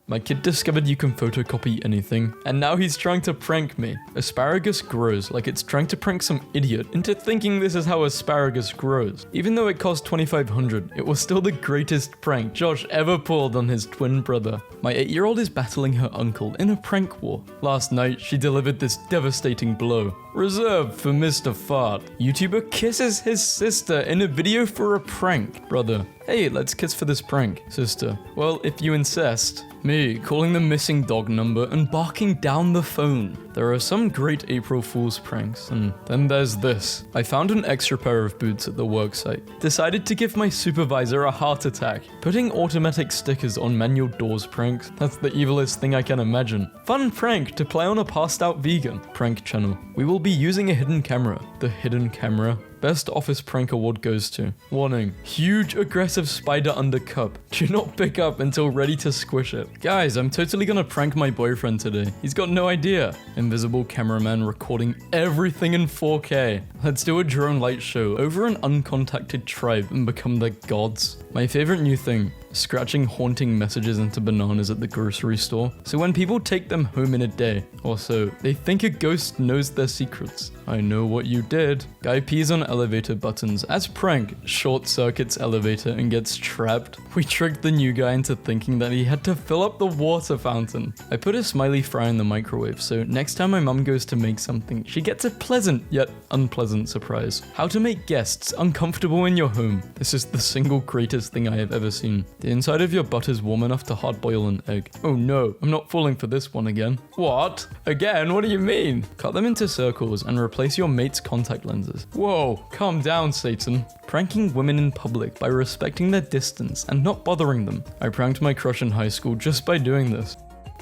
My kid discovered you can photocopy anything, and now he's trying to prank me. Asparagus grows like it's trying to prank some idiot into thinking this is how asparagus grows. Even though it cost $2,500, it was still the greatest prank Josh ever pulled on his twin brother. My 8-year-old is battling her uncle in a prank war. Last night, she delivered this devastating blow. Reserved for Mr. Fart. YouTuber kisses his sister in a video for a prank. Brother, hey, let's kiss for this prank. Sister, well, if you insist. Me, calling the missing dog number and barking down the phone. There are some great April Fool's pranks, and then there's this. I found an extra pair of boots at the worksite. Decided to give my supervisor a heart attack. Putting automatic stickers on manual doors pranks, that's the evilest thing I can imagine. Fun prank to play on a passed out vegan. Prank channel. We will be using a hidden camera. The hidden camera. Best office prank award goes to. Warning, huge aggressive spider under cup. Do not pick up until ready to squish it. Guys, I'm totally gonna prank my boyfriend today. He's got no idea. Invisible cameraman recording everything in 4K. Let's do a drone light show over an uncontacted tribe and become their gods. My favorite new thing. Scratching haunting messages into bananas at the grocery store, so when people take them home in a day. Also, they think a ghost knows their secrets. I know what you did. Guy pees on elevator buttons. As prank, short circuits elevator and gets trapped. We tricked the new guy into thinking that he had to fill up the water fountain. I put a smiley fry in the microwave, so next time my mum goes to make something, she gets a pleasant yet unpleasant surprise. How to make guests uncomfortable in your home. This is the single greatest thing I have ever seen. The inside of your butt is warm enough to hard boil an egg. Oh no, I'm not falling for this one again. What? Again? What do you mean? Cut them into circles and replace your mate's contact lenses. Whoa, calm down, Satan. Pranking women in public by respecting their distance and not bothering them. I pranked my crush in high school just by doing this.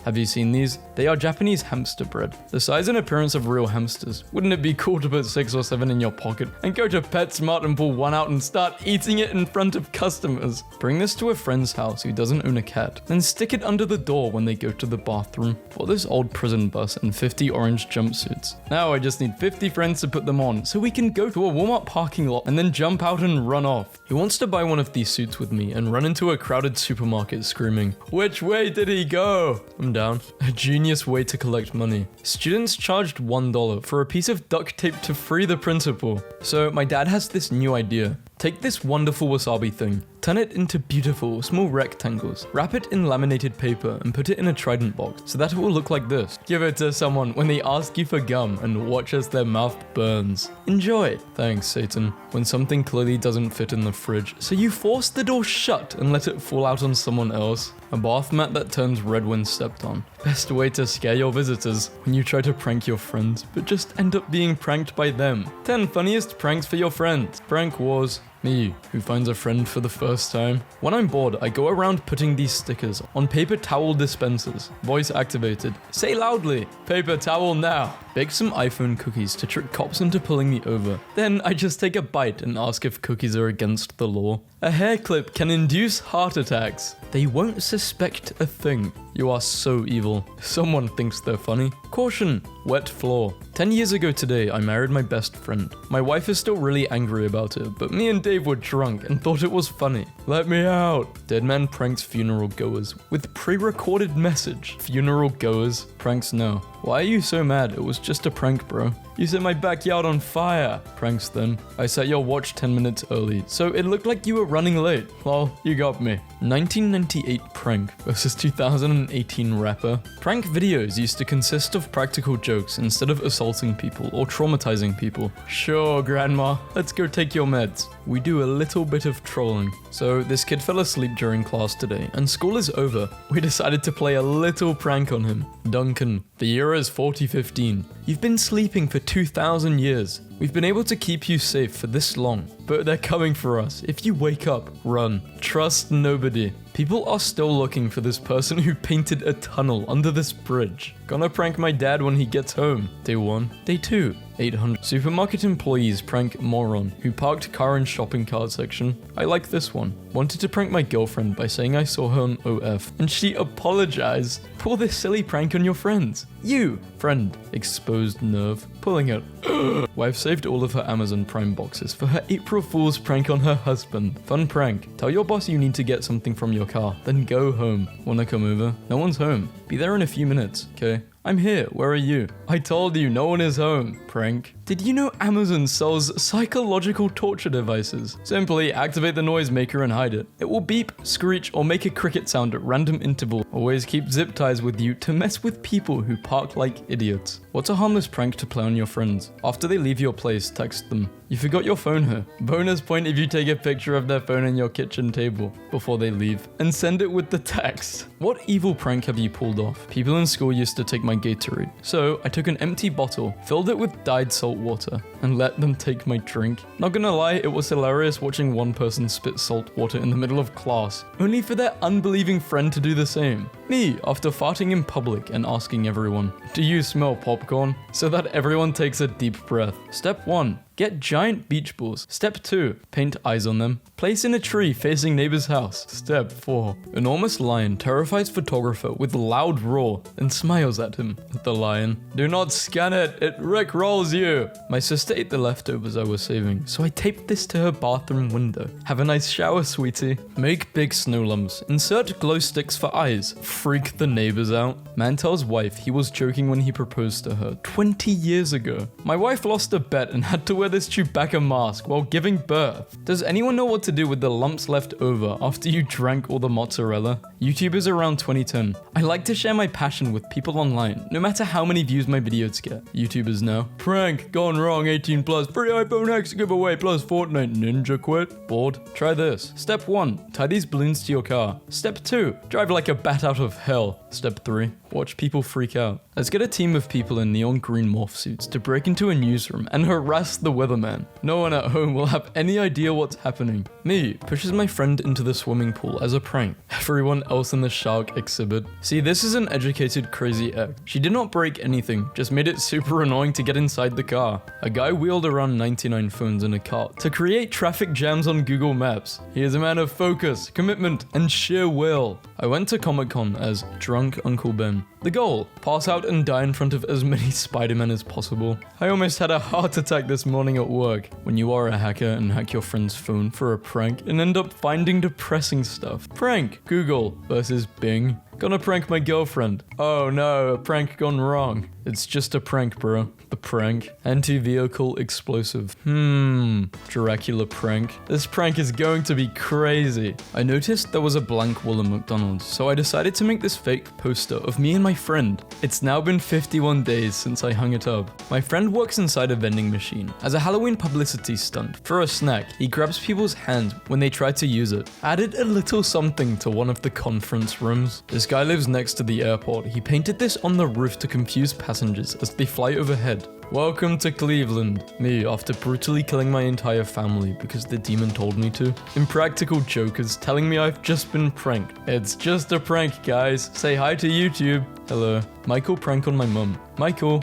Have you seen these? They are Japanese hamster bread. The size and appearance of real hamsters. Wouldn't it be cool to put 6 or 7 in your pocket and go to PetSmart and pull one out and start eating it in front of customers? Bring this to a friend's house who doesn't own a cat, then stick it under the door when they go to the bathroom. For this old prison bus and 50 orange jumpsuits. Now I just need 50 friends to put them on so we can go to a Walmart parking lot and then jump out and run off. Who wants to buy one of these suits with me and run into a crowded supermarket screaming, "Which way did he go?" I'm down. A genius way to collect money. Students charged $1 for a piece of duct tape to free the principal. So my dad has this new idea. Take this wonderful wasabi thing, turn it into beautiful small rectangles, wrap it in laminated paper and put it in a Trident box so that it will look like this. Give it to someone when they ask you for gum and watch as their mouth burns. Enjoy. Thanks, Satan. When something clearly doesn't fit in the fridge, so you force the door shut and let it fall out on someone else. A bath mat that turns red when stepped on. Best way to scare your visitors when you try to prank your friends, but just end up being pranked by them. 10 funniest pranks for your friends. Prank wars. Me, who finds a friend for the first time. When I'm bored, I go around putting these stickers on paper towel dispensers. Voice activated. Say loudly, paper towel now. Bake some iPhone cookies to trick cops into pulling me over. Then I just take a bite and ask if cookies are against the law. A hair clip can induce heart attacks. They won't suspect a thing. You are so evil. Someone thinks they're funny. Caution, wet floor. 10 years ago today, I married my best friend. My wife is still really angry about it, but me and Dave were drunk and thought it was funny. Let me out. Dead man pranks funeral goers with pre-recorded message. Funeral goers, pranks no. Why are you so mad? It was just a prank, bro. You set my backyard on fire. Pranks then. I set your watch 10 minutes early, so it looked like you were running late. Lol, you got me. 1998 prank versus 2018 rapper. Prank videos used to consist of practical jokes instead of assaulting people or traumatizing people. Sure, grandma, let's go take your meds. We do a little bit of trolling. So this kid fell asleep during class today and school is over. We decided to play a little prank on him. Duncan, the year is 4015. You've been sleeping for 2,000 years. We've been able to keep you safe for this long, but they're coming for us. If you wake up, run. Trust nobody. People are still looking for this person who painted a tunnel under this bridge. Gonna prank my dad when he gets home. Day 1. Day 2. 800. Supermarket employees prank moron who parked car in shopping cart section. I like this one. Wanted to prank my girlfriend by saying I saw her on OF and she apologized. pull this silly prank on your friends. You, friend, exposed nerve, pulling it. Wife saved all of her Amazon Prime boxes for her April Fool's prank on her husband. Fun prank. Tell your boss you need to get something from your car, then go home. Wanna come over? No one's home. Be there in a few minutes, okay? I'm here, where are you? I told you, no one is home. Prank. Did you know Amazon sells psychological torture devices? Simply activate the noisemaker and hide it. It will beep, screech, or make a cricket sound at random intervals. Always keep zip ties with you to mess with people who park like idiots. What's a harmless prank to play on your friends? After they leave your place, text them. You forgot your phone here. Bonus point if you take a picture of their phone on your kitchen table before they leave and send it with the text. What evil prank have you pulled off? People in school used to take my Gatorade. So I took an empty bottle, filled it with dyed salt water, and let them take my drink. Not gonna lie, it was hilarious watching one person spit salt water in the middle of class, only for their unbelieving friend to do the same. Me, after farting in public and asking everyone, do you smell popcorn? So that everyone takes a deep breath. Step 1. Get giant beach balls. Step 2. Paint eyes on them. Place in a tree facing neighbor's house. Step 4. Enormous lion terrifies photographer with loud roar and smiles at him. The lion. Do not scan it. It rickrolls you. My sister ate the leftovers I was saving, so I taped this to her bathroom window. Have a nice shower, sweetie. Make big snow lumps. Insert glow sticks for eyes. Freak the neighbors out. Man tells wife he was joking when he proposed to her 20 years ago. My wife lost a bet and had to wear this Chewbacca mask while giving birth. Does anyone know what to do with the lumps left over after you drank all the mozzarella? YouTubers around 2010. I like to share my passion with people online, no matter how many views my videos get. YouTubers now. Prank, gone wrong, 18 plus, free iPhone X giveaway plus Fortnite ninja quit. Bored? Try this. Step 1. Tie these balloons to your car. Step 2. Drive like a bat out of hell. Step 3. Watch people freak out. Let's get a team of people in neon green morph suits to break into a newsroom and harass the weatherman. No one at home will have any idea what's happening. Me pushes my friend into the swimming pool as a prank. Everyone else in the shark exhibit. See, this is an educated crazy act. She did not break anything, just made it super annoying to get inside the car. A guy wheeled around 99 phones in a cart to create traffic jams on Google Maps. He is a man of focus, commitment, and sheer will. I went to Comic-Con as drunk Uncle Ben. The goal, pass out and die in front of as many Spider-Men as possible. I almost had a heart attack this morning at work. When you are a hacker and hack your friend's phone for a prank and end up finding depressing stuff. Prank, Google versus Bing. Gonna prank my girlfriend. Oh no, a prank gone wrong. It's just a prank, bro. The prank. Anti-vehicle explosive. Dracula prank. This prank is going to be crazy. I noticed there was a blank wall in McDonald's, so I decided to make this fake poster of me and my friend. It's now been 51 days since I hung it up. My friend works inside a vending machine. As a Halloween publicity stunt, for a snack, he grabs people's hands when they try to use it. Added a little something to one of the conference rooms. This guy lives next to the airport. He painted this on the roof to confuse passengers as they fly overhead. Welcome to Cleveland. Me, after brutally killing my entire family because the demon told me to. Impractical jokers telling me I've just been pranked. It's just a prank, guys. Say hi to YouTube. Hello. Michael prank on my mum. Michael,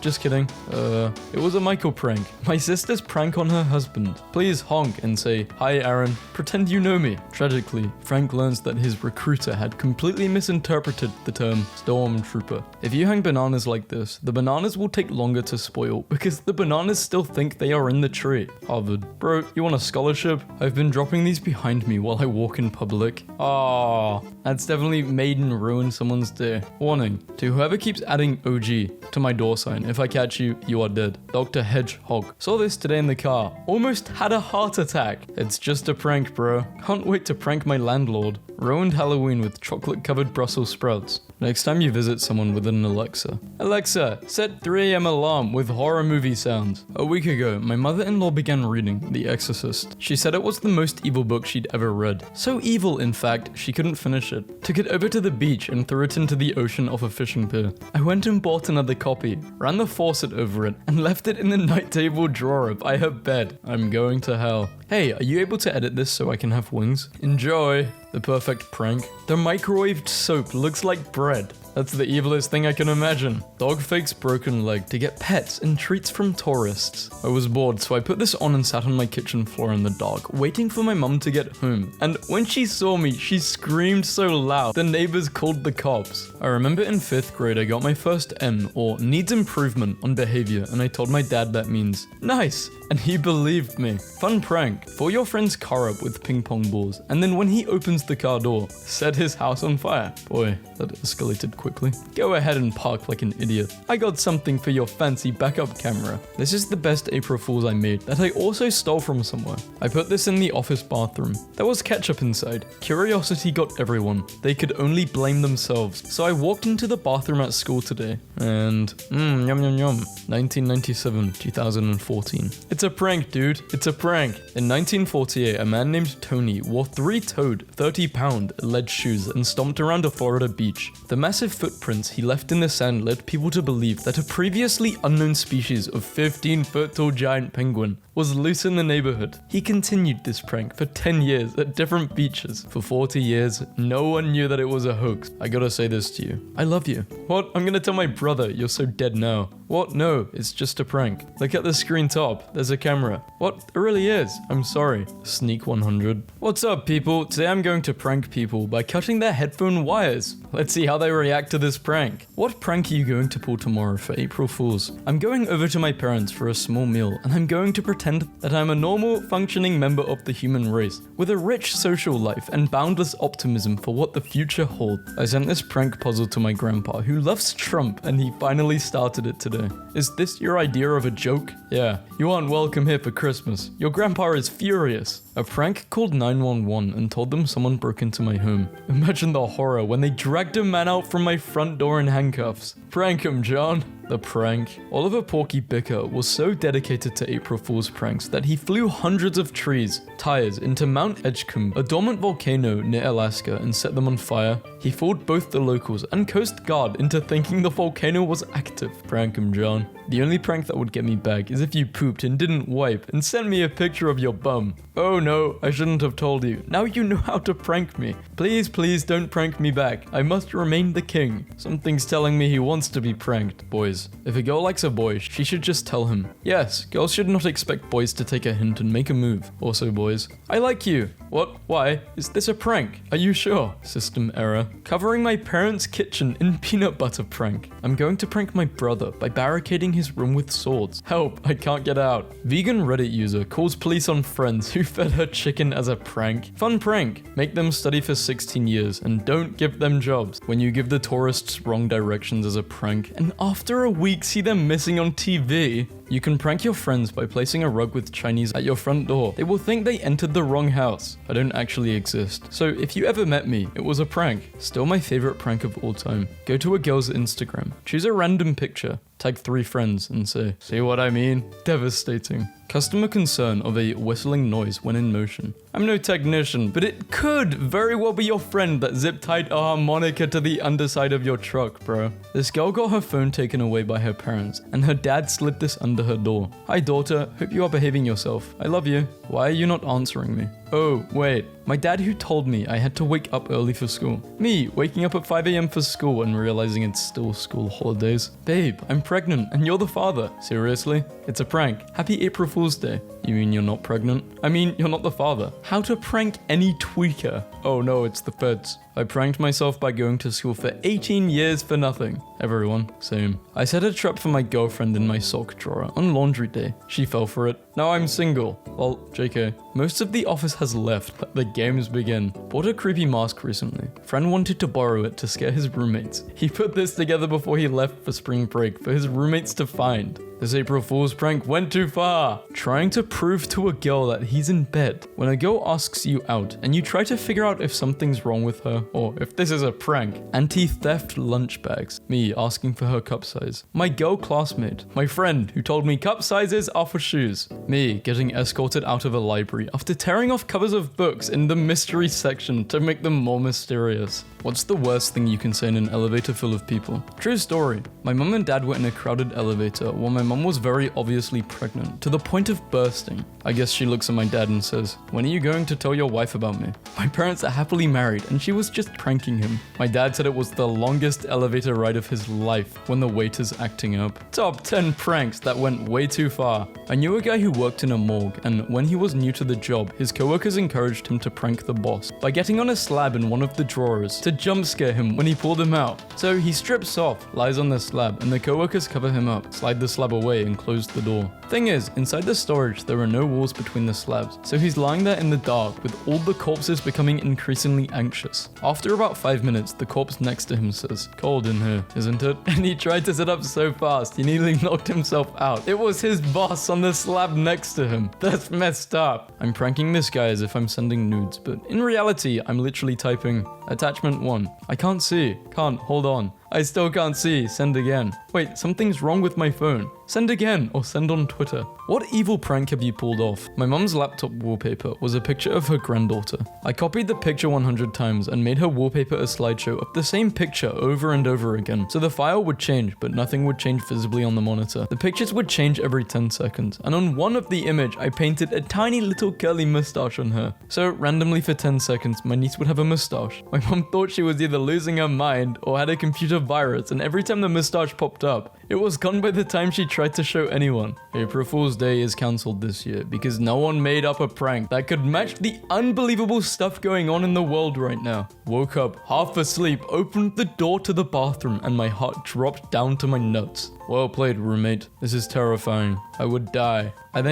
just kidding. It was a Michael prank. My sister's prank on her husband. Please honk and say, hi Aaron, pretend you know me. Tragically, Frank learns that his recruiter had completely misinterpreted the term stormtrooper. If you hang bananas like this, the bananas will take longer to spoil because the bananas still think they are in the tree. Harvard. Bro, you want a scholarship? I've been dropping these behind me while I walk in public. Ah, that's definitely made and ruined someone's day. Warning, to whoever keeps adding OG to my door sign, if I catch you, you are dead. Dr. Hedgehog. Saw this today in the car. Almost had a heart attack. It's just a prank, bro. Can't wait to prank my landlord. Ruined Halloween with chocolate-covered Brussels sprouts. Next time you visit someone with an Alexa. Alexa, set 3 AM alarm with horror movie sounds. A week ago, my mother-in-law began reading The Exorcist. She said it was the most evil book she'd ever read. So evil, in fact, she couldn't finish it. Took it over to the beach and threw it into the ocean off a fishing pier. I went and bought another copy, ran the faucet over it, and left it in the night table drawer by her bed. I'm going to hell. Hey, are you able to edit this so I can have wings? Enjoy. The perfect prank. The microwaved soap looks like bread. That's the evilest thing I can imagine. Dog fakes broken leg to get pets and treats from tourists. I was bored, so I put this on and sat on my kitchen floor in the dark, waiting for my mum to get home. And when she saw me, she screamed so loud, the neighbors called the cops. I remember in 5th grade, I got my first N, or needs improvement, on behavior, and I told my dad that means nice, and he believed me. Fun prank: fill your friend's car up with ping pong balls, and then when he opens the car door, set his house on fire. Boy, that escalated quickly. Go ahead and park like an idiot. I got something for your fancy backup camera. This is the best April Fool's I made that I also stole from somewhere. I put this in the office bathroom. There was ketchup inside. Curiosity got everyone. They could only blame themselves. So I walked into the bathroom at school today and yum yum yum. 1997, 2014. It's a prank, dude. It's a prank. In 1948, a man named Tony wore 3-toed, 30-pound lead shoes and stomped around a Florida beach. The massive footprints he left in the sand led people to believe that a previously unknown species of 15-foot-tall giant penguin was loose in the neighborhood. He continued this prank for 10 years at different beaches. For 40 years, no one knew that it was a hoax. I gotta say this to you. I love you. What? I'm gonna tell my brother you're so dead now. What? No, it's just a prank. Look at the screen top. There's a camera. What? There really is. I'm sorry. Sneak 100. What's up, people? Today I'm going to prank people by cutting their headphone wires. Let's see how they react to this prank. What prank are you going to pull tomorrow for April Fools? I'm going over to my parents for a small meal, and I'm going to pretend that I'm a normal, functioning member of the human race, with a rich social life and boundless optimism for what the future holds. I sent this prank puzzle to my grandpa, who loves Trump, and he finally started it today. Is this your idea of a joke? Yeah, you aren't welcome here for Christmas. Your grandpa is furious. A prank called 911 and told them someone broke into my home. Imagine the horror when they dragged a man out from my front door in handcuffs. Prank him, John. The prank. Oliver Porky Bicker was so dedicated to April Fool's pranks that he flew hundreds of trees, tires into Mount Edgecombe, a dormant volcano near Alaska, and set them on fire. He fooled both the locals and Coast Guard into thinking the volcano was active. Prank him, John. The only prank that would get me back is if you pooped and didn't wipe and sent me a picture of your bum. Oh no, I shouldn't have told you. Now you know how to prank me. Please, please don't prank me back. I must remain the king. Something's telling me he wants to be pranked. Boys, if a girl likes a boy, she should just tell him. Yes, girls should not expect boys to take a hint and make a move. Also, boys, I like you. What? Why? Is this a prank? Are you sure? System error. Covering my parents' kitchen in peanut butter prank. I'm going to prank my brother by barricading his room with swords. Help, I can't get out. Vegan Reddit user calls police on friends who fed her chicken as a prank. Fun prank. Make them study for 16 years and don't give them jobs. When you give the tourists wrong directions as a prank and after a week see them missing on TV, you can prank your friends by placing a rug with Chinese at your front door. They will think they entered the wrong house. I don't actually exist. So if you ever met me, it was a prank. Still my favorite prank of all time. Go to a girl's Instagram, choose a random picture, tag 3 friends and say, see what I mean? Devastating. Customer concern of a whistling noise when in motion. I'm no technician, but it could very well be your friend that zip-tied a harmonica to the underside of your truck, bro. This girl got her phone taken away by her parents, and her dad slid this under her door. Hi daughter, hope you are behaving yourself. I love you. Why are you not answering me? Oh, wait. My dad who told me I had to wake up early for school. Me, waking up at 5 a.m. for school and realizing it's still school holidays. Babe, I'm pregnant and you're the father. Seriously? It's a prank. Happy April Fool's Day. You mean you're not pregnant? I mean, you're not the father. How to prank any tweaker. Oh no, it's the feds. I pranked myself by going to school for 18 years for nothing. Everyone, same. I set a trap for my girlfriend in my sock drawer on laundry day. She fell for it. Now I'm single. Well, JK. Most of the office has left. Let the games begin. Bought a creepy mask recently. Friend wanted to borrow it to scare his roommates. He put this together before he left for spring break for his roommates to find. This April Fool's prank went too far. Trying to prove to a girl that he's in bed. When a girl asks you out and you try to figure out if something's wrong with her or if this is a prank. Anti-theft lunch bags. Me asking for her cup size. My girl classmate. My friend who told me cup sizes are for shoes. Me getting escorted out of a library after tearing off covers of books in the mystery section to make them more mysterious. What's the worst thing you can say in an elevator full of people? True story. My mum and dad were in a crowded elevator while my mum was very obviously pregnant, to the point of bursting. I guess she looks at my dad and says, "When are you going to tell your wife about me?" My parents are happily married and she was just pranking him. My dad said it was the longest elevator ride of his life when the waiter's acting up. Top 10 pranks that went way too far. I knew a guy who worked in a morgue, and when he was new to the job, his coworkers encouraged him to prank the boss by getting on a slab in one of the drawers to jump scare him when he pulled him out. So he strips off, lies on the slab, and the coworkers cover him up, slide the slab away, and close the door. Thing is, inside the storage there are no walls between the slabs, so he's lying there in the dark with all the corpses becoming increasingly anxious. After about 5 minutes, the corpse next to him says, "Cold in here, isn't it?" And he tried to sit up so fast he nearly knocked himself out. It was his boss on the slab next to him. That's messed up. I'm pranking this guy as if I'm sending nudes, but in reality I'm literally typing attachment 1. I can't see. Can't. Hold on. I still can't see. Send again. Wait, something's wrong with my phone. Send again, or send on Twitter. What evil prank have you pulled off? My mum's laptop wallpaper was a picture of her granddaughter. I copied the picture 100 times and made her wallpaper a slideshow of the same picture over and over again. So the file would change, but nothing would change visibly on the monitor. The pictures would change every 10 seconds, and on one of the image, I painted a tiny little curly mustache on her. So randomly for 10 seconds, my niece would have a mustache. My mum thought she was either losing her mind or had a computer virus, and every time the mustache popped up, it was gone by the time she tried to show anyone. April Fool's Day is cancelled this year because no one made up a prank that could match the unbelievable stuff going on in the world right now. Woke up half asleep, opened the door to the bathroom, and my heart dropped down to my nuts. Well played, roommate. This is terrifying. I would die. I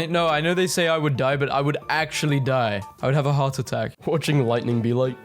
know they say I would die, but I would actually die. I would have a heart attack. Watching lightning be like,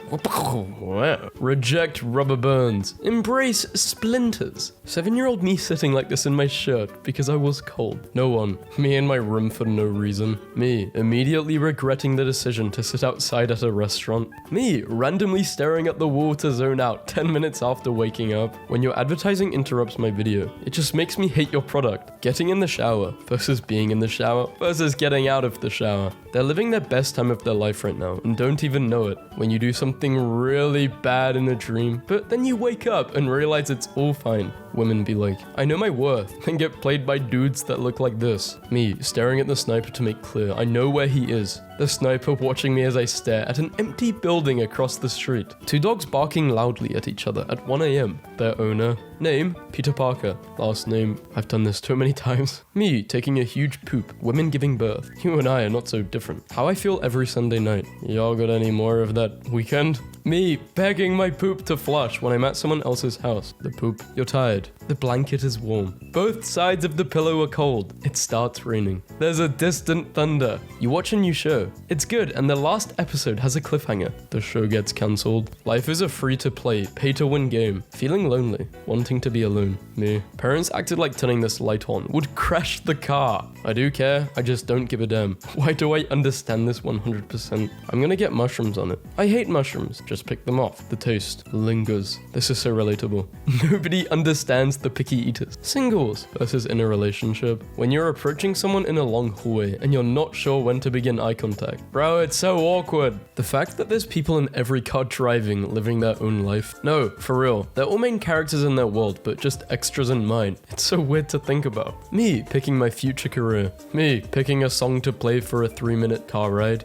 reject rubber burns. Embrace splinters. 7-year-old me sitting like this in my shirt because I was cold. No one. Me in my room for no reason. Me immediately regretting the decision to sit outside at a restaurant. Me randomly staring at the wall to zone out 10 minutes after waking up. When your advertising interrupts my video, it just makes me hate your product. Getting in the shower versus being in the shower versus getting out of the shower. They're living their best time of their life right now and don't even know it. When you do something really bad in a dream, but then you wake up and realize it's all fine. Women be like, I know my worth, and get played by dudes that look like this. Me staring at the sniper to make clear I know where he is. The sniper watching me as I stare at an empty building across the street. 2 dogs barking loudly at each other at 1 a.m. Their owner, name, Peter Parker. Last name, I've done this too many times. Me taking a huge poop. Women giving birth. You and I are not so different. How I feel every Sunday night. Y'all got any more of that weekend? Me begging my poop to flush when I'm at someone else's house. The poop, you're tired. The blanket is warm. Both sides of the pillow are cold. It starts raining. There's a distant thunder. You watch a new show. It's good, and the last episode has a cliffhanger. The show gets cancelled. Life is a free-to-play, pay-to-win game. Feeling lonely. Wanting to be alone. Me. Parents acted like turning this light on would crash the car. I do care, I just don't give a damn. Why do I understand this 100%? I'm gonna get mushrooms on it. I hate mushrooms. Just pick them off. The taste lingers. This is so relatable. Nobody understands the picky eaters. Singles versus in a relationship. When you're approaching someone in a long hallway and you're not sure when to begin eye contact. Bro, it's so awkward. The fact that there's people in every car driving, living their own life. No, for real. They're all main characters in their world, but just extras in mine. It's so weird to think about. Me picking my future career. Me picking a song to play for a 3-minute car ride.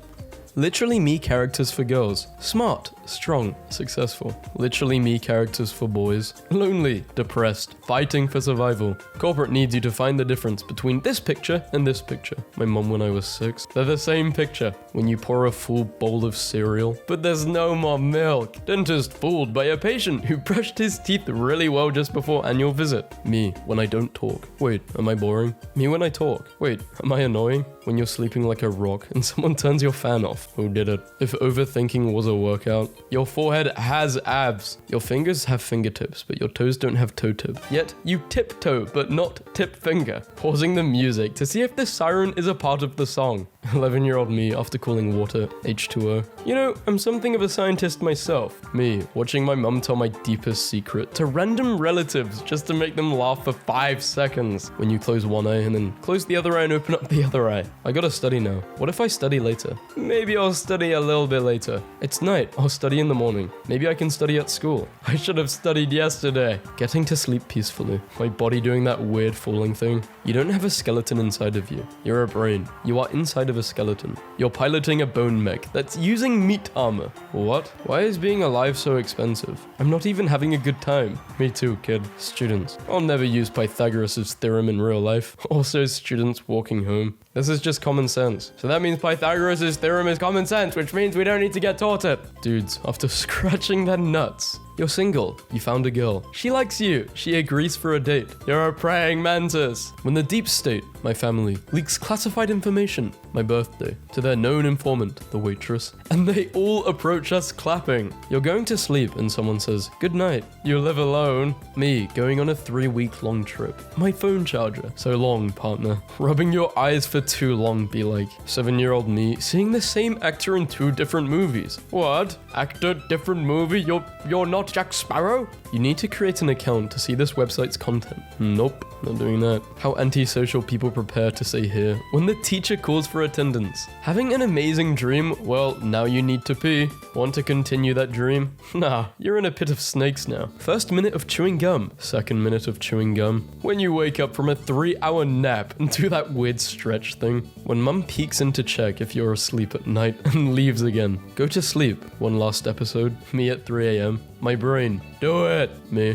Literally me characters for girls. Smart, strong, successful. Literally me characters for boys. Lonely, depressed, fighting for survival. Corporate needs you to find the difference between this picture and this picture. My mom when I was 6. They're the same picture. When you pour a full bowl of cereal, but there's no more milk. Dentist fooled by a patient who brushed his teeth really well just before annual visit. Me when I don't talk. Wait, am I boring? Me when I talk. Wait, am I annoying? When you're sleeping like a rock and someone turns your fan off. Who did it? If overthinking was a workout, your forehead has abs. Your fingers have fingertips, but your toes don't have toe tip. Yet you tiptoe, but not tip finger. Pausing the music to see if the siren is a part of the song. 11-year-old me after calling water H2O. You know, I'm something of a scientist myself. Me watching my mum tell my deepest secret to random relatives just to make them laugh for 5 seconds. When you close one eye and then close the other eye and open up the other eye. I gotta study now. What if I study later? Maybe I'll study a little bit later. It's night. I'll study study in the morning. Maybe I can study at school. I should have studied yesterday. Getting to sleep peacefully. My body doing that weird falling thing. You don't have a skeleton inside of you. You're a brain. You are inside of a skeleton. You're piloting a bone mech that's using meat armor. What? Why is being alive so expensive? I'm not even having a good time. Me too, kid. Students. I'll never use Pythagoras' theorem in real life. Also, students walking home. This is just common sense. So that means Pythagoras' theorem is common sense, which means we don't need to get taught it. Dudes, after scratching their nuts. You're single. You found a girl. She likes you. She agrees for a date. You're a praying mantis. When the deep state, my family, leaks classified information, my birthday, to their known informant, the waitress, and they all approach us clapping. You're going to sleep and someone says, good night. You live alone. Me, going on a 3-week-long trip. My phone charger. So long, partner. Rubbing your eyes for too long, be like. 7-year-old me, seeing the same actor in 2 different movies. What? Actor, different movie? You're not Jack Sparrow? You need to create an account to see this website's content. Nope, not doing that. How antisocial people prepare to say here when the teacher calls for attendance. Having an amazing dream? Well, now you need to pee. Want to continue that dream? Nah, you're in a pit of snakes now. First minute of chewing gum. Second minute of chewing gum. When you wake up from a 3-hour nap and do that weird stretch thing. When mum peeks in to check if you're asleep at night and leaves again. Go to sleep. One last episode. Me at 3 a.m. My brain. Do it. Me.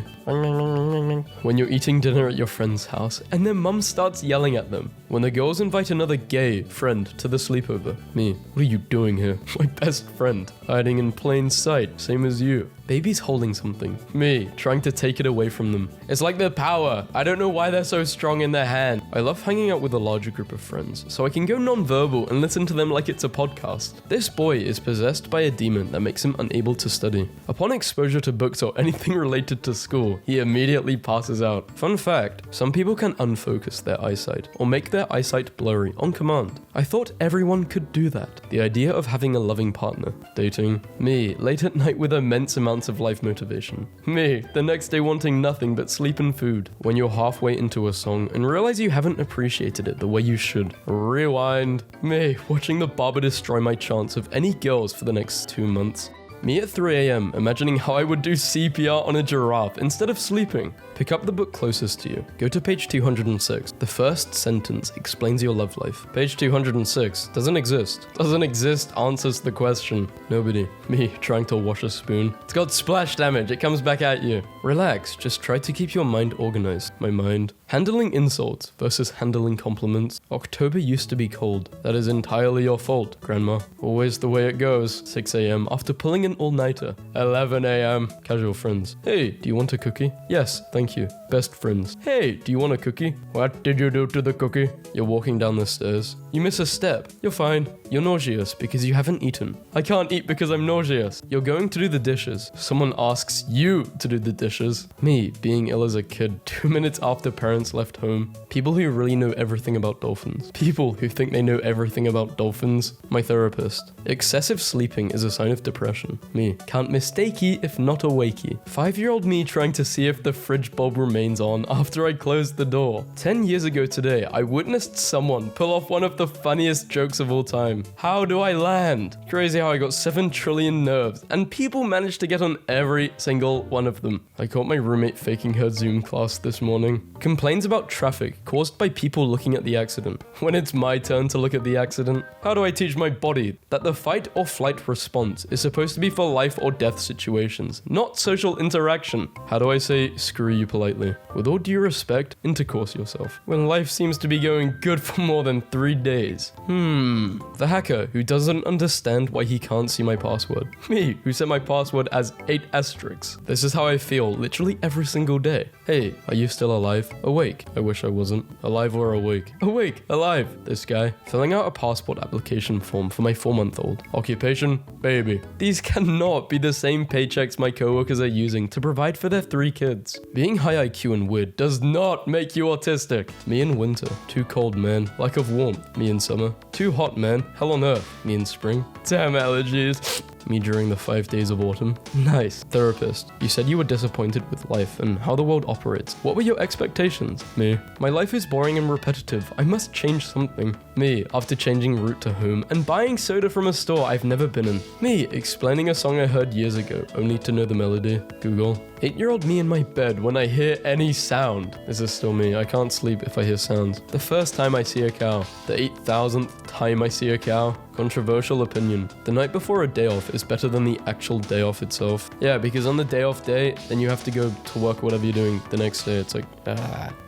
When you're eating dinner at your friend's house and their mum starts yelling at them. When the girls invite another gay friend to the sleepover. Me. What are you doing here? My best friend. Hiding in plain sight. Same as you. Baby's holding something. Me, trying to take it away from them. It's like their power. I don't know why they're so strong in their hand. I love hanging out with a larger group of friends, so I can go non-verbal and listen to them like it's a podcast. This boy is possessed by a demon that makes him unable to study. Upon exposure to books or anything related to school, he immediately passes out. Fun fact, some people can unfocus their eyesight or make their eyesight blurry on command. I thought everyone could do that. The idea of having a loving partner. Dating. Me, late at night with immense amounts of life motivation. Me, the next day wanting nothing but sleep and food. When you're halfway into a song and realize you haven't appreciated it the way you should. Rewind. Me, watching the barber destroy my chance of any girls for the next 2 months. Me at 3 a.m. imagining how I would do CPR on a giraffe instead of sleeping. Pick up the book closest to you. Go to page 206. The first sentence explains your love life. Page 206 doesn't exist. Doesn't exist answers the question. Nobody. Me trying to wash a spoon. It's got splash damage. It comes back at you. Relax. Just try to keep your mind organized. My mind. Handling insults versus handling compliments. October used to be cold. That is entirely your fault, Grandma. Always the way it goes. 6 a.m. after pulling an all-nighter. 11 a.m. Casual friends. Hey, do you want a cookie? Yes, thank you. Best friends. Hey, do you want a cookie? What did you do to the cookie? You're walking down the stairs. You miss a step. You're fine. You're nauseous because you haven't eaten. I can't eat because I'm nauseous. You're going to do the dishes. Someone asks you to do the dishes. Me, being ill as a kid 2 minutes after parents left home. People who really know everything about dolphins. People who think they know everything about dolphins. My therapist. Excessive sleeping is a sign of depression. Me, can't mistakey if not awakey. 5-year-old me trying to see if the fridge bulb remains on after I closed the door. 10 years ago today, I witnessed someone pull off one of the funniest jokes of all time. How do I land? Crazy how I got 7 trillion nerves, and people managed to get on every single one of them. I caught my roommate faking her Zoom class this morning. Complains about traffic caused by people looking at the accident. When it's my turn to look at the accident, how do I teach my body that the fight or flight response is supposed to be for life or death situations, not social interaction? How do I say screw you politely? With all due respect, intercourse yourself. When life seems to be going good for more than 3 days. The hacker who doesn't understand why he can't see my password. Me, who set my password as 8 asterisks. This is how I feel literally every single day. Hey, are you still alive? Awake. I wish I wasn't. Alive or awake? Awake. Alive. This guy. Filling out a passport application form for my 4-month-old. Occupation? Baby. These cannot be the same paychecks my coworkers are using to provide for their 3 kids. Being high IQ and weird does not make you autistic. Me in winter. Too cold, man. Lack of warmth. Me in summer. Too hot, man. Hell on earth. Me in spring. Damn allergies. Me during the 5 days of autumn. Nice. Therapist. You said you were disappointed with life and how the world operates. What were your expectations? Me. My life is boring and repetitive. I must change something. Me. After changing route to home and buying soda from a store I've never been in. Me. Explaining a song I heard years ago, only to know the melody. Google. 8-year-old me in my bed when I hear any sound. This is still me. I can't sleep if I hear sounds. The first time I see a cow. The 8,000th time I see a cow. Controversial opinion. The night before a day off is better than the actual day off itself. Yeah, because on the day off day, then you have to go to work, whatever you're doing the next day. It's like,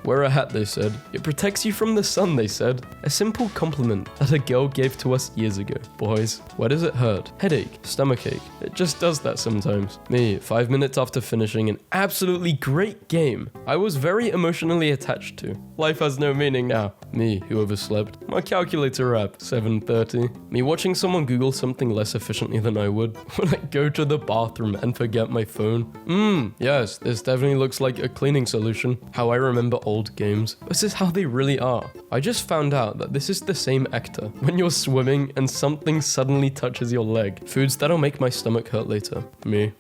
Wear a hat, they said. It protects you from the sun, they said. A simple compliment that a girl gave to us years ago. Boys, where does it hurt? Headache, stomachache. It just does that sometimes. Me, 5 minutes after finishing an absolutely great game I was very emotionally attached to. Life has no meaning now. Me, who overslept. My calculator app, 7:30. Me watching someone Google something less efficiently than I would. When I go to the bathroom and forget my phone. Yes, this definitely looks like a cleaning solution. How I remember old games. This is how they really are. I just found out that this is the same actor. When you're swimming and something suddenly touches your leg. Foods that'll make my stomach hurt later. Me.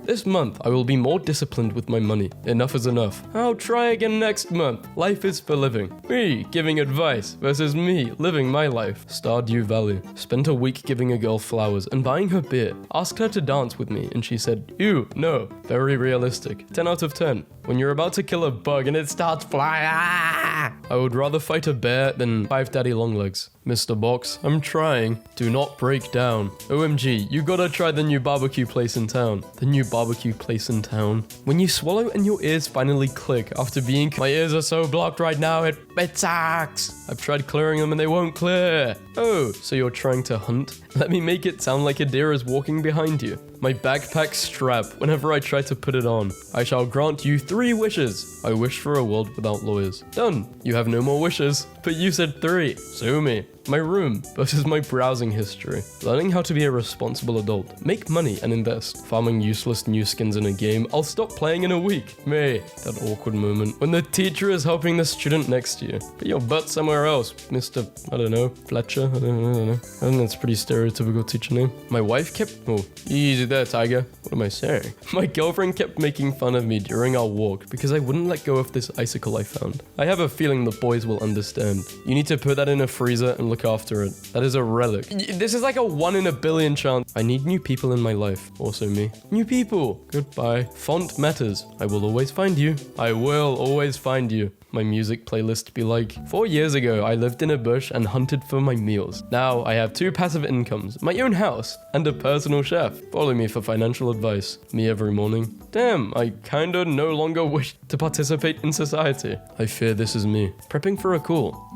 This month, I will be more disciplined with my money. Enough is enough. I'll try again next month. Life is for living. Me, giving advice versus me, living my life. Stardew Valley. Spent a week giving a girl flowers and buying her beer. Asked her to dance with me and she said, ew, no. Very realistic. 10 out of 10. When you're about to kill a bug and it starts flying, I would rather fight a bear than 5 daddy long legs. Mr. Box, I'm trying. Do not break down. OMG, you gotta try the new barbecue place in town. The new barbecue place in town. When you swallow and your ears finally click after being— my ears are so blocked right now, it sucks. I've tried clearing them and they won't clear. Oh, so you're trying to hunt? Let me make it sound like a deer is walking behind you. My backpack strap whenever I try to put it on. I shall grant you 3 wishes. I wish for a world without lawyers. Done. You have no more wishes. But you said 3. Sue me. My room versus my browsing history. Learning how to be a responsible adult. Make money and invest. Farming useless new skins in a game. I'll stop playing in a week. Me. That awkward moment when the teacher is helping the student next to you. Put your butt somewhere else, Mr. I don't know, Fletcher? I don't know. I think that's a pretty stereotypical teacher name. My wife kept— oh, easy there, tiger. What am I saying? My girlfriend kept making fun of me during our walk because I wouldn't let go of this icicle I found. I have a feeling the boys will understand. You need to put that in a freezer and look after it. That is a relic. This is like a 1 in a billion chance. I need new people in my life. Also me. New people. Goodbye. Font matters. I will always find you. I will always find you. My music playlist be like, 4 years ago, I lived in a bush and hunted for my meals. Now I have 2 passive incomes, my own house, and a personal chef. Follow me for financial advice. Me every morning. Damn, I kinda no longer wish to participate in society. I fear this is me. Prepping for a call.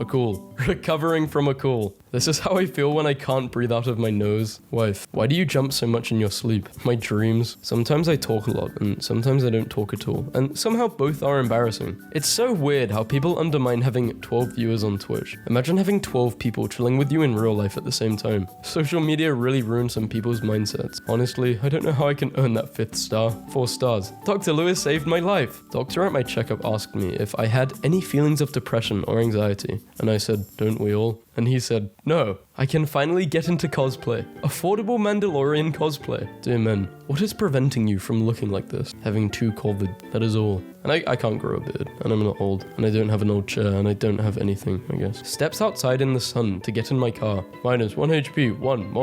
Recovering from a call. This is how I feel when I can't breathe out of my nose. Wife, why do you jump so much in your sleep? My dreams. Sometimes I talk a lot, and sometimes I don't talk at all. And somehow both are embarrassing. It's so weird how people undermine having 12 viewers on Twitch. Imagine having 12 people chilling with you in real life at the same time. Social media really ruins some people's mindsets. Honestly, I don't know how I can earn that 5th star. 4 stars. Dr. Lewis saved my life. Doctor at my checkup asked me if I had any feelings of depression or anxiety. And I said, don't we all? And he said, no. I can finally get into cosplay. Affordable Mandalorian cosplay. Dear men, what is preventing you from looking like this? Having 2 COVID, that is all. And I can't grow a beard, and I'm not old, and I don't have an old chair, and I don't have anything, I guess. Steps outside in the sun to get in my car. Minus 1 HP, 1.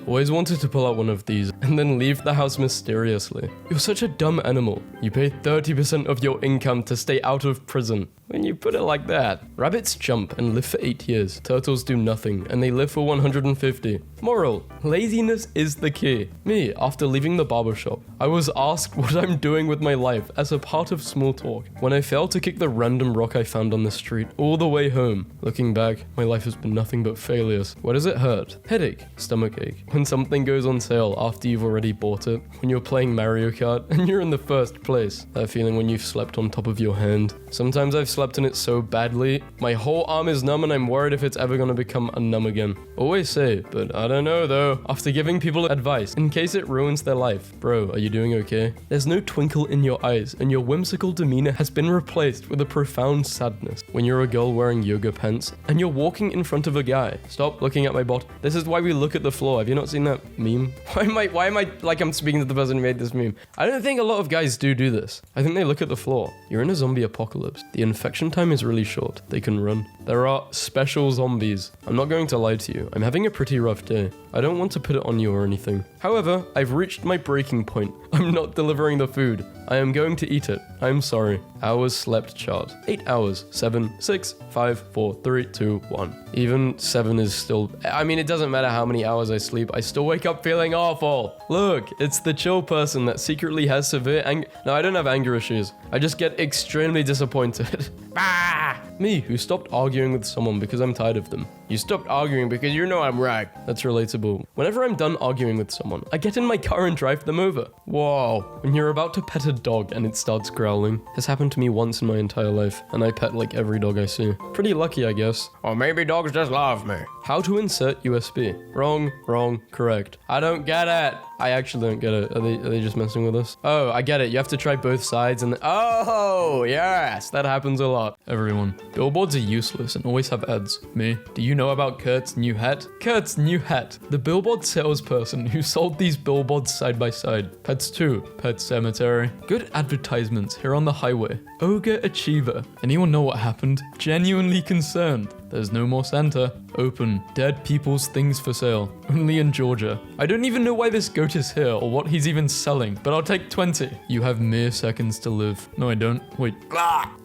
Always wanted to pull out one of these, and then leave the house mysteriously. You're such a dumb animal. You pay 30% of your income to stay out of prison. When you put it like that. Rabbits jump and live for 8 years. Turtles do nothing, and they live for 150. Moral: laziness is the key. Me, after leaving the barbershop, I was asked what I'm doing with my life as a part of small talk. When I failed to kick the random rock I found on the street all the way home. Looking back, my life has been nothing but failures. Where does it hurt? Headache, stomachache. When something goes on sale after you've already bought it. When you're playing Mario Kart and you're in the first place. That feeling when you've slept on top of your hand. Sometimes I've slept in it so badly, my whole arm is numb and I'm worried if it's ever gonna become unnumb again. Always say, but I I don't know though. After giving people advice, in case it ruins their life. Bro, are you doing okay? There's no twinkle in your eyes, and your whimsical demeanor has been replaced with a profound sadness. When you're a girl wearing yoga pants, and you're walking in front of a guy. Stop looking at my bot. This is why we look at the floor. Have you not seen that meme? Why am I like I'm speaking to the person who made this meme? I don't think a lot of guys do this. I think they look at the floor. You're in a zombie apocalypse. The infection time is really short. They can run. There are special zombies. I'm not going to lie to you. I'm having a pretty rough day. I don't want to put it on you or anything. However, I've reached my breaking point. I'm not delivering the food. I am going to eat it. I'm sorry. Hours slept chart. 8 hours. 7, 6, 5, 4, 3, 2, 1. Even 7 is still... I mean, it doesn't matter how many hours I sleep. I still wake up feeling awful. Look, it's the chill person that secretly has severe anger... No, I don't have anger issues. I just get extremely disappointed. Bah! Me, who stopped arguing with someone because I'm tired of them. You stopped arguing because you know I'm right. That's relatable. Whenever I'm done arguing with someone, I get in my car and drive them over. Whoa. When you're about to pet a dog and it starts growling. Has happened to me once in my entire life, and I pet like every dog I see. Pretty lucky, I guess. Or maybe dogs just love me. How to insert USB. Wrong, correct. I don't get it. I actually don't get it. Are they just messing with us? Oh, I get it. You have to try both sides and oh, yes, that happens a lot. Everyone, billboards are useless and always have ads. Me, do you know about Kurt's new hat? Kurt's new hat. The billboard salesperson who sold these billboards side by side. Pets 2, Pet Cemetery. Good advertisements here on the highway. Ogre Achiever. Anyone know what happened? Genuinely concerned. There's no more Santa. Open. Dead people's things for sale. Only in Georgia. I don't even know why this goat is here or what he's even selling, but I'll take 20. You have mere seconds to live. No, I don't. Wait.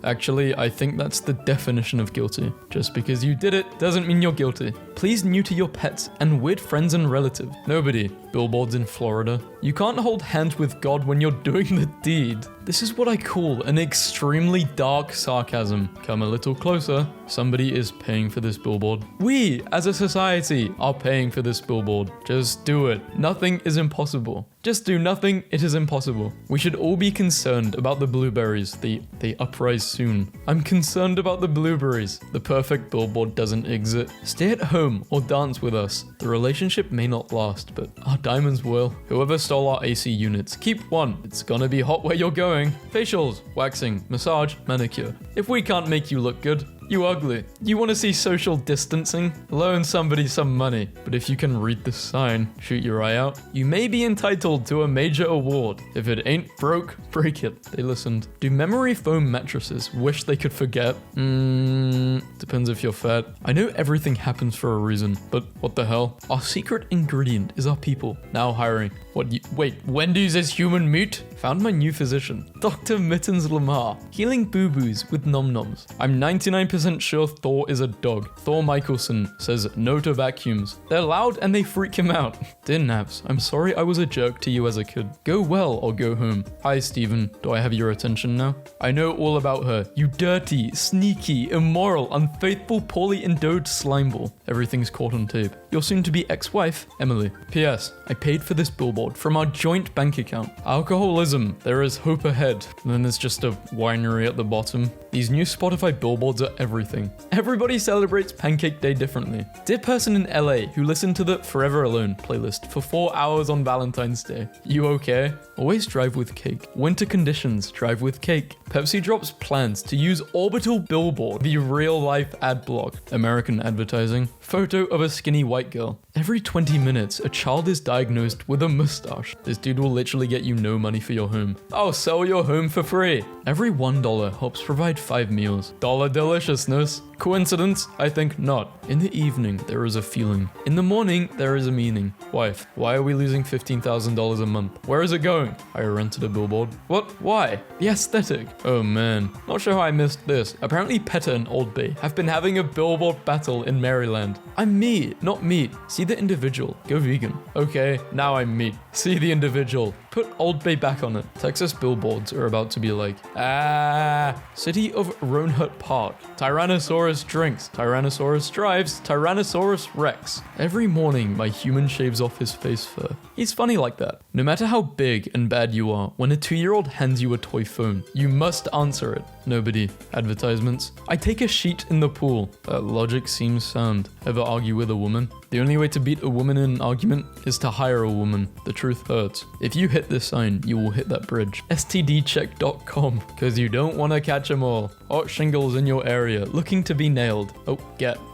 Actually, I think that's the definition of guilty. Just because you did it doesn't mean you're guilty. Please neuter your pets and weird friends and relatives. Nobody. Billboards in Florida. You can't hold hands with God when you're doing the deed. This is what I call an extremely dark sarcasm. Come a little closer. Somebody is paying for this billboard. We, as a society, are paying for this billboard. Just do it. Nothing is impossible. Just do nothing, it is impossible. We should all be concerned about the blueberries. They uprise soon. I'm concerned about the blueberries. The perfect billboard doesn't exist. Stay at home or dance with us. The relationship may not last, but our diamonds will. Whoever stole our AC units, keep one. It's gonna be hot where you're going. Facials, waxing, massage, manicure. If we can't make you look good, you ugly. You want to see social distancing? Loan somebody some money. But if you can read the sign, shoot your eye out, you may be entitled to a major award. If it ain't broke, break it. They listened. Do memory foam mattresses wish they could forget? Depends if you're fat. I know everything happens for a reason, but what the hell? Our secret ingredient is our people. Now hiring. Wait, Wendy's is human meat? Found my new physician, Dr. Mittens Lamar, healing boo-boos with nom-noms. I'm 99% sure Thor is a dog. Thor Michelson says no to vacuums. They're loud and they freak him out. Dear Naps, I'm sorry I was a jerk to you as a kid. Go well or go home. Hi, Steven. Do I have your attention now? I know all about her. You dirty, sneaky, immoral, unfaithful, poorly endowed slimeball. Everything's caught on tape. Your soon-to-be ex-wife, Emily. P.S. I paid for this billboard from our joint bank account. Alcoholism. There is hope ahead. And then there's just a winery at the bottom. These new Spotify billboards are everything. Everybody celebrates Pancake Day differently. Dear person in LA who listened to the Forever Alone playlist for 4 hours on Valentine's Day. You okay? Always drive with cake. Winter conditions, drive with cake. Pepsi drops plans to use orbital billboard, the real-life ad block. American advertising. Photo of a skinny white girl. Every 20 minutes, a child is diagnosed with a mustache. This dude will literally get you no money for your home. I'll sell your home for free. Every $1 helps provide 5 meals. Dollar deliciousness. Coincidence? I think not. In the evening, there is a feeling. In the morning, there is a meaning. Wife, why are we losing $15,000 a month? Where is it going? I rented a billboard. What? Why? The aesthetic. Oh man. Not sure how I missed this. Apparently PETA and Old Bay have been having a billboard battle in Maryland. I'm me, not meat. See the individual. Go vegan. Okay, now I'm meat. See the individual. Put Old Bay back on it. Texas billboards are about to be like, City of Roanhut Park. Tyrannosaurus drinks. Tyrannosaurus drives. Tyrannosaurus Rex. Every morning, my human shaves off his face fur. He's funny like that. No matter how big and bad you are, when a 2-year-old hands you a toy phone, you must answer it. Nobody. Advertisements. I take a sheet in the pool. That logic seems sound. Ever argue with a woman? The only way to beat a woman in an argument is to hire a woman. The truth hurts. If you hit this sign, you will hit that bridge. STDcheck.com, because you don't want to catch them all. Hot shingles in your area, looking to be nailed. Oh,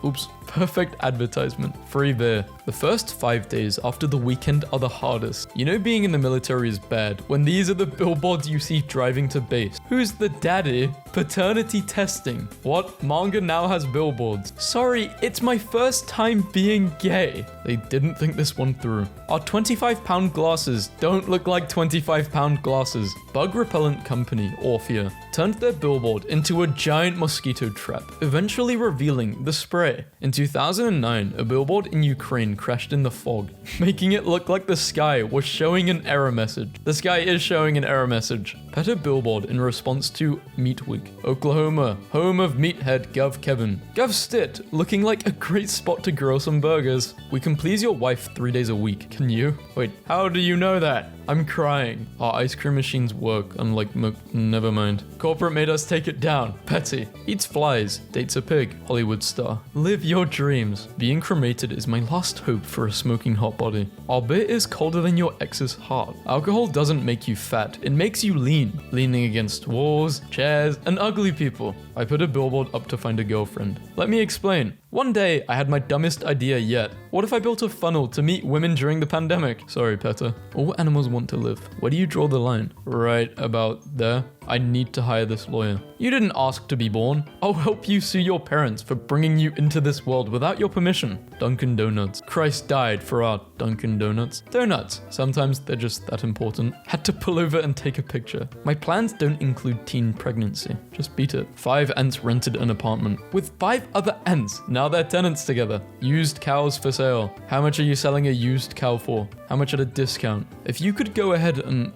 oops. Perfect advertisement. Free beer. The first 5 days after the weekend are the hardest. You know being in the military is bad when these are the billboards you see driving to base. Who's the daddy? Paternity testing. What? Manga now has billboards. Sorry, it's my first time being gay. They didn't think this one through. Our 25-pound glasses don't look like 25-pound glasses. Bug repellent company, Orphea, turned their billboard into a giant mosquito trap, eventually revealing the spray. In 2009, a billboard in Ukraine crashed in the fog, making it look like the sky was showing an error message. The sky is showing an error message. Pet a billboard in response to Meat Week. Oklahoma, home of meathead Gov Kevin. Gov Stitt, looking like a great spot to grill some burgers. We can please your wife 3 days a week. Can you? Wait, how do you know that? I'm crying. Our ice cream machines work, unlike never mind. Corporate made us take it down. Petty. Eats flies. Dates a pig. Hollywood star. Live your dreams. Being cremated is my last hope for a smoking hot body. Our beer is colder than your ex's heart. Alcohol doesn't make you fat. It makes you lean. Leaning against walls, chairs, and ugly people. I put a billboard up to find a girlfriend. Let me explain. One day, I had my dumbest idea yet. What if I built a funnel to meet women during the pandemic? Sorry, Petter. All animals want to live. Where do you draw the line? Right about there. I need to hire this lawyer. You didn't ask to be born. I'll help you sue your parents for bringing you into this world without your permission. Dunkin' Donuts. Christ died for our Dunkin' Donuts. Donuts. Sometimes they're just that important. Had to pull over and take a picture. My plans don't include teen pregnancy. Just beat it. 5 ants rented an apartment with 5 other ants. Now they're tenants together. Used cows for sale. How much are you selling a used cow for? How much at a discount? If you could go ahead and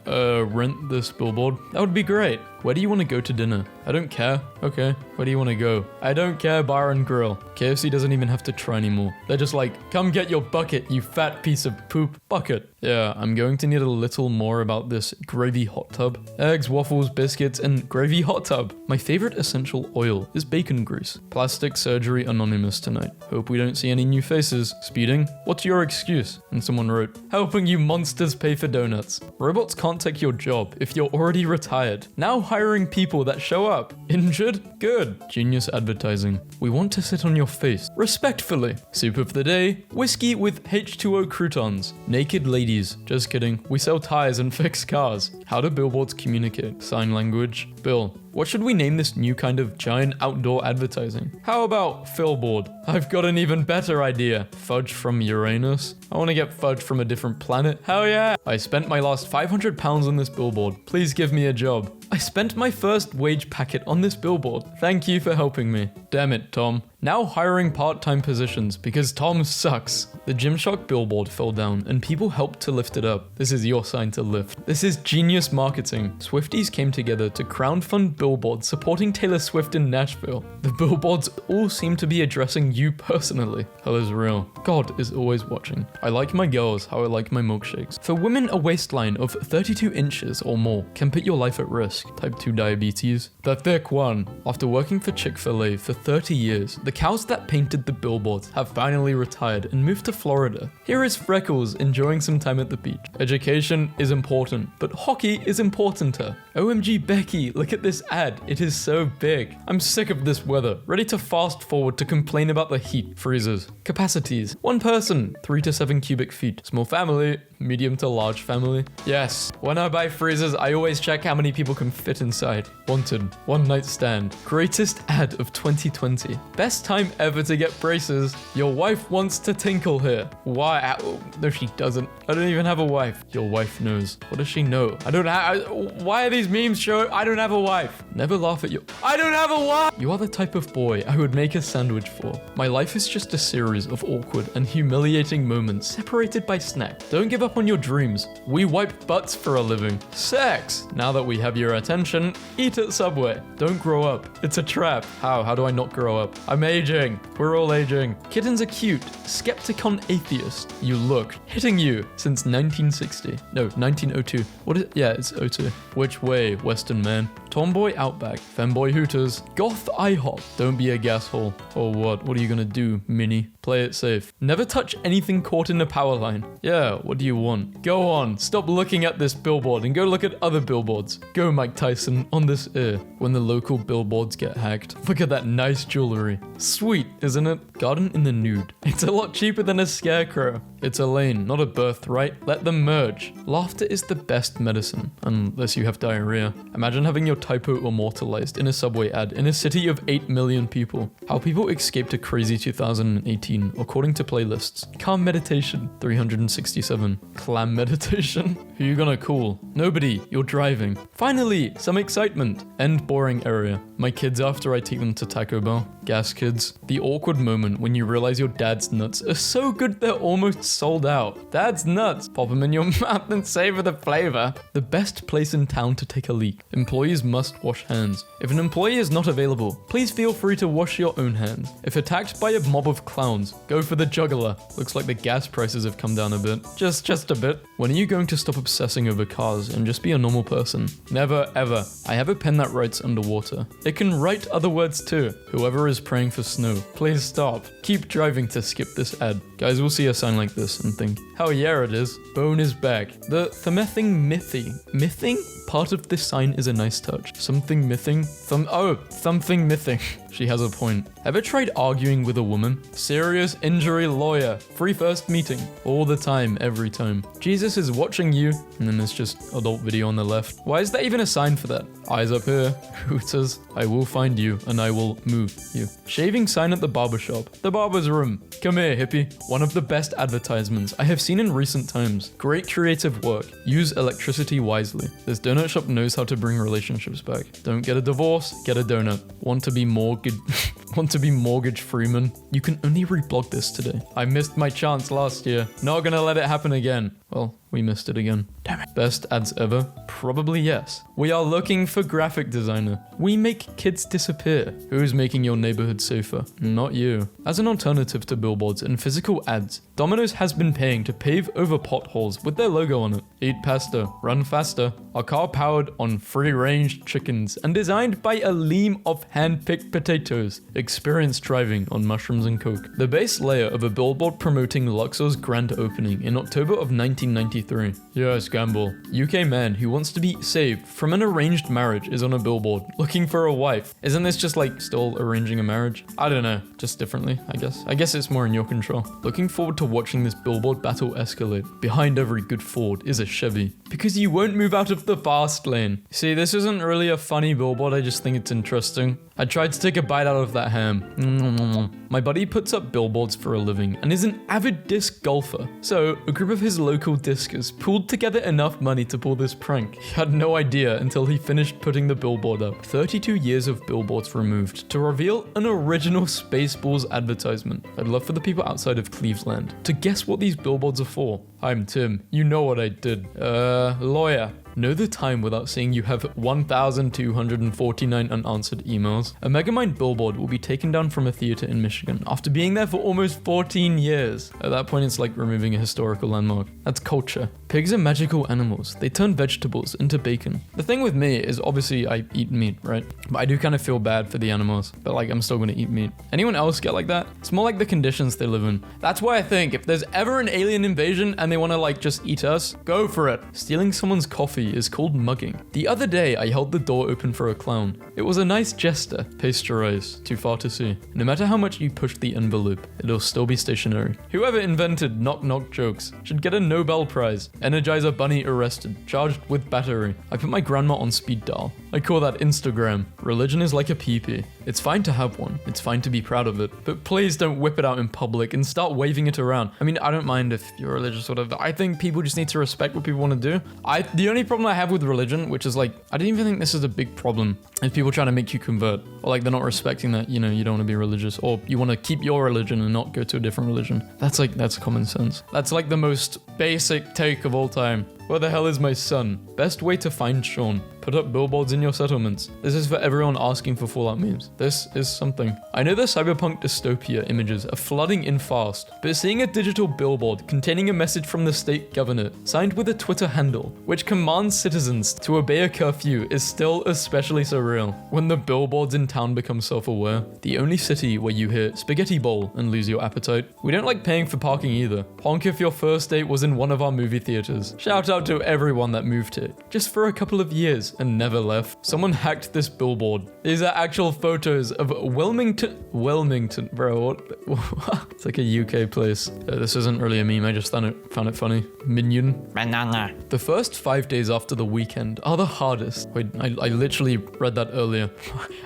rent this billboard, that would be great. Where do you want to go to dinner? I don't care. Okay, where do you want to go? I don't care, bar and grill. KFC doesn't even have to try anymore. They're just like, come get your bucket, you fat piece of poop. Bucket. Yeah, I'm going to need a little more about this gravy hot tub. Eggs, waffles, biscuits, and gravy hot tub. My favorite essential oil is bacon grease. Plastic surgery anonymous tonight. Hope we don't see any new faces. Speeding? What's your excuse? And someone wrote, helping you monsters pay for donuts. Robots can't take your job if you're already retired. Now hiring people that show up. Injured? Good. Genius advertising. We want to sit on your face. Respectfully. Soup of the day. Whiskey with H2O croutons. Naked ladies. Just kidding. We sell tires and fix cars. How do billboards communicate? Sign language. Bill. What should we name this new kind of giant outdoor advertising? How about Philboard? I've got an even better idea. Fudge from Uranus? I want to get fudge from a different planet. Hell yeah! I spent my last £500 on this billboard. Please give me a job. I spent my first wage packet on this billboard. Thank you for helping me. Damn it, Tom. Now hiring part-time positions because Tom sucks. The Gymshark billboard fell down and people helped to lift it up. This is your sign to lift. This is genius marketing. Swifties came together to crowdfund billboards supporting Taylor Swift in Nashville. The billboards all seem to be addressing you personally. Hell is real. God is always watching. I like my girls how I like my milkshakes. For women, a waistline of 32 inches or more can put your life at risk. Type 2 diabetes. The thick one. After working for Chick-fil-A for 30 years, the cows that painted the billboards have finally retired and moved to Florida. Here is Freckles enjoying some time at the beach. Education is important, but hockey is importanter. OMG Becky, look at this ad. It is so big. I'm sick of this weather. Ready to fast forward to complain about the heat. Freezers. Capacities. 1 person, 3 to 7 cubic feet. Small family, medium to large family. Yes, when I buy freezers, I always check how many people can fit inside. Wanted. One night stand. Greatest ad of 2020. Best time ever to get braces. Your wife wants to tinkle here. Why? No, she doesn't. I don't even have a wife. Your wife knows. What does she know? I don't have. Why are these memes showing? I don't have a wife. Never laugh at you. I don't have a wife. You are the type of boy I would make a sandwich for. My life is just a series of awkward and humiliating moments separated by snack. Don't give up up on your dreams. We wipe butts for a living. Sex. Now that we have your attention, eat at Subway. Don't grow up. It's a trap. How do I not grow up? I'm aging. We're all aging. Kittens are cute. Skepticon atheist. You look. Hitting you since 1960. No, 1902. What is it? Yeah, it's 02. Which way, Western man? Tomboy Outback. Femboy Hooters. Goth IHOP. Don't be a gas hole. Or what? What are you gonna do, Minnie? Play it safe. Never touch anything caught in a power line. Yeah, what do you want? Go on. Stop looking at this billboard and go look at other billboards. Go, Mike Tyson, on this ear. When the local billboards get hacked. Look at that nice jewelry. Sweet, isn't it? Garden in the nude. It's a lot cheaper than a scarecrow. It's a lane, not a birthright. Let them merge. Laughter is the best medicine, unless you have diarrhea. Imagine having your typo immortalized in a Subway ad in a city of 8 million people. How people escaped a crazy 2018, according to playlists. Calm meditation, 367. Clam meditation? Who you gonna call? Nobody, you're driving. Finally, some excitement. End boring area. My kids after I take them to Taco Bell. Gas kids. The awkward moment when you realize your dad's nuts are so good they're almost sold out. Dad's nuts. Pop them in your mouth and savor the flavor. The best place in town to take a leak. Employees must wash hands. If an employee is not available, please feel free to wash your own hands. If attacked by a mob of clowns, go for the jugular. Looks like the gas prices have come down a bit. Just a bit. When are you going to stop obsessing over cars and just be a normal person? Never ever. I have a pen that writes underwater. It can write other words too. Whoever is praying for snow, please stop. Keep driving to skip this ad. Guys will see a sign like this and think, hell yeah it is. Bone is back. The themething mything part of this sign is a nice touch. Something mything. Something mything. She has a point. Ever tried arguing with a woman? Serious injury lawyer. Free first meeting. All the time, every time. Jesus is watching you. And then there's just adult video on the left. Why is there even a sign for that? Eyes up here. Hooters. I will find you and I will move you. Shaving sign at the barbershop. The barber's room. Come here, hippie. One of the best advertisements I have seen in recent times. Great creative work. Use electricity wisely. This donut shop knows how to bring relationships back. Don't get a divorce, get a donut. Want to be mortgage freeman? You can only reblog this today. I missed my chance last year. Not gonna let it happen again. Well, we missed it again. Damn it. Best ads ever? Probably yes. We are looking for graphic designer. We make kids disappear. Who's making your neighborhood safer? Not you. As an alternative to billboards and physical ads, Domino's has been paying to pave over potholes with their logo on it. Eat pasta, run faster. A car powered on free-range chickens and designed by a leam of hand-picked potatoes. Experience driving on mushrooms and coke. The base layer of a billboard promoting Luxor's grand opening in October of 1993. Yes, gamble. UK man who wants to be saved from an arranged marriage is on a billboard looking for a wife. Isn't this just like still arranging a marriage? I don't know, just differently, I guess. I guess it's more in your control. Looking forward to watching this billboard battle escalate. Behind every good Ford is a Chevy. Because you won't move out of the fast lane. See, this isn't really a funny billboard, I just think it's interesting. I tried to take a bite out of that ham. My buddy puts up billboards for a living and is an avid disc golfer. So, a group of his local discers pooled together enough money to pull this prank. He had no idea until he finished putting the billboard up. 32 years of billboards removed to reveal an original Spaceballs advertisement. I'd love for the people outside of Cleveland to guess what these billboards are for. I'm Tim. You know what I did. Lawyer. Know the time without saying you have 1,249 unanswered emails. A Megamind billboard will be taken down from a theater in Michigan after being there for almost 14 years. At that point, it's like removing a historical landmark. That's culture. Pigs are magical animals. They turn vegetables into bacon. The thing with me is obviously I eat meat, right? But I do kind of feel bad for the animals, but like I'm still gonna eat meat. Anyone else get like that? It's more like the conditions they live in. That's why I think if there's ever an alien invasion and they wanna like just eat us, go for it. Stealing someone's coffee is called mugging. The other day, I held the door open for a clown. It was a nice gesture. Pasteurized, too far to see. No matter how much you push the envelope, it'll still be stationary. Whoever invented knock-knock jokes should get a Nobel Prize. Energizer Bunny arrested, charged with battery. I put my grandma on speed dial. I call that Instagram. Religion is like a pee-pee. It's fine to have one. It's fine to be proud of it. But please don't whip it out in public and start waving it around. I mean, I don't mind if you're religious or whatever. I think people just need to respect what people want to do. The only problem I have with religion, which is like, I don't even think this is a big problem, is people trying to make you convert. Or like they're not respecting that, you know, you don't want to be religious, or you want to keep your religion and not go to a different religion. That's common sense. That's like the most basic take of all time. Where the hell is my son? Best way to find Sean. Put up billboards in your settlements. This is for everyone asking for Fallout memes. This is something. I know the cyberpunk dystopia images are flooding in fast, but seeing a digital billboard containing a message from the state governor, signed with a Twitter handle, which commands citizens to obey a curfew, is still especially surreal. When the billboards in town become self-aware, the only city where you hear spaghetti bowl and lose your appetite. We don't like paying for parking either. Honk if your first date was in one of our movie theaters. Shout out to everyone that moved here, just for a couple of years and never left. Someone hacked this billboard. These are actual photos of Wilmington, bro. What? It's like a UK place. This isn't really a meme. I just found it funny. Minion. Banana. The first 5 days after the weekend are the hardest. Wait, I literally read that earlier.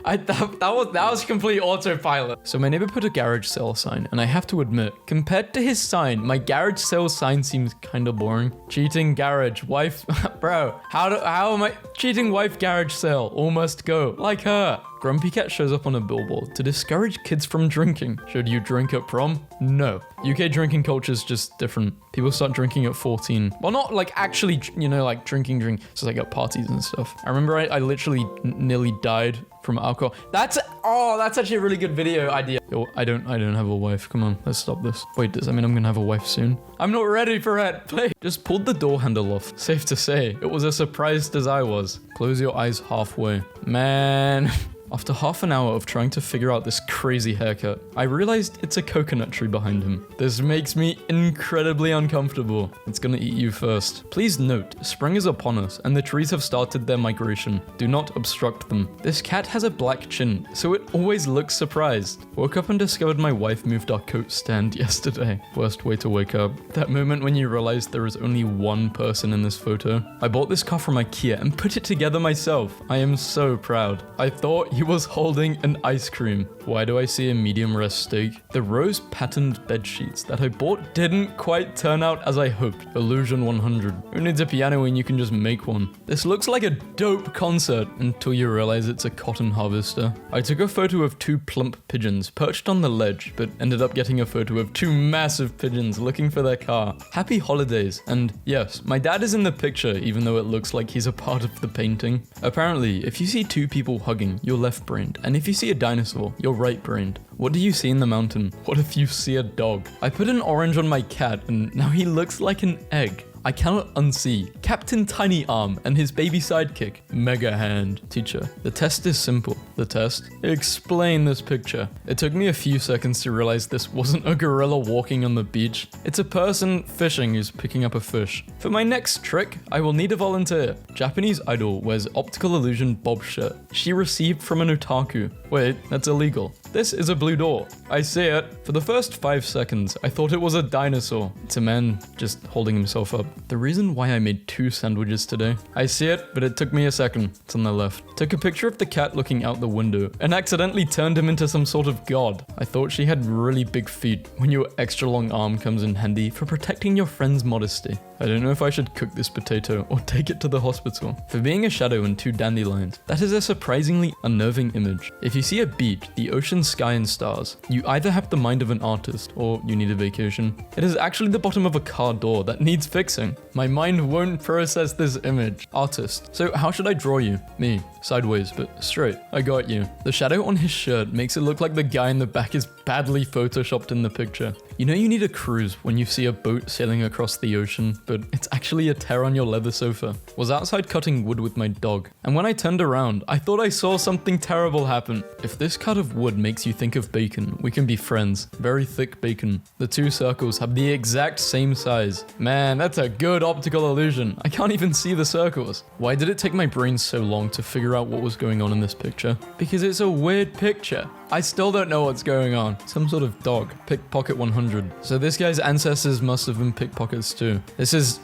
that was complete autopilot. So my neighbor put a garage sale sign, and I have to admit, compared to his sign, my garage sale sign seems kind of boring. Cheating garage wife, bro. How am I cheating wife garage sale? All must go like her. Grumpy Cat shows up on a billboard to discourage kids from drinking. Should you drink at prom? No. UK drinking culture is just different. People start drinking at 14. Well, not like actually, you know, like drinking, so like at parties and stuff. I remember I literally nearly died from alcohol. That's actually a really good video idea. Yo, I don't have a wife. Come on, let's stop this. Wait, does that mean I'm gonna have a wife soon? I'm not ready for it. Please. Just pulled the door handle off. Safe to say, it was as surprised as I was. Close your eyes halfway. Man. After half an hour of trying to figure out this crazy haircut, I realized it's a coconut tree behind him. This makes me incredibly uncomfortable. It's gonna eat you first. Please note, spring is upon us and the trees have started their migration. Do not obstruct them. This cat has a black chin, so it always looks surprised. Woke up and discovered my wife moved our coat stand yesterday. Worst way to wake up. That moment when you realize there is only one person in this photo. I bought this car from IKEA and put it together myself. I am so proud. I thought he was holding an ice cream. Why do I see a medium rare steak? The rose patterned bed sheets that I bought didn't quite turn out as I hoped. Illusion 100. Who needs a piano when you can just make one? This looks like a dope concert until you realize it's a cotton harvester. I took a photo of two plump pigeons perched on the ledge, but ended up getting a photo of two massive pigeons looking for their car. Happy holidays. And yes, my dad is in the picture even though it looks like he's a part of the painting. Apparently, if you see two people hugging, you're left-brained, and if you see a dinosaur, you're right-brained. What do you see in the mountain? What if you see a dog? I put an orange on my cat, and now he looks like an egg. I cannot unsee Captain Tiny Arm and his baby sidekick, Mega Hand. Teacher, the test is simple. The test? Explain this picture. It took me a few seconds to realize this wasn't a gorilla walking on the beach. It's a person fishing who's picking up a fish. For my next trick, I will need a volunteer. Japanese idol wears optical illusion bob shirt. She received from an otaku. Wait, that's illegal. This is a blue door. I see it. For the first 5 seconds, I thought it was a dinosaur. It's a man just holding himself up. The reason why I made 2 sandwiches today. I see it, but it took me a second. It's on the left. Took a picture of the cat looking out the window and accidentally turned him into some sort of god. I thought she had really big feet when your extra long arm comes in handy for protecting your friend's modesty. I don't know if I should cook this potato or take it to the hospital. For being a shadow and 2 dandelions, that is a surprisingly unnerving image. If you see a beach, the ocean, sky, and stars, you either have the mind of an artist or you need a vacation. It is actually the bottom of a car door that needs fixing. My mind won't process this image. Artist. So how should I draw you? Me. Sideways, but straight. I got you. The shadow on his shirt makes it look like the guy in the back is badly photoshopped in the picture. You know you need a cruise when you see a boat sailing across the ocean, but it's actually a tear on your leather sofa. Was outside cutting wood with my dog, and when I turned around, I thought I saw something terrible happen. If this cut of wood makes you think of bacon, we can be friends. Very thick bacon. The 2 circles have the exact same size. Man, that's a good optical illusion. I can't even see the circles. Why did it take my brain so long to figure out what was going on in this picture? Because it's a weird picture. I still don't know what's going on. Some sort of dog. Pickpocket 100. 2500. So this guy's ancestors must have been pickpockets too. This is...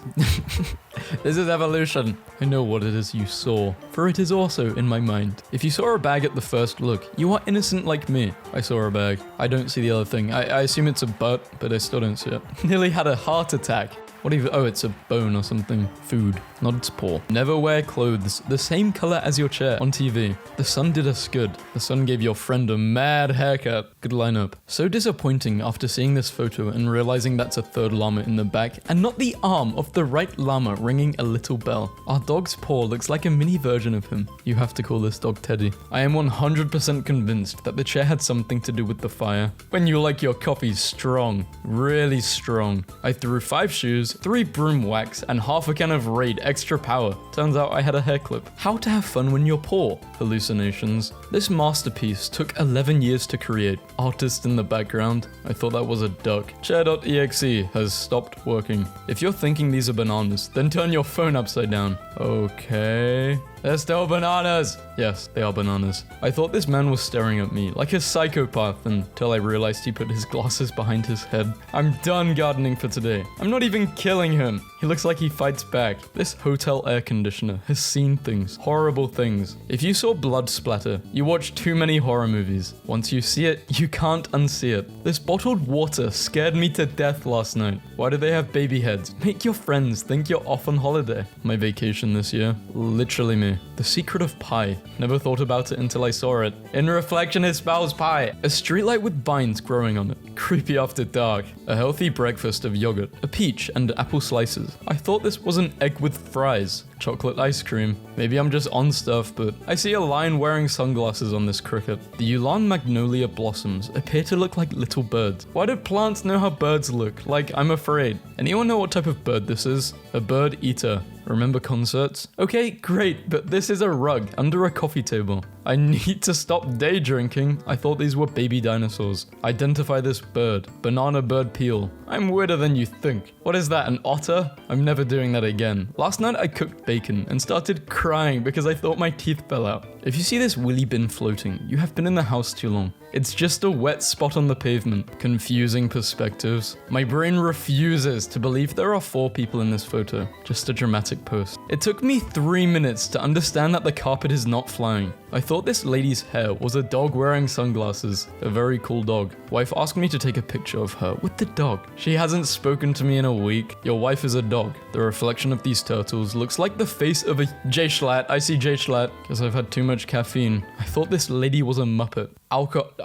This is evolution. I know what it is you saw, for it is also in my mind. If you saw a bag at the first look, you are innocent like me. I saw a bag. I don't see the other thing. I assume it's a butt, but I still don't see it. Nearly had a heart attack. What even? Oh, it's a bone or something. Food, not its paw. Never wear clothes the same color as your chair on TV. The sun did us good. The sun gave your friend a mad haircut. Good lineup. So disappointing after seeing this photo and realizing that's a third llama in the back and not the arm of the right llama ringing a little bell. Our dog's paw looks like a mini version of him. You have to call this dog Teddy. I am 100% convinced that the chair had something to do with the fire. When you like your coffee strong, really strong. I threw 5 shoes, 3 broom wax, and half a can of Raid extra power. Turns out I had a hair clip. How to have fun when you're poor. Hallucinations. This masterpiece took 11 years to create. Artist in the background. I thought that was a duck. Chair.exe has stopped working. If you're thinking these are bananas, then turn your phone upside down. Okay. They're still bananas! Yes, they are bananas. I thought this man was staring at me like a psychopath until I realized he put his glasses behind his head. I'm done gardening for today. I'm not even killing him. He looks like he fights back. This hotel air conditioner has seen things. Horrible things. If you saw blood splatter, you watch too many horror movies. Once you see it, you can't unsee it. This bottled water scared me to death last night. Why do they have baby heads? Make your friends think you're off on holiday. My vacation this year. Literally me. The secret of pie. Never thought about it until I saw it. In reflection, it spells pie. A streetlight with vines growing on it. Creepy after dark. A healthy breakfast of yogurt, a peach, and apple slices. I thought this was an egg with fries. Chocolate ice cream. Maybe I'm just on stuff, but I see a lion wearing sunglasses on this cricket. The Yulan magnolia blossoms appear to look like little birds. Why do plants know how birds look? Like, I'm afraid. Anyone know what type of bird this is? A bird eater. Remember concerts? Okay, great, but this is a rug under a coffee table. I need to stop day drinking. I thought these were baby dinosaurs. Identify this bird. Banana bird peel. I'm weirder than you think. What is that, an otter? I'm never doing that again. Last night I cooked bacon and started crying because I thought my teeth fell out. If you see this willy bin floating, you have been in the house too long. It's just a wet spot on the pavement. Confusing perspectives. My brain refuses to believe there are 4 people in this photo. Just a dramatic post. It took me 3 minutes to understand that the carpet is not flying. I thought this lady's hair was a dog wearing sunglasses. A very cool dog. Wife asked me to take a picture of her with the dog. She hasn't spoken to me in a week. Your wife is a dog. The reflection of these turtles looks like the face of a J-Schlatt. I see J-Schlatt because I've had too much caffeine. I thought this lady was a Muppet.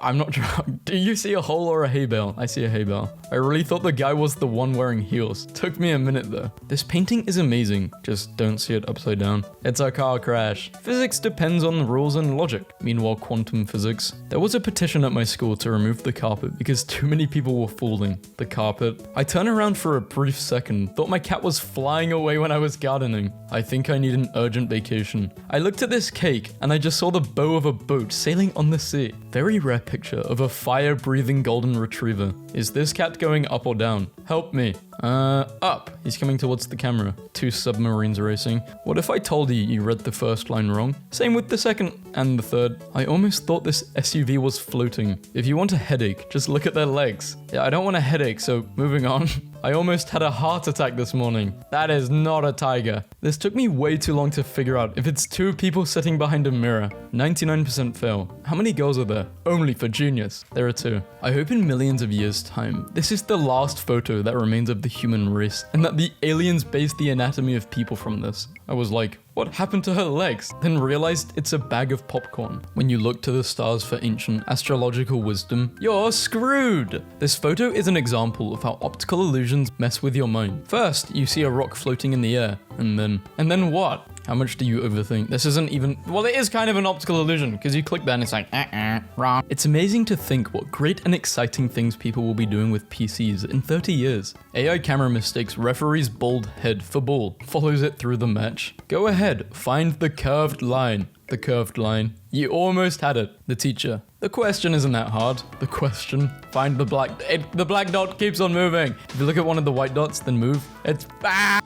I'm not drunk. Do you see a hole or a hay bale? I see a hay bale. I really thought the guy was the one wearing heels. Took me a minute though. This painting is amazing. Just don't see it upside down. It's a car crash. Physics depends on rules and logic. Meanwhile, quantum physics. There was a petition at my school to remove the carpet because too many people were falling. The carpet. I turned around for a brief second. Thought my cat was flying away when I was gardening. I think I need an urgent vacation. I looked at this cake and I just saw the bow of a boat sailing on the sea. Very rare picture of a fire-breathing golden retriever. Is this cat going up or down? Help me. Up. He's coming towards the camera. 2 submarines racing. What if I told you read the first line wrong? Same with the second and the third. I almost thought this SUV was floating. If you want a headache, just look at their legs. Yeah, I don't want a headache, so moving on. I almost had a heart attack this morning. That is not a tiger. This took me way too long to figure out if it's 2 people sitting behind a mirror. 99% fail. How many girls are there? Only for genius. There are 2. I hope in millions of years' time, this is the last photo that remains of the human race, and that the aliens based the anatomy of people from this. I was like, what happened to her legs? Then realized it's a bag of popcorn. When you look to the stars for ancient astrological wisdom, you're screwed! This photo is an example of how optical illusions mess with your mind. First, you see a rock floating in the air, and then what? How much do you overthink? This isn't even, well, it is kind of an optical illusion, because you click that and it's like, wrong. It's amazing to think what great and exciting things people will be doing with PCs in 30 years. AI camera mistakes referee's bald head for ball, follows it through the match. Go ahead, find the curved line. The curved line. You almost had it. The teacher. The question isn't that hard. The question, find the black, the black dot keeps on moving. If you look at one of the white dots, then move,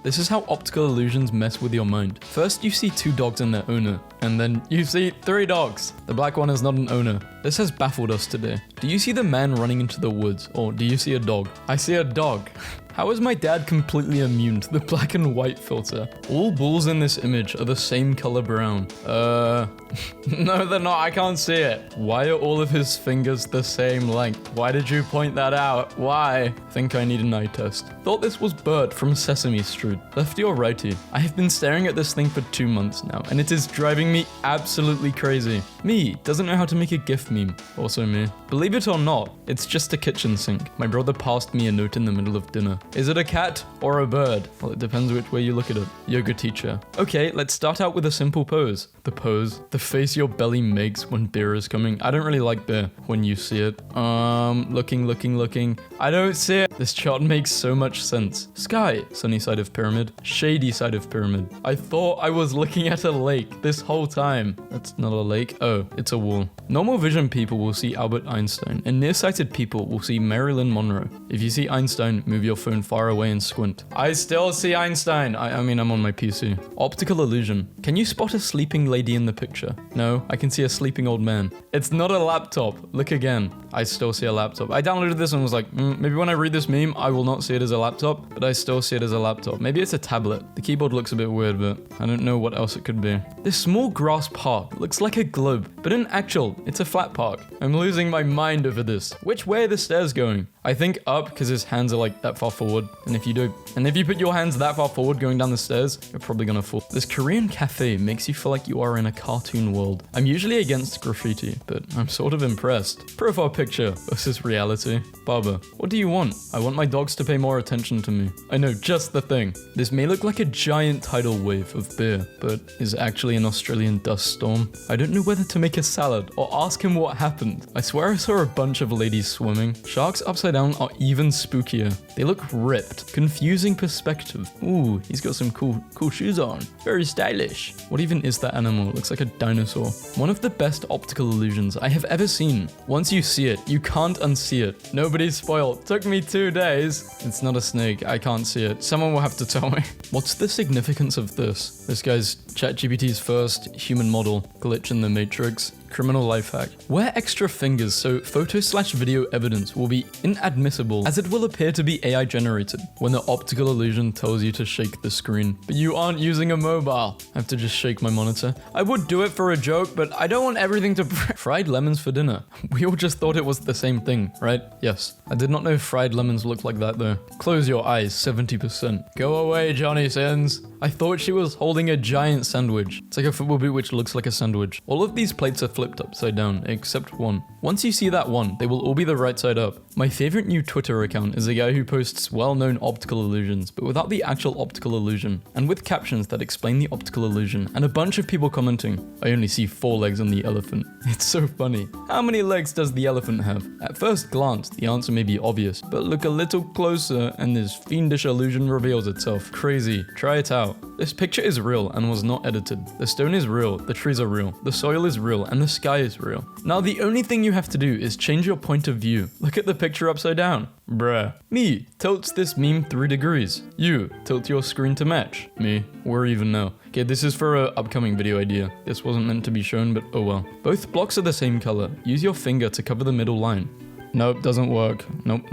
This is how optical illusions mess with your mind. First, you see 2 dogs and their owner, and then you see 3 dogs. The black one is not an owner. This has baffled us today. Do you see the man running into the woods, or do you see a dog? I see a dog. How is my dad completely immune to the black and white filter? All bulls in this image are the same color brown. No, they're not. I can't see it. Why are all of his fingers the same length? Why did you point that out? Why? Think I need an eye test. Thought this was Bert from Sesame Street. Lefty or righty? I have been staring at this thing for 2 months now, and it is driving me absolutely crazy. Me doesn't know how to make a GIF meme. Also me. Believe it or not, it's just a kitchen sink. My brother passed me a note in the middle of dinner. Is it a cat or a bird? Well, it depends which way you look at it. Yoga teacher. Okay, let's start out with a simple pose. The pose. The face your belly makes when beer is coming. I don't really like beer when you see it. Looking. I don't see it. This chart makes so much sense. Sky. Sunny side of pyramid. Shady side of pyramid. I thought I was looking at a lake this whole time. That's not a lake. Oh, it's a wall. Normal vision people will see Albert Einstein, and nearsighted people will see Marilyn Monroe. If you see Einstein, move your phone far away and squint. I still see Einstein. I mean, I'm on my PC. Optical illusion. Can you spot a sleeping lady in the picture? No, I can see a sleeping old man. It's not a laptop. Look again. I still see a laptop. I downloaded this and was like, maybe when I read this meme, I will not see it as a laptop, but I still see it as a laptop. Maybe it's a tablet. The keyboard looks a bit weird, but I don't know what else it could be. This small grass park looks like a globe, but in actual, it's a flat park. I'm losing my mind over this. Which way are the stairs going? I think up because his hands are like that far forward. And if you put your hands that far forward going down the stairs, you're probably gonna fall. This Korean cafe makes you feel like you are in a cartoon world. I'm usually against graffiti, but I'm sort of impressed. Profile picture versus reality. Barber, what do you want? I want my dogs to pay more attention to me. I know, just the thing. This may look like a giant tidal wave of beer, but is actually an Australian dust storm. I don't know whether to make a salad or ask him what happened. I swear I saw a bunch of ladies swimming. Sharks upside down are even spookier. They look ripped. Confusing perspective. Ooh, he's got some cool shoes on. Very stylish. What even is that animal? It looks like a dinosaur. One of the best optical illusions I have ever seen. Once you see it, you can't unsee it. Nobody's spoiled. Took me 2 days. It's not a snake. I can't see it. Someone will have to tell me. What's the significance of this? This guy's ChatGPT's first human model. Glitch in the Matrix. Criminal life hack. Wear extra fingers so photo/video evidence will be inadmissible as it will appear to be AI generated when the optical illusion tells you to shake the screen. But you aren't using a mobile. I have to just shake my monitor. I would do it for a joke, but I don't want everything to fried lemons for dinner. We all just thought it was the same thing, right? Yes. I did not know fried lemons looked like that though. Close your eyes, 70%. Go away, Johnny Sins. I thought she was holding a giant sandwich. It's like a football boot which looks like a sandwich. All of these plates are flipped upside down, except one. Once you see that one, they will all be the right side up. My favorite new Twitter account is a guy who posts well-known optical illusions, but without the actual optical illusion, and with captions that explain the optical illusion, and a bunch of people commenting, I only see 4 legs on the elephant. It's so funny. How many legs does the elephant have? At first glance, the answer may be obvious, but look a little closer and this fiendish illusion reveals itself. Crazy. Try it out. This picture is real and was not edited. The stone is real, the trees are real, the soil is real, and the sky is real. Now the only thing you have to do is change your point of view. Look at the picture upside down. Bruh. Me tilts this meme 3 degrees. You tilt your screen to match. Me, where even now? Okay, this is for an upcoming video idea. This wasn't meant to be shown, but oh well. Both blocks are the same color. Use your finger to cover the middle line. Nope, doesn't work. Nope.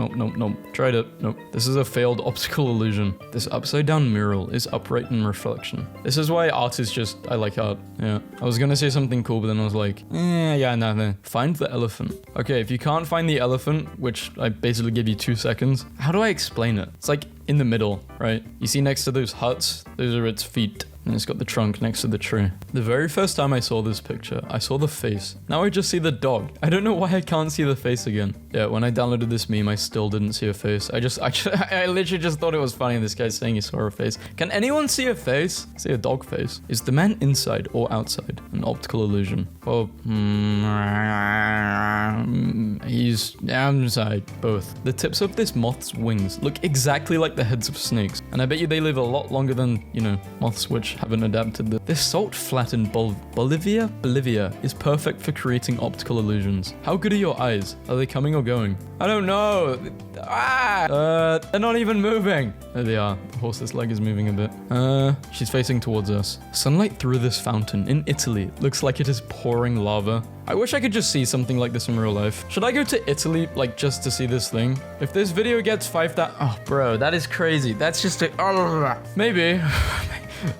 Tried it. Nope. This is a failed optical illusion. This upside down mural is upright in reflection. This is why art is just, I like art. Yeah. I was gonna say something cool, but then I was like, no. Find the elephant. Okay, if you can't find the elephant, which I basically give you 2 seconds, how do I explain it? It's like in the middle, right? You see next to those huts, those are its feet. And it's got the trunk next to the tree. The very first time I saw this picture, I saw the face. Now I just see the dog. I don't know why I can't see the face again. Yeah, when I downloaded this meme, I still didn't see a face. I literally just thought it was funny this guy's saying he saw a face. Can anyone see a face? See a dog face. Is the man inside or outside? An optical illusion. Well, he's His side, both. The tips of this moth's wings look exactly like the heads of snakes, and I bet you they live a lot longer than, moths which haven't adapted. This salt-flattened Bolivia is perfect for creating optical illusions. How good are your eyes? Are they coming or going? I don't know. They're not even moving. There they are. The horse's leg is moving a bit. She's facing towards us. Sunlight through this fountain in Italy looks like it is pouring lava. I wish I could just see something like this in real life. Should I go to Italy, just to see this thing? If this video gets 5,000... Oh, bro, that is crazy. That's just a... Maybe.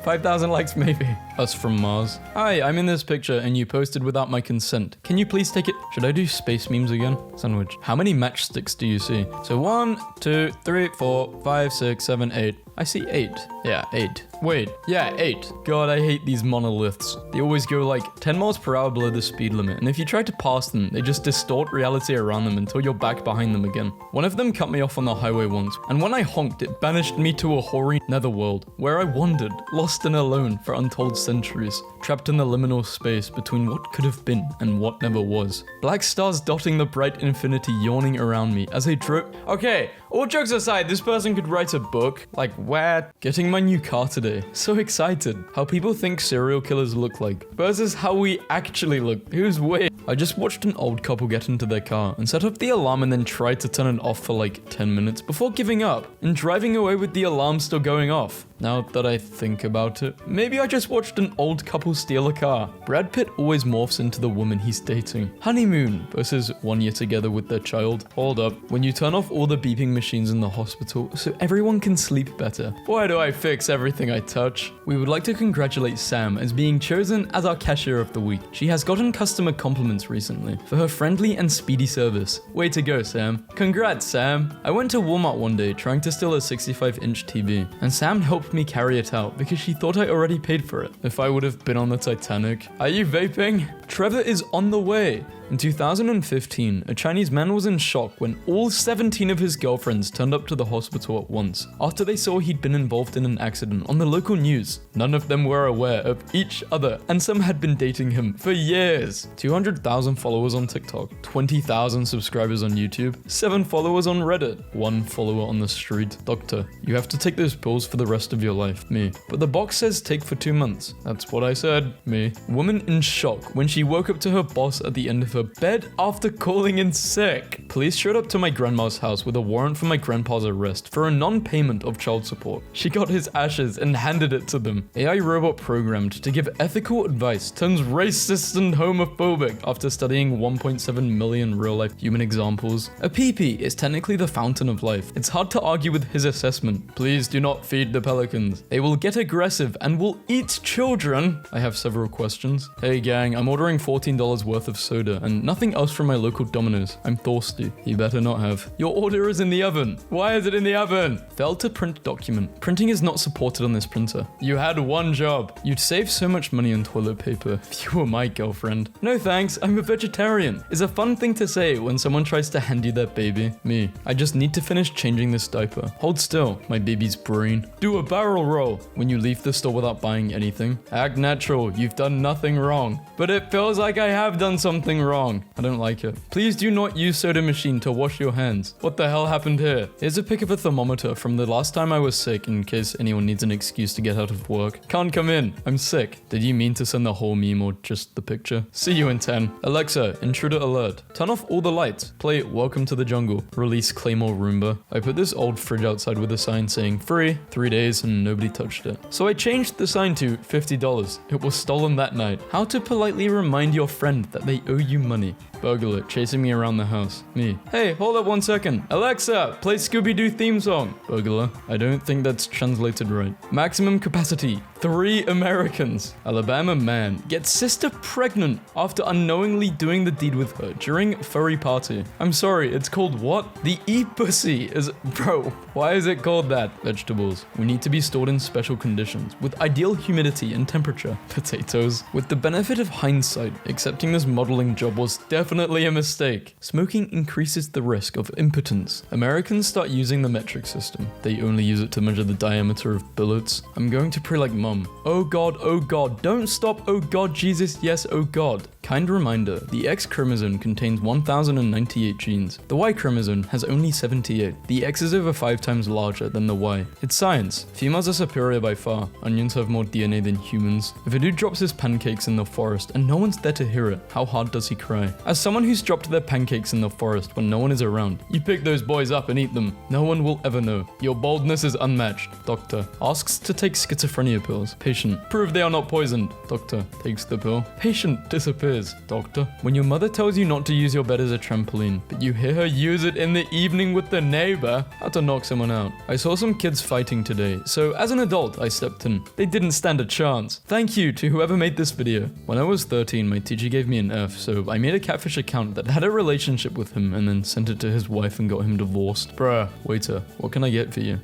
5,000 likes, maybe. Us from Mars. Hi, I'm in this picture and you posted without my consent. Can you please take it? Should I do space memes again? Sandwich. How many matchsticks do you see? So 1, 2, 3, 4, 5, 6, 7, 8. I see 8. Yeah, 8. Wait, yeah, 8. God, I hate these monoliths. They always go 10 miles per hour below the speed limit, and if you try to pass them, they just distort reality around them until you're back behind them again. One of them cut me off on the highway once, and when I honked, it banished me to a hoary netherworld, where I wandered, lost and alone for untold centuries, trapped in the liminal space between what could have been and what never was. Black stars dotting the bright infinity yawning around me as I drove. Okay, all jokes aside, this person could write a book. Where? Getting my new car today. So excited. How people think serial killers look like versus how we actually look. Who's weird? I just watched an old couple get into their car and set up the alarm and then tried to turn it off for 10 minutes before giving up and driving away with the alarm still going off. Now that I think about it, maybe I just watched an old couple steal a car. Brad Pitt always morphs into the woman he's dating. Honeymoon versus 1 year together with their child. Hold up. When you turn off all the beeping machines in the hospital so everyone can sleep better. Why do I fix everything I touch? We would like to congratulate Sam as being chosen as our cashier of the week. She has gotten customer compliments recently for her friendly and speedy service. Way to go, Sam. Congrats, Sam. I went to Walmart one day trying to steal a 65-inch TV, and Sam helped me carry it out because she thought I already paid for it. If I would have been on the Titanic. Are you vaping? Trevor is on the way. In 2015, a Chinese man was in shock when all 17 of his girlfriends turned up to the hospital at once after they saw he'd been involved in an accident on the local news. None of them were aware of each other, and some had been dating him for years. 200,000 followers on TikTok, 20,000 subscribers on YouTube, 7 followers on Reddit, 1 follower on the street. Doctor, you have to take those pills for the rest of your life. Me. But the box says take for 2 months. That's what I said. Me. Woman in shock when she woke up to her boss at the end of her bed after calling in sick. Police showed up to my grandma's house with a warrant for my grandpa's arrest for a non-payment of child support. She got his ashes and handed it to them. AI robot programmed to give ethical advice turns racist and homophobic after studying 1.7 million real-life human examples. A pee-pee is technically the fountain of life. It's hard to argue with his assessment. Please do not feed the pelicans. They will get aggressive and will eat children. I have several questions. Hey gang, I'm ordering $14 worth of soda and nothing else from my local Domino's. I'm thirsty. You better not have. Your order is in the oven. Why is it in the oven? Failed to print document. Printing is not supported on this printer. You had one job. You'd save so much money on toilet paper if you were my girlfriend. No thanks, I'm a vegetarian. Is a fun thing to say when someone tries to hand you their baby. Me. I just need to finish changing this diaper. Hold still, my baby's brain. Do a barrel roll when you leave the store without buying anything. Act natural, you've done nothing wrong. But it feels like I have done something wrong. I don't like it. Please do not use soda machine to wash your hands. What the hell happened here? Here's a pic of a thermometer from the last time I was sick in case anyone needs an excuse to get out of work. Can't come in. I'm sick. Did you mean to send the whole meme or just the picture? See you in 10. Alexa, intruder alert. Turn off all the lights. Play Welcome to the Jungle. Release Claymore Roomba. I put this old fridge outside with a sign saying free, 3 days, and nobody touched it. So I changed the sign to $50. It was stolen that night. How to politely remind your friend that they owe you money. Burglar chasing me around the house. Me. Hey, hold up 1 second. Alexa, play Scooby-Doo theme song. Burglar. I don't think that's translated right. Maximum capacity. 3 Americans. Alabama man gets sister pregnant after unknowingly doing the deed with her during furry party. I'm sorry, it's called what? The e-pussy is... Bro, why is it called that? Vegetables. We need to be stored in special conditions with ideal humidity and temperature. Potatoes. With the benefit of hindsight, accepting this modeling job job was definitely a mistake. Smoking increases the risk of impotence. Americans start using the metric system. They only use it to measure the diameter of bullets. I'm going to pray like mum. Oh God, don't stop, oh God, Jesus, yes, oh God. Kind reminder, the X chromosome contains 1098 genes. The Y chromosome has only 78. The X is over 5 times larger than the Y. It's science. Females are superior by far. Onions have more DNA than humans. If a dude drops his pancakes in the forest and no one's there to hear it, how hard does he cry? As someone who's dropped their pancakes in the forest when no one is around, you pick those boys up and eat them. No one will ever know. Your boldness is unmatched. Doctor asks to take schizophrenia pills. Patient, prove they are not poisoned. Doctor takes the pill. Patient disappears. Doctor, when your mother tells you not to use your bed as a trampoline, but you hear her use it in the evening with the neighbor, how to knock someone out. I saw some kids fighting today, so as an adult, I stepped in. They didn't stand a chance. Thank you to whoever made this video. When I was 13, my teacher gave me an F, so I made a catfish account that had a relationship with him and then sent it to his wife and got him divorced. Bruh, waiter, what can I get for you?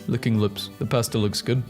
Licking lips. The pasta looks good.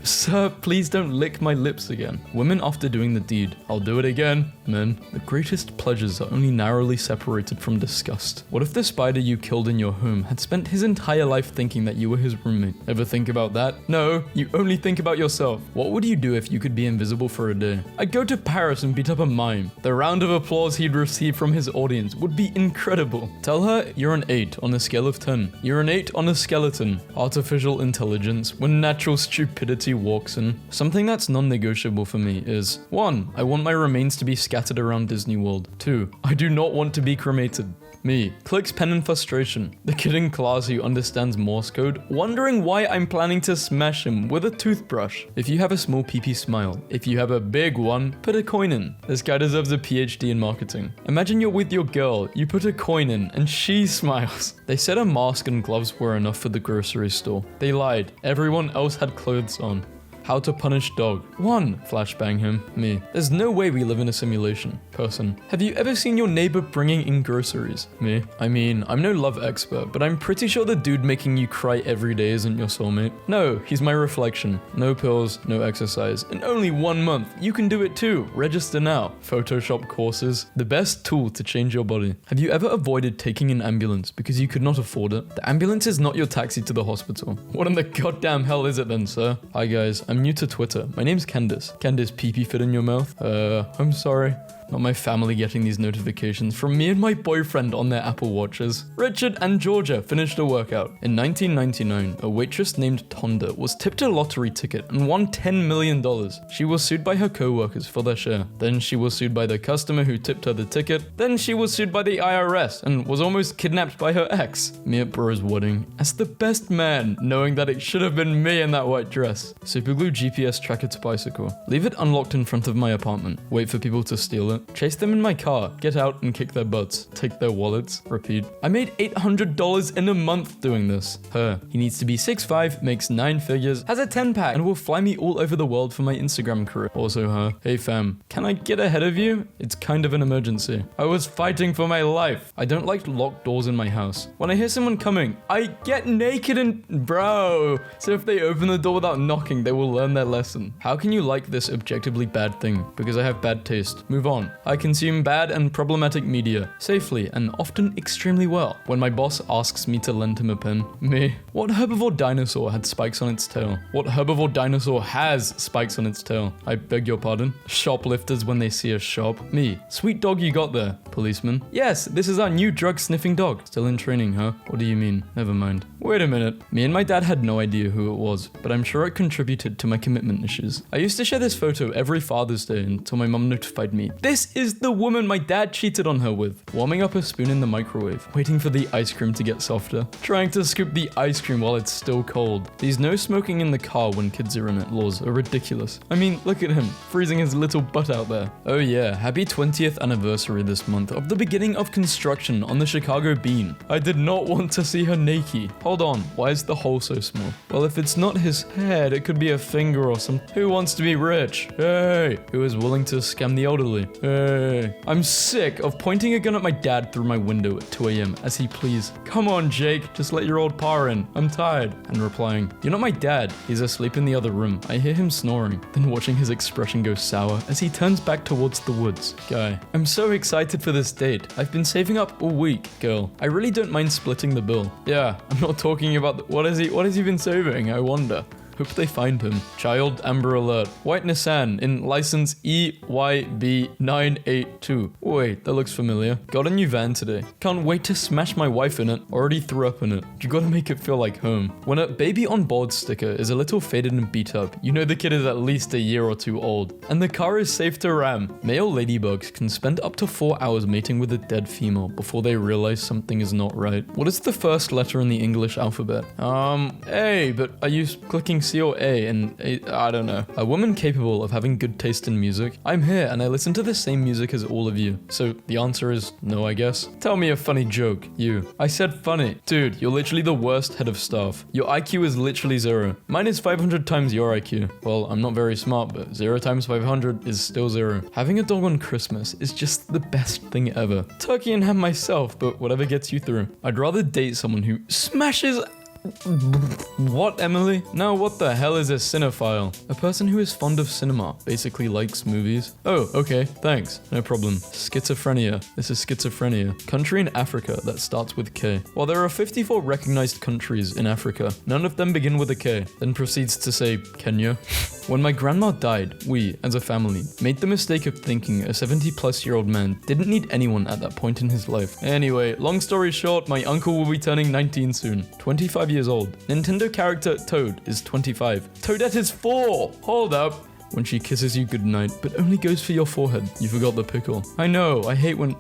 Sir, please don't lick my lips again. Women after doing the deed. I'll do it again. Men, the greatest pleasures are only narrowly separated from disgust. What if the spider you killed in your home had spent his entire life thinking that you were his roommate? Ever think about that? No, you only think about yourself. What would you do if you could be invisible for a day? I'd go to Paris and beat up a mime. The round of applause he'd receive from his audience would be incredible. Tell her you're an 8 on a scale of 10. You're an 8 on a skeleton. Artificial intelligence when natural stupidity walks in. Something that's non-negotiable for me is 1. I want my remains to be scattered around Disney World. 2. I do not want to be cremated. Me. Clicks pen in frustration. The kid in class who understands Morse code, wondering why I'm planning to smash him with a toothbrush. If you have a small PP smile. If you have a big one, put a coin in. This guy deserves a PhD in marketing. Imagine you're with your girl, you put a coin in, and she smiles. They said a mask and gloves were enough for the grocery store. They lied. Everyone else had clothes on. How to punish dog. 1. Flashbang him. Me. There's no way we live in a simulation. Person. Have you ever seen your neighbor bringing in groceries? Me. I mean, I'm no love expert, but I'm pretty sure the dude making you cry every day isn't your soulmate. No, he's my reflection. No pills, no exercise. In only 1 month, you can do it too. Register now. Photoshop courses. The best tool to change your body. Have you ever avoided taking an ambulance because you could not afford it? The ambulance is not your taxi to the hospital. What in the goddamn hell is it then, sir? Hi guys, I'm new to Twitter. My name's Candice. Candice, pee-pee fit in your mouth? I'm sorry. Not my family getting these notifications from me and my boyfriend on their Apple Watches. Richard and Georgia finished a workout. In 1999, a waitress named Tonda was tipped a lottery ticket and won $10 million. She was sued by her co-workers for their share. Then she was sued by the customer who tipped her the ticket. Then she was sued by the IRS and was almost kidnapped by her ex. Me at bro's wedding, as the best man, knowing that it should have been me in that white dress. Superglue GPS tracker to bicycle. Leave it unlocked in front of my apartment. Wait for people to steal it. Chase them in my car, get out and kick their butts, take their wallets, repeat. I made $800 in a month doing this. Her. He needs to be 6'5", makes 9 figures, has a 10-pack, and will fly me all over the world for my Instagram career. Also her. Hey fam, can I get ahead of you? It's kind of an emergency. I was fighting for my life. I don't like locked doors in my house. When I hear someone coming, I get naked and bro. So if they open the door without knocking, they will learn their lesson. How can you like this objectively bad thing? Because I have bad taste. Move on. I consume bad and problematic media, safely and often extremely well. When my boss asks me to lend him a pen, me. What herbivore dinosaur had spikes on its tail? What herbivore dinosaur has spikes on its tail? I beg your pardon? Shoplifters when they see a shop? Me. Sweet dog you got there, policeman. Yes, this is our new drug-sniffing dog. Still in training, huh? What do you mean? Never mind. Wait a minute. Me and my dad had no idea who it was, but I'm sure it contributed to my commitment issues. I used to share this photo every Father's Day until my mom notified me. This is the woman my dad cheated on her with. Warming up a spoon in the microwave, waiting for the ice cream to get softer, trying to scoop the ice cream while it's still cold. These no smoking in the car when kids are in it laws are ridiculous. I mean, look at him, freezing his little butt out there. Oh yeah, happy 20th anniversary this month of the beginning of construction on the Chicago Bean. I did not want to see her naked. Hold on, why is the hole so small? Well, if it's not his head, it could be a finger or some. Who wants to be rich? Hey, who is willing to scam the elderly? Hey. I'm sick of pointing a gun at my dad through my window at 2 a.m. as he pleads, "Come on, Jake, just let your old pa in. I'm tired." And replying, "You're not my dad. He's asleep in the other room. I hear him snoring." Then watching his expression go sour as he turns back towards the woods. Guy, I'm so excited for this date. I've been saving up all week. Girl, I really don't mind splitting the bill. Yeah, I'm not talking about what has he been saving, I wonder. Hope they find him. Child Amber Alert. White Nissan in license EYB982. Wait, that looks familiar. Got a new van today. Can't wait to smash my wife in it. Already threw up in it. You gotta make it feel like home. When a baby on board sticker is a little faded and beat up, you know the kid is at least a year or two old. And the car is safe to ram. Male ladybugs can spend up to 4 hours mating with a dead female before they realize something is not right. What is the first letter in the English alphabet? A, but are you clicking C or A? And I don't know. A woman capable of having good taste in music. I'm here and I listen to the same music as all of you. So the answer is no, I guess. Tell me a funny joke. You. I said funny. Dude, you're literally the worst head of staff. Your IQ is literally 0. Mine is 500 times your IQ. Well, I'm not very smart, but 0 times 500 is still 0. Having a dog on Christmas is just the best thing ever. Turkey and ham myself, but whatever gets you through. I'd rather date someone who smashes... What, Emily? No, what the hell is a cinephile? A person who is fond of cinema, basically likes movies. Oh, okay, thanks. No problem. Schizophrenia. This is schizophrenia. Country in Africa that starts with K. While there are 54 recognized countries in Africa, none of them begin with a K. Then proceeds to say Kenya. When my grandma died, we, as a family, made the mistake of thinking a 70-plus-year-old man didn't need anyone at that point in his life. Anyway, long story short, my uncle will be turning 19 soon. 25 years old. Nintendo character Toad is 25. Toadette is 4! Hold up. When she kisses you goodnight, but only goes for your forehead. You forgot the pickle. I know, I hate when...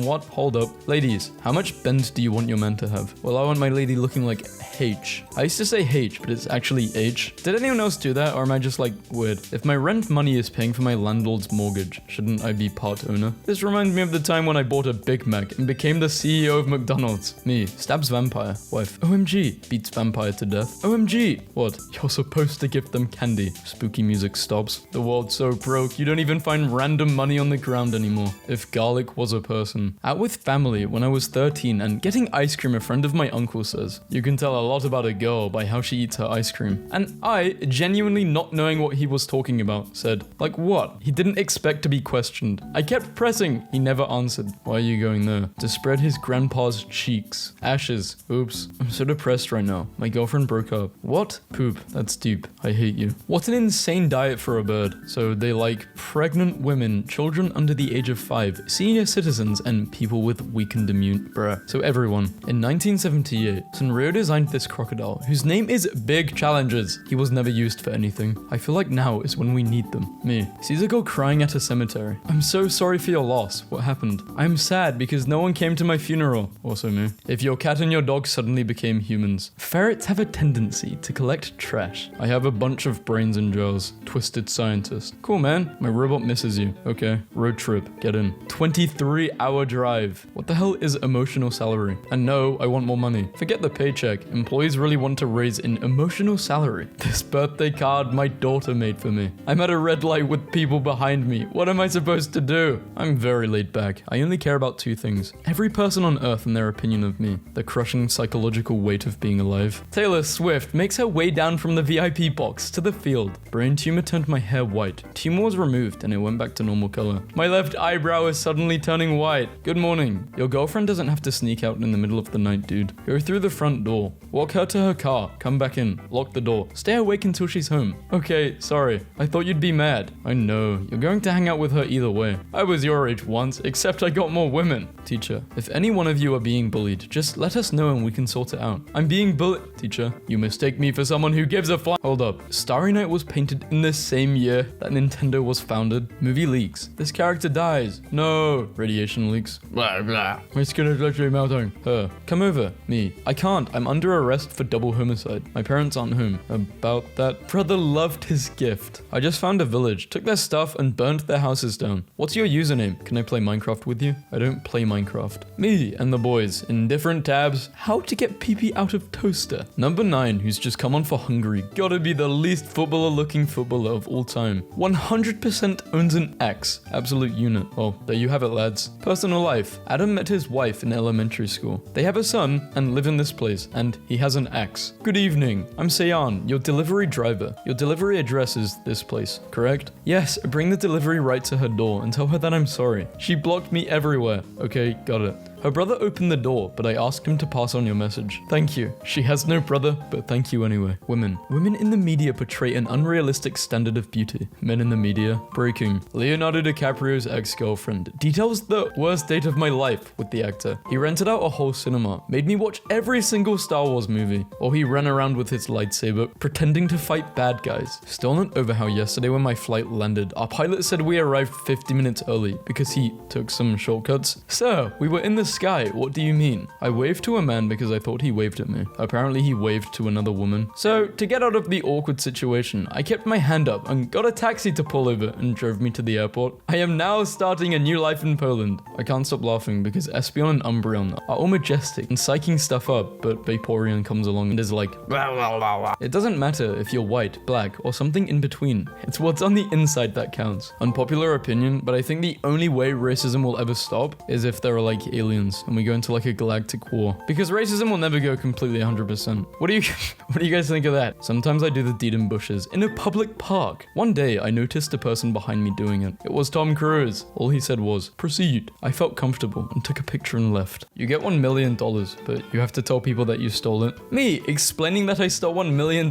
What? Hold up. Ladies, how much bend do you want your man to have? Well, I want my lady looking like H. I used to say H, but it's actually H. Did anyone else do that, or am I just like weird? If my rent money is paying for my landlord's mortgage, shouldn't I be part owner? This reminds me of the time when I bought a Big Mac and became the CEO of McDonald's. Me, stabs vampire. Wife, OMG, beats vampire to death. OMG. What? You're supposed to give them candy. Spooky music stops. The world's so broke, you don't even find random money on the ground anymore. If garlic was a person. Out with family when I was 13 and getting ice cream, a friend of my uncle says, "You can tell a lot about a girl by how she eats her ice cream." And I, genuinely not knowing what he was talking about, said, "Like what?" He didn't expect to be questioned. I kept pressing. He never answered. Why are you going there? To spread his grandpa's cheeks. Ashes. Oops. I'm so depressed right now. My girlfriend broke up. What? Poop. That's deep. I hate you. What an insane diet for a bird. So they like pregnant women, children under the age of 5, senior citizens, and people with weakened immune. Bruh. So everyone. In 1978, Sanrio designed this crocodile, whose name is Big Challenges. He was never used for anything. I feel like now is when we need them. Me. Sees a girl crying at a cemetery. I'm so sorry for your loss. What happened? I'm sad because no one came to my funeral. Also me. If your cat and your dog suddenly became humans. Ferrets have a tendency to collect trash. I have a bunch of brains in jars. Twisted scientist. Cool, man. My robot misses you. Okay. Road trip. Get in. 23-hour drive. What the hell is emotional salary? And no, I want more money. Forget the paycheck. Employees really want to raise an emotional salary. This birthday card my daughter made for me. I'm at a red light with people behind me. What am I supposed to do? I'm very laid back. I only care about 2 things. Every person on earth and their opinion of me. The crushing psychological weight of being alive. Taylor Swift makes her way down from the VIP box to the field. Brain tumor turned my hair white. Tumor was removed and it went back to normal color. My left eyebrow is suddenly turning white. Good morning. Your girlfriend doesn't have to sneak out in the middle of the night, dude. Go through the front door. Walk her to her car. Come back in. Lock the door. Stay awake until she's home. Okay, sorry. I thought you'd be mad. I know. You're going to hang out with her either way. I was your age once, except I got more women. Teacher, if any one of you are being bullied, just let us know and we can sort it out. I'm being bullied. Teacher, you mistake me for someone who gives a fly. Hold up. Starry Night was painted in the same year that Nintendo was founded. Movie leaks. This character dies. No. Radiation leaks. Blah, blah. My skin is literally melting. Her. Come over. Me. I can't. I'm under arrest for double homicide. My parents aren't home. About that. Brother loved his gift. I just found a village, took their stuff, and burnt their houses down. What's your username? Can I play Minecraft with you? I don't play Minecraft. Me and the boys. In different tabs. How to get pee-pee out of toaster. Number 9, who's just come on for Hungary. Gotta be the least footballer looking footballer of of all time. 100% owns an X. Absolute unit. Oh, there you have it, lads. Personal life. Adam met his wife in elementary school. They have a son and live in this place, and he has an X. Good evening. I'm Sayan, your delivery driver. Your delivery address is this place, correct? Yes, bring the delivery right to her door and tell her that I'm sorry. She blocked me everywhere. Okay, got it. Her brother opened the door, but I asked him to pass on your message. Thank you. She has no brother, but thank you anyway. Women. Women in the media portray an unrealistic standard of beauty. Men in the media. Breaking. Leonardo DiCaprio's ex-girlfriend details the worst date of my life with the actor. He rented out a whole cinema, made me watch every single Star Wars movie, while he ran around with his lightsaber, pretending to fight bad guys. Still not over how yesterday when my flight landed, our pilot said we arrived 50 minutes early because he took some shortcuts. Sir, we were in the sky, what do you mean? I waved to a man because I thought he waved at me. Apparently he waved to another woman. So, to get out of the awkward situation, I kept my hand up and got a taxi to pull over and drove me to the airport. I am now starting a new life in Poland. I can't stop laughing because Espion and Umbreon are all majestic and psyching stuff up, but Vaporeon comes along and is like, blah, blah, blah, blah. It doesn't matter if you're white, black, or something in between. It's what's on the inside that counts. Unpopular opinion, but I think the only way racism will ever stop is if there are like aliens and we go into like a galactic war, because racism will never go completely 100%. What do you guys think of that? Sometimes I do the deed in bushes in a public park. One day I noticed a person behind me doing it. It was Tom Cruise. All he said was, proceed. I felt comfortable and took a picture and left. You get $1 million, but you have to tell people that you stole it. Me explaining that I stole $1 million.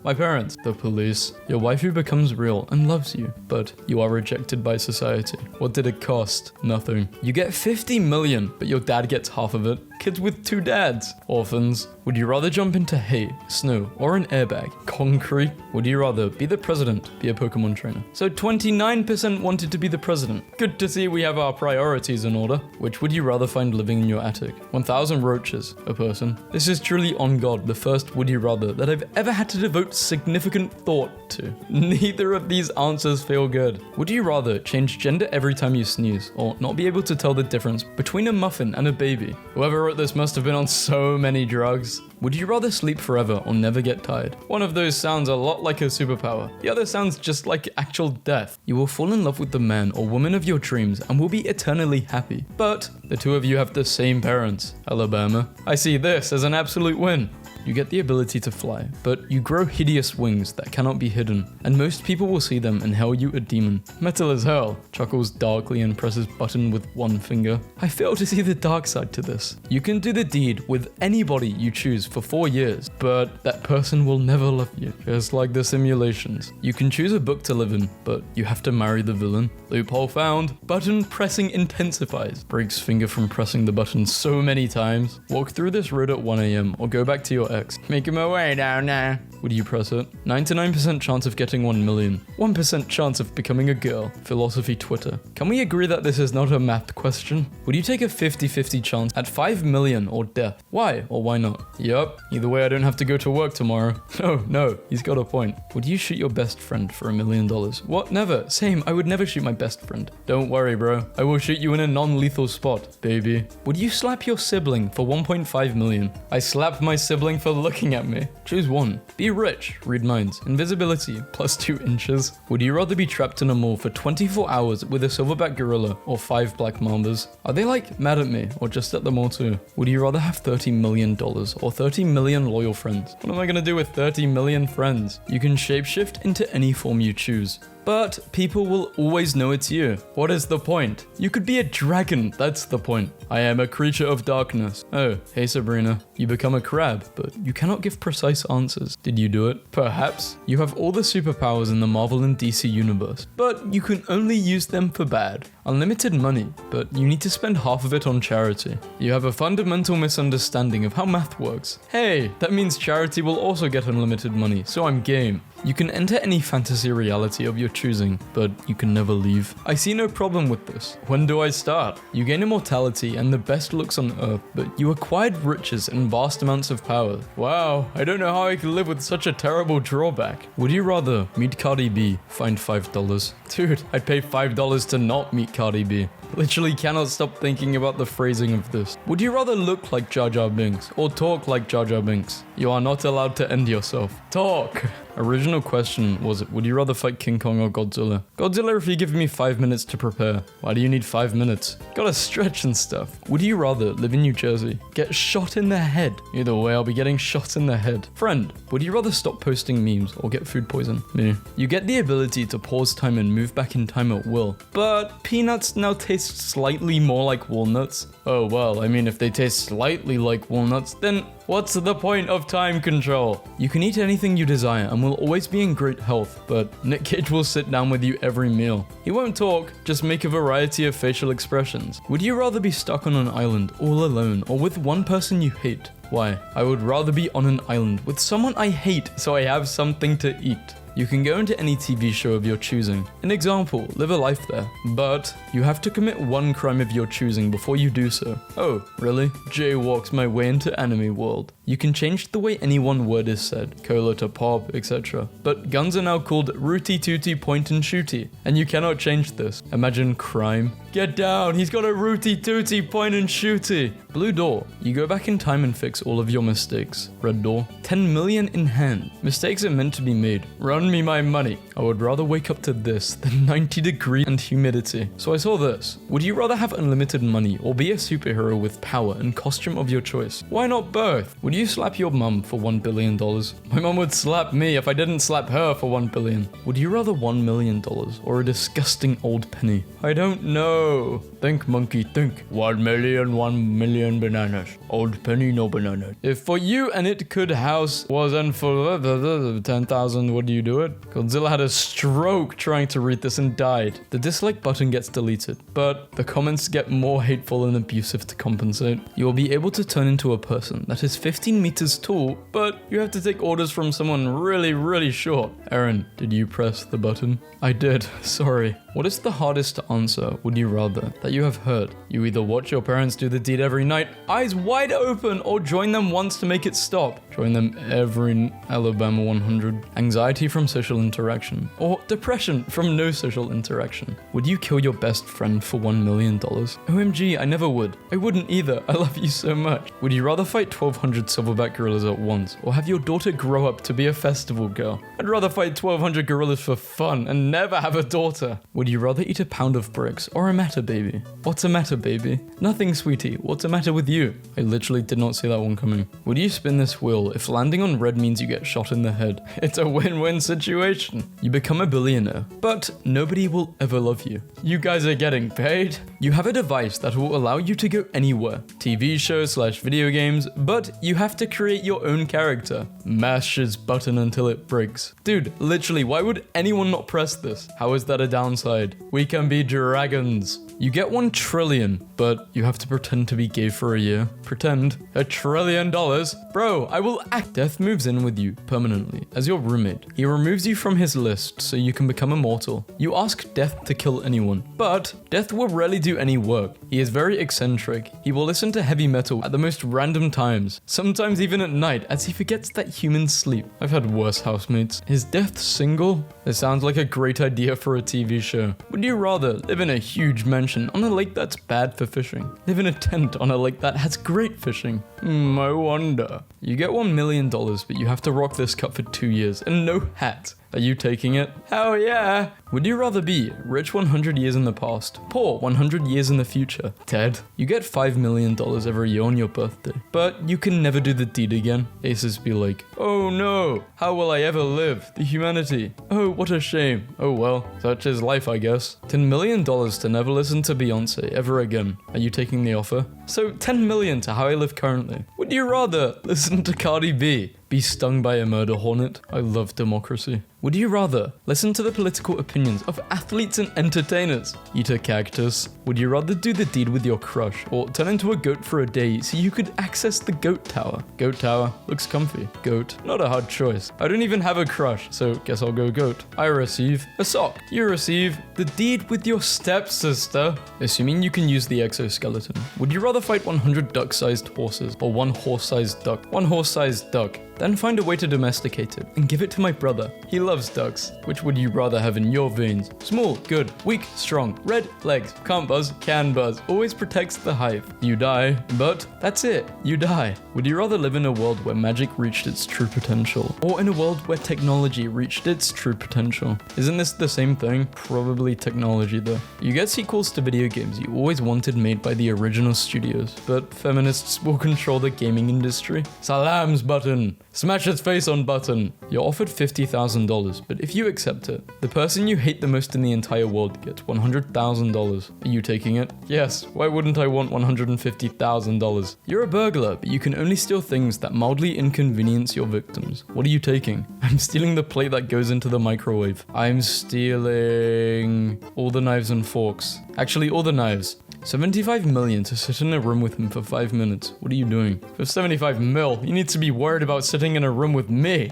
My parents, the police, your wife who becomes real and loves you, but you are rejected by society. What did it cost? Nothing. You get 50 million, but your dad gets half of it. Kids with 2 dads. Orphans. Would you rather jump into hay, snow, or an airbag? Concrete. Would you rather be the president, be a Pokemon trainer? So 29% wanted to be the president. Good to see we have our priorities in order. Which would you rather find living in your attic? 1,000 roaches, a person. This is truly on God, the first would you rather that I've ever had to devote significant thought to. Neither of these answers feel good. Would you rather change gender every time you sneeze, or not be able to tell the difference between a muffin and a baby? Whoever wrote this must have been on so many drugs. Would you rather sleep forever or never get tired? One of those sounds a lot like a superpower. The other sounds just like actual death. You will fall in love with the man or woman of your dreams and will be eternally happy. But the two of you have the same parents. Alabama. I see this as an absolute win. You get the ability to fly, but you grow hideous wings that cannot be hidden, and most people will see them and hail you a demon. Metal as hell, chuckles darkly and presses button with one finger. I fail to see the dark side to this. You can do the deed with anybody you choose for 4 years, but that person will never love you, just like the simulations. You can choose a book to live in, but you have to marry the villain. Loophole found. Button pressing intensifies. Breaks finger from pressing the button so many times. Walk through this road at 1 AM or go back to your ex. Making my way down now. Would you press it? 99% chance of getting 1 million. 1% chance of becoming a girl. Philosophy Twitter. Can we agree that this is not a math question? Would you take a 50-50 chance at 5 million or death? Why or why not? Yup. Either way I don't have to go to work tomorrow. No, he's got a point. Would you shoot your best friend for $1 million? What? Never. Same, I would never shoot my best friend. Don't worry, bro. I will shoot you in a non-lethal spot, baby. Would you slap your sibling for 1.5 million? I slapped my sibling for looking at me. Choose one. Be rich. Read minds. Invisibility. Plus 2 inches. Would you rather be trapped in a mall for 24 hours with a silverback gorilla or 5 black mambas? Are they like mad at me or just at the mall too? Would you rather have $30 million or 30 million loyal friends? What am I gonna do with 30 million friends? You can shapeshift into any form you choose. But people will always know it's you. What is the point? You could be a dragon, that's the point. I am a creature of darkness. Oh, hey Sabrina. You become a crab, but you cannot give precise answers. Did you do it? Perhaps. You have all the superpowers in the Marvel and DC universe, but you can only use them for bad. Unlimited money, but you need to spend half of it on charity. You have a fundamental misunderstanding of how math works. Hey, that means charity will also get unlimited money, so I'm game. You can enter any fantasy reality of your choosing, but you can never leave. I see no problem with this. When do I start? You gain immortality and the best looks on earth, but you acquired riches and vast amounts of power. Wow, I don't know how I can live with such a terrible drawback. Would you rather meet Cardi B, find $5? Dude, I'd pay $5 to not meet Cardi B. Literally cannot stop thinking about the phrasing of this. Would you rather look like Jar Jar Binks or talk like Jar Jar Binks? You are not allowed to end yourself. Talk. Original question was, would you rather fight King Kong or Godzilla? Godzilla if you give me 5 minutes to prepare. Why do you need 5 minutes? Gotta stretch and stuff. Would you rather live in New Jersey? Get shot in the head. Either way, I'll be getting shot in the head. Friend, would you rather stop posting memes or get food poison? Me. You get the ability to pause time and move back in time at will. But peanuts now taste slightly more like walnuts. Oh well, I mean if they taste slightly like walnuts, then what's the point of time control? You can eat anything you desire and will always be in great health, but Nick Cage will sit down with you every meal. He won't talk, just make a variety of facial expressions. Would you rather be stuck on an island all alone or with one person you hate? Why? I would rather be on an island with someone I hate so I have something to eat. You can go into any TV show of your choosing. An example, live a life there. But you have to commit one crime of your choosing before you do so. Oh, really? Jaywalks my way into anime world. You can change the way any one word is said, cola to pop, etc. But guns are now called rooty tooty point and shooty, and you cannot change this. Imagine crime. Get down, he's got a rooty tooty point and shooty. Blue door, you go back in time and fix all of your mistakes. Red door, 10 million in hand. Mistakes are meant to be made. Run me my money. I would rather wake up to this than 90 degrees and humidity. So I saw this. Would you rather have unlimited money or be a superhero with power and costume of your choice? Why not both? Would you slap your mum for $1 billion? My mum would slap me if I didn't slap her for $1 billion. Would you rather $1 million or a disgusting old penny? I don't know. Think, monkey, think. 1 million bananas. Old penny, no bananas. If for you and it could house wasn't for 10,000, would you do it? Godzilla had a stroke trying to read this and died. The dislike button gets deleted, but the comments get more hateful and abusive to compensate. You will be able to turn into a person that is 15 meters tall, but you have to take orders from someone really short. Aaron, did you press the button? I did, sorry. What is the hardest to answer, would you rather, that you have heard? You either watch your parents do the deed every night, eyes wide open, or join them once to make it stop. Join them every Alabama 100. Anxiety from social interaction, or depression from no social interaction. Would you kill your best friend for $1 million? OMG, I never would. I wouldn't either, I love you so much. Would you rather fight 1,200 silverback gorillas at once, or have your daughter grow up to be a festival girl? I'd rather fight 1,200 gorillas for fun and never have a daughter. Would you rather eat a pound of bricks or a matter baby? What's a matter baby? Nothing, sweetie. What's the matter with you? I literally did not see that one coming. Would you spin this wheel if landing on red means you get shot in the head? It's a win-win situation. You become a billionaire, but nobody will ever love you. You guys are getting paid. You have a device that will allow you to go anywhere. TV shows / video games, but you have to create your own character. Mash his button until it breaks. Dude, literally, why would anyone not press this? How is that a downside? We can be dragons. You get 1 trillion, but you have to pretend to be gay for a year. Pretend. $1 trillion? Bro, I will act. Death moves in with you permanently as your roommate. He removes you from his list so you can become immortal. You ask Death to kill anyone, but Death will rarely do any work. He is very eccentric. He will listen to heavy metal at the most random times, sometimes even at night, as he forgets that humans sleep. I've had worse housemates. Is Death single? This sounds like a great idea for a TV show. Would you rather live in a huge mansion on a lake that's bad for fishing? Live in a tent on a lake that has great fishing? I wonder. You get $1 million, but you have to rock this cut for 2 years and no hat. Are you taking it? Hell yeah! Would you rather be rich 100 years in the past, poor 100 years in the future? Ted, you get $5 million every year on your birthday, but you can never do the deed again. Aces be like, oh no, how will I ever live? The humanity. Oh, what a shame. Oh well, such is life, I guess. $10 million to never listen to Beyonce ever again. Are you taking the offer? So 10 million to how I live currently. Would you rather listen to Cardi B? Be stung by a murder hornet? I love democracy. Would you rather listen to the political opinions of athletes and entertainers? Eat a cactus? Would you rather do the deed with your crush or turn into a goat for a day so you could access the goat tower? Goat tower. Looks comfy. Goat. Not a hard choice. I don't even have a crush, so guess I'll go goat. I receive a sock. You receive the deed with your stepsister. Assuming you can use the exoskeleton. Would you rather fight 100 duck-sized horses or 1 horse-sized duck? 1 horse-sized duck. Then find a way to domesticate it and give it to my brother. He loves ducks. Which would you rather have in your veins? Small, good, weak, strong, red, legs, can't buzz, can buzz, always protects the hive. You die, but that's it, you die. Would you rather live in a world where magic reached its true potential, or in a world where technology reached its true potential? Isn't this the same thing? Probably technology though. You get sequels to video games you always wanted made by the original studios, but feminists will control the gaming industry. Salams button! Smash its face on button! You're offered $50,000, but if you accept it, the person you hate the most in the entire world gets $100,000. Are you taking it? Yes, why wouldn't I want $150,000? You're a burglar, but you can only steal things that mildly inconvenience your victims. What are you taking? I'm stealing the plate that goes into the microwave. I'm stealing all the knives and forks. Actually, all the knives. 75 million to sit in a room with him for 5 minutes. What are you doing? For 75 mil, you need to be worried about sitting in a room with me.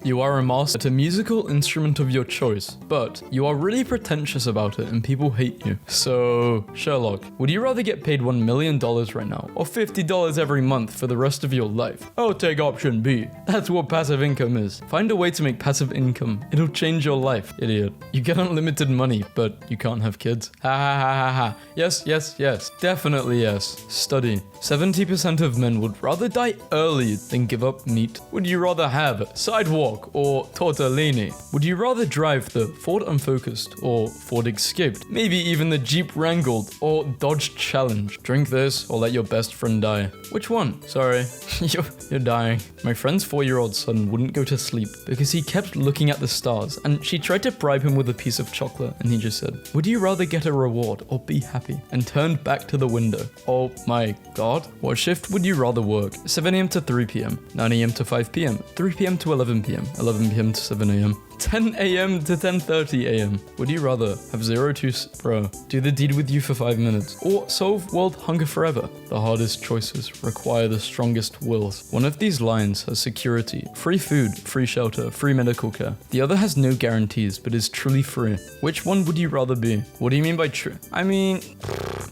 You are a master at a musical instrument of your choice, but you are really pretentious about it and people hate you. So, Sherlock, would you rather get paid $1 million right now, or $50 every month for the rest of your life? I'll take option B. That's what passive income is. Find a way to make passive income. It'll change your life, idiot. You get unlimited money, but you can't have kids. Ha ha ha ha ha. Yes, yes, yes. Definitely yes. Study. 70% of men would rather die early than give up meat. Would you rather have sidewalk or tortellini? Would you rather drive the Ford Unfocused or Ford Escaped? Maybe even the Jeep Wrangled or Dodge Challenge? Drink this or let your best friend die. Which one? Sorry, you're dying. My friend's 4-year-old son wouldn't go to sleep because he kept looking at the stars, and she tried to bribe him with a piece of chocolate, and he just said, would you rather get a reward or be happy? And turned back to the window. Oh my god. What shift would you rather work? 7 a.m. to 3 p.m, 9 a.m. to 5 p.m, 3 p.m. to 11 p.m, 11 p.m. to 7 a.m, 10 a.m. to 10:30 a.m. Would you rather have 0 to bro, do the deed with you for 5 minutes, or solve world hunger forever? The hardest choices require the strongest wills. One of these lines has security, free food, free shelter, free medical care. The other has no guarantees, but is truly free. Which one would you rather be? What do you mean by true? I mean,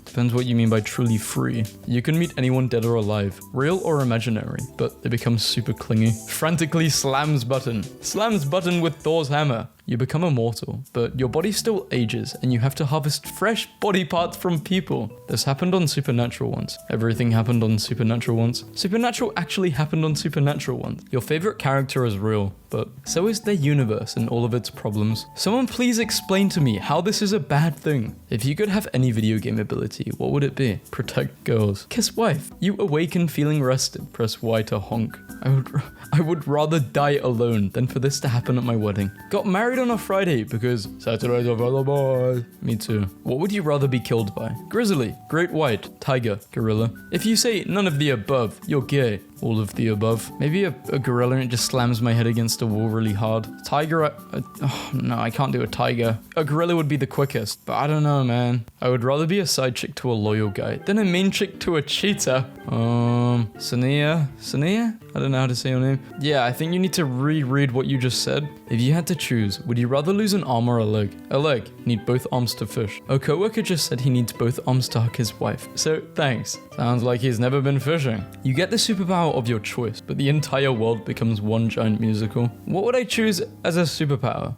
depends what you mean by truly free. You can meet anyone dead or alive, real or imaginary, but they become super clingy. Frantically slams button. Slams button with Thor's hammer. You become immortal, but your body still ages and you have to harvest fresh body parts from people. This happened on Supernatural once. Everything happened on Supernatural once. Supernatural actually happened on Supernatural once. Your favorite character is real, but so is their universe and all of its problems. Someone please explain to me how this is a bad thing. If you could have any video game ability, what would it be? Protect girls. Kiss wife. You awaken feeling rested. Press Y to honk. I would rather die alone than for this to happen at my wedding. Got married on a Friday because Saturday's available. Me too. What would you rather be killed by? Grizzly, great white, tiger, gorilla. If you say none of the above, you're gay. All of the above. Maybe a gorilla and it just slams my head against a wall really hard. Tiger, oh no, I can't do a tiger. A gorilla would be the quickest, but I don't know, man. I would rather be a side chick to a loyal guy than a main chick to a cheater. Sania? I don't know how to say your name. Yeah, I think you need to reread what you just said. If you had to choose, would you rather lose an arm or a leg? A leg. Need both arms to fish. A coworker just said he needs both arms to hug his wife. So, thanks. Sounds like he's never been fishing. You get the superpower of your choice, but the entire world becomes one giant musical. What would I choose as a superpower?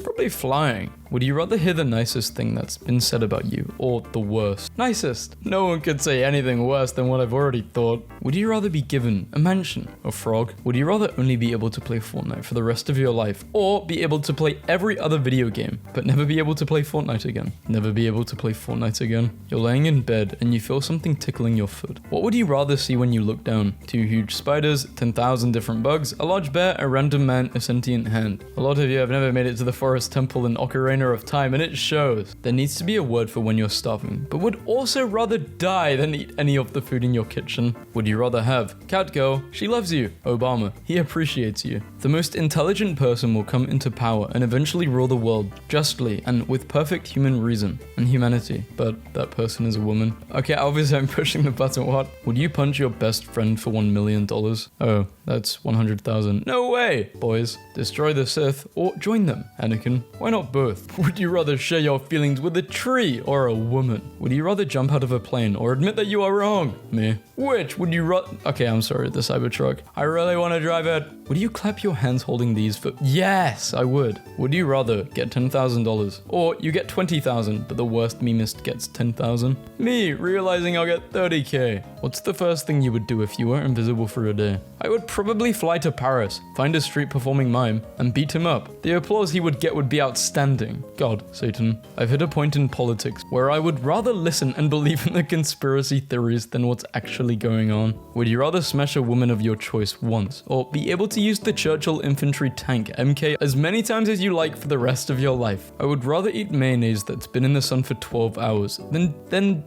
Probably flying. Would you rather hear the nicest thing that's been said about you, or the worst? Nicest. No one could say anything worse than what I've already thought. Would you rather be given a mansion, a frog? Would you rather only be able to play Fortnite for the rest of your life, or be able to play every other video game, but never be able to play Fortnite again? Never be able to play Fortnite again. You're laying in bed and you feel something tickling your foot. What would you rather see when you look down? 2 huge spiders, 10,000 different bugs, a large bear, a random man, a sentient hand. A lot of you have never made it to the forest temple in Ocarina of Time, and it shows. There needs to be a word for when you're starving, but would also rather die than eat any of the food in your kitchen. Would you rather have cat girl, she loves you, Obama, he appreciates you. The most intelligent person will come into power and eventually rule the world justly and with perfect human reason and humanity, but that person is a woman. Okay, obviously I'm pushing the button. What? Would you punch your best friend for $1 million? Oh, that's 100,000. No way! Boys, destroy the Sith or join them. Anakin, why not both? Would you rather share your feelings with a tree or a woman? Would you rather jump out of a plane or admit that you are wrong? Me. Which would you rather... Okay, I'm sorry, the Cybertruck. I really want to drive it. Would you clap your hands holding these for... Yes, I would. Would you rather get $10,000 or you get $20,000 but the worst memist gets $10,000? Me, realizing I'll get $30K. What's the first thing you would do if you were invisible for a day? I would probably fly to Paris, find a street performing mime, and beat him up. The applause he would get would be outstanding. God, Satan. I've hit a point in politics where I would rather listen and believe in the conspiracy theories than what's actually going on. Would you rather smash a woman of your choice once, or be able to use the Churchill infantry tank MK as many times as you like for the rest of your life? I would rather eat mayonnaise that's been in the sun for 12 hours than the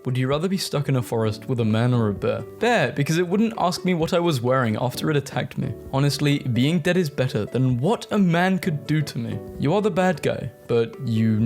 Would you rather be stuck in a forest with a man or a bear? Bear, because it wouldn't ask me what I was wearing after it attacked me. Honestly, being dead is better than what a man could do to me. You are the bad guy, but you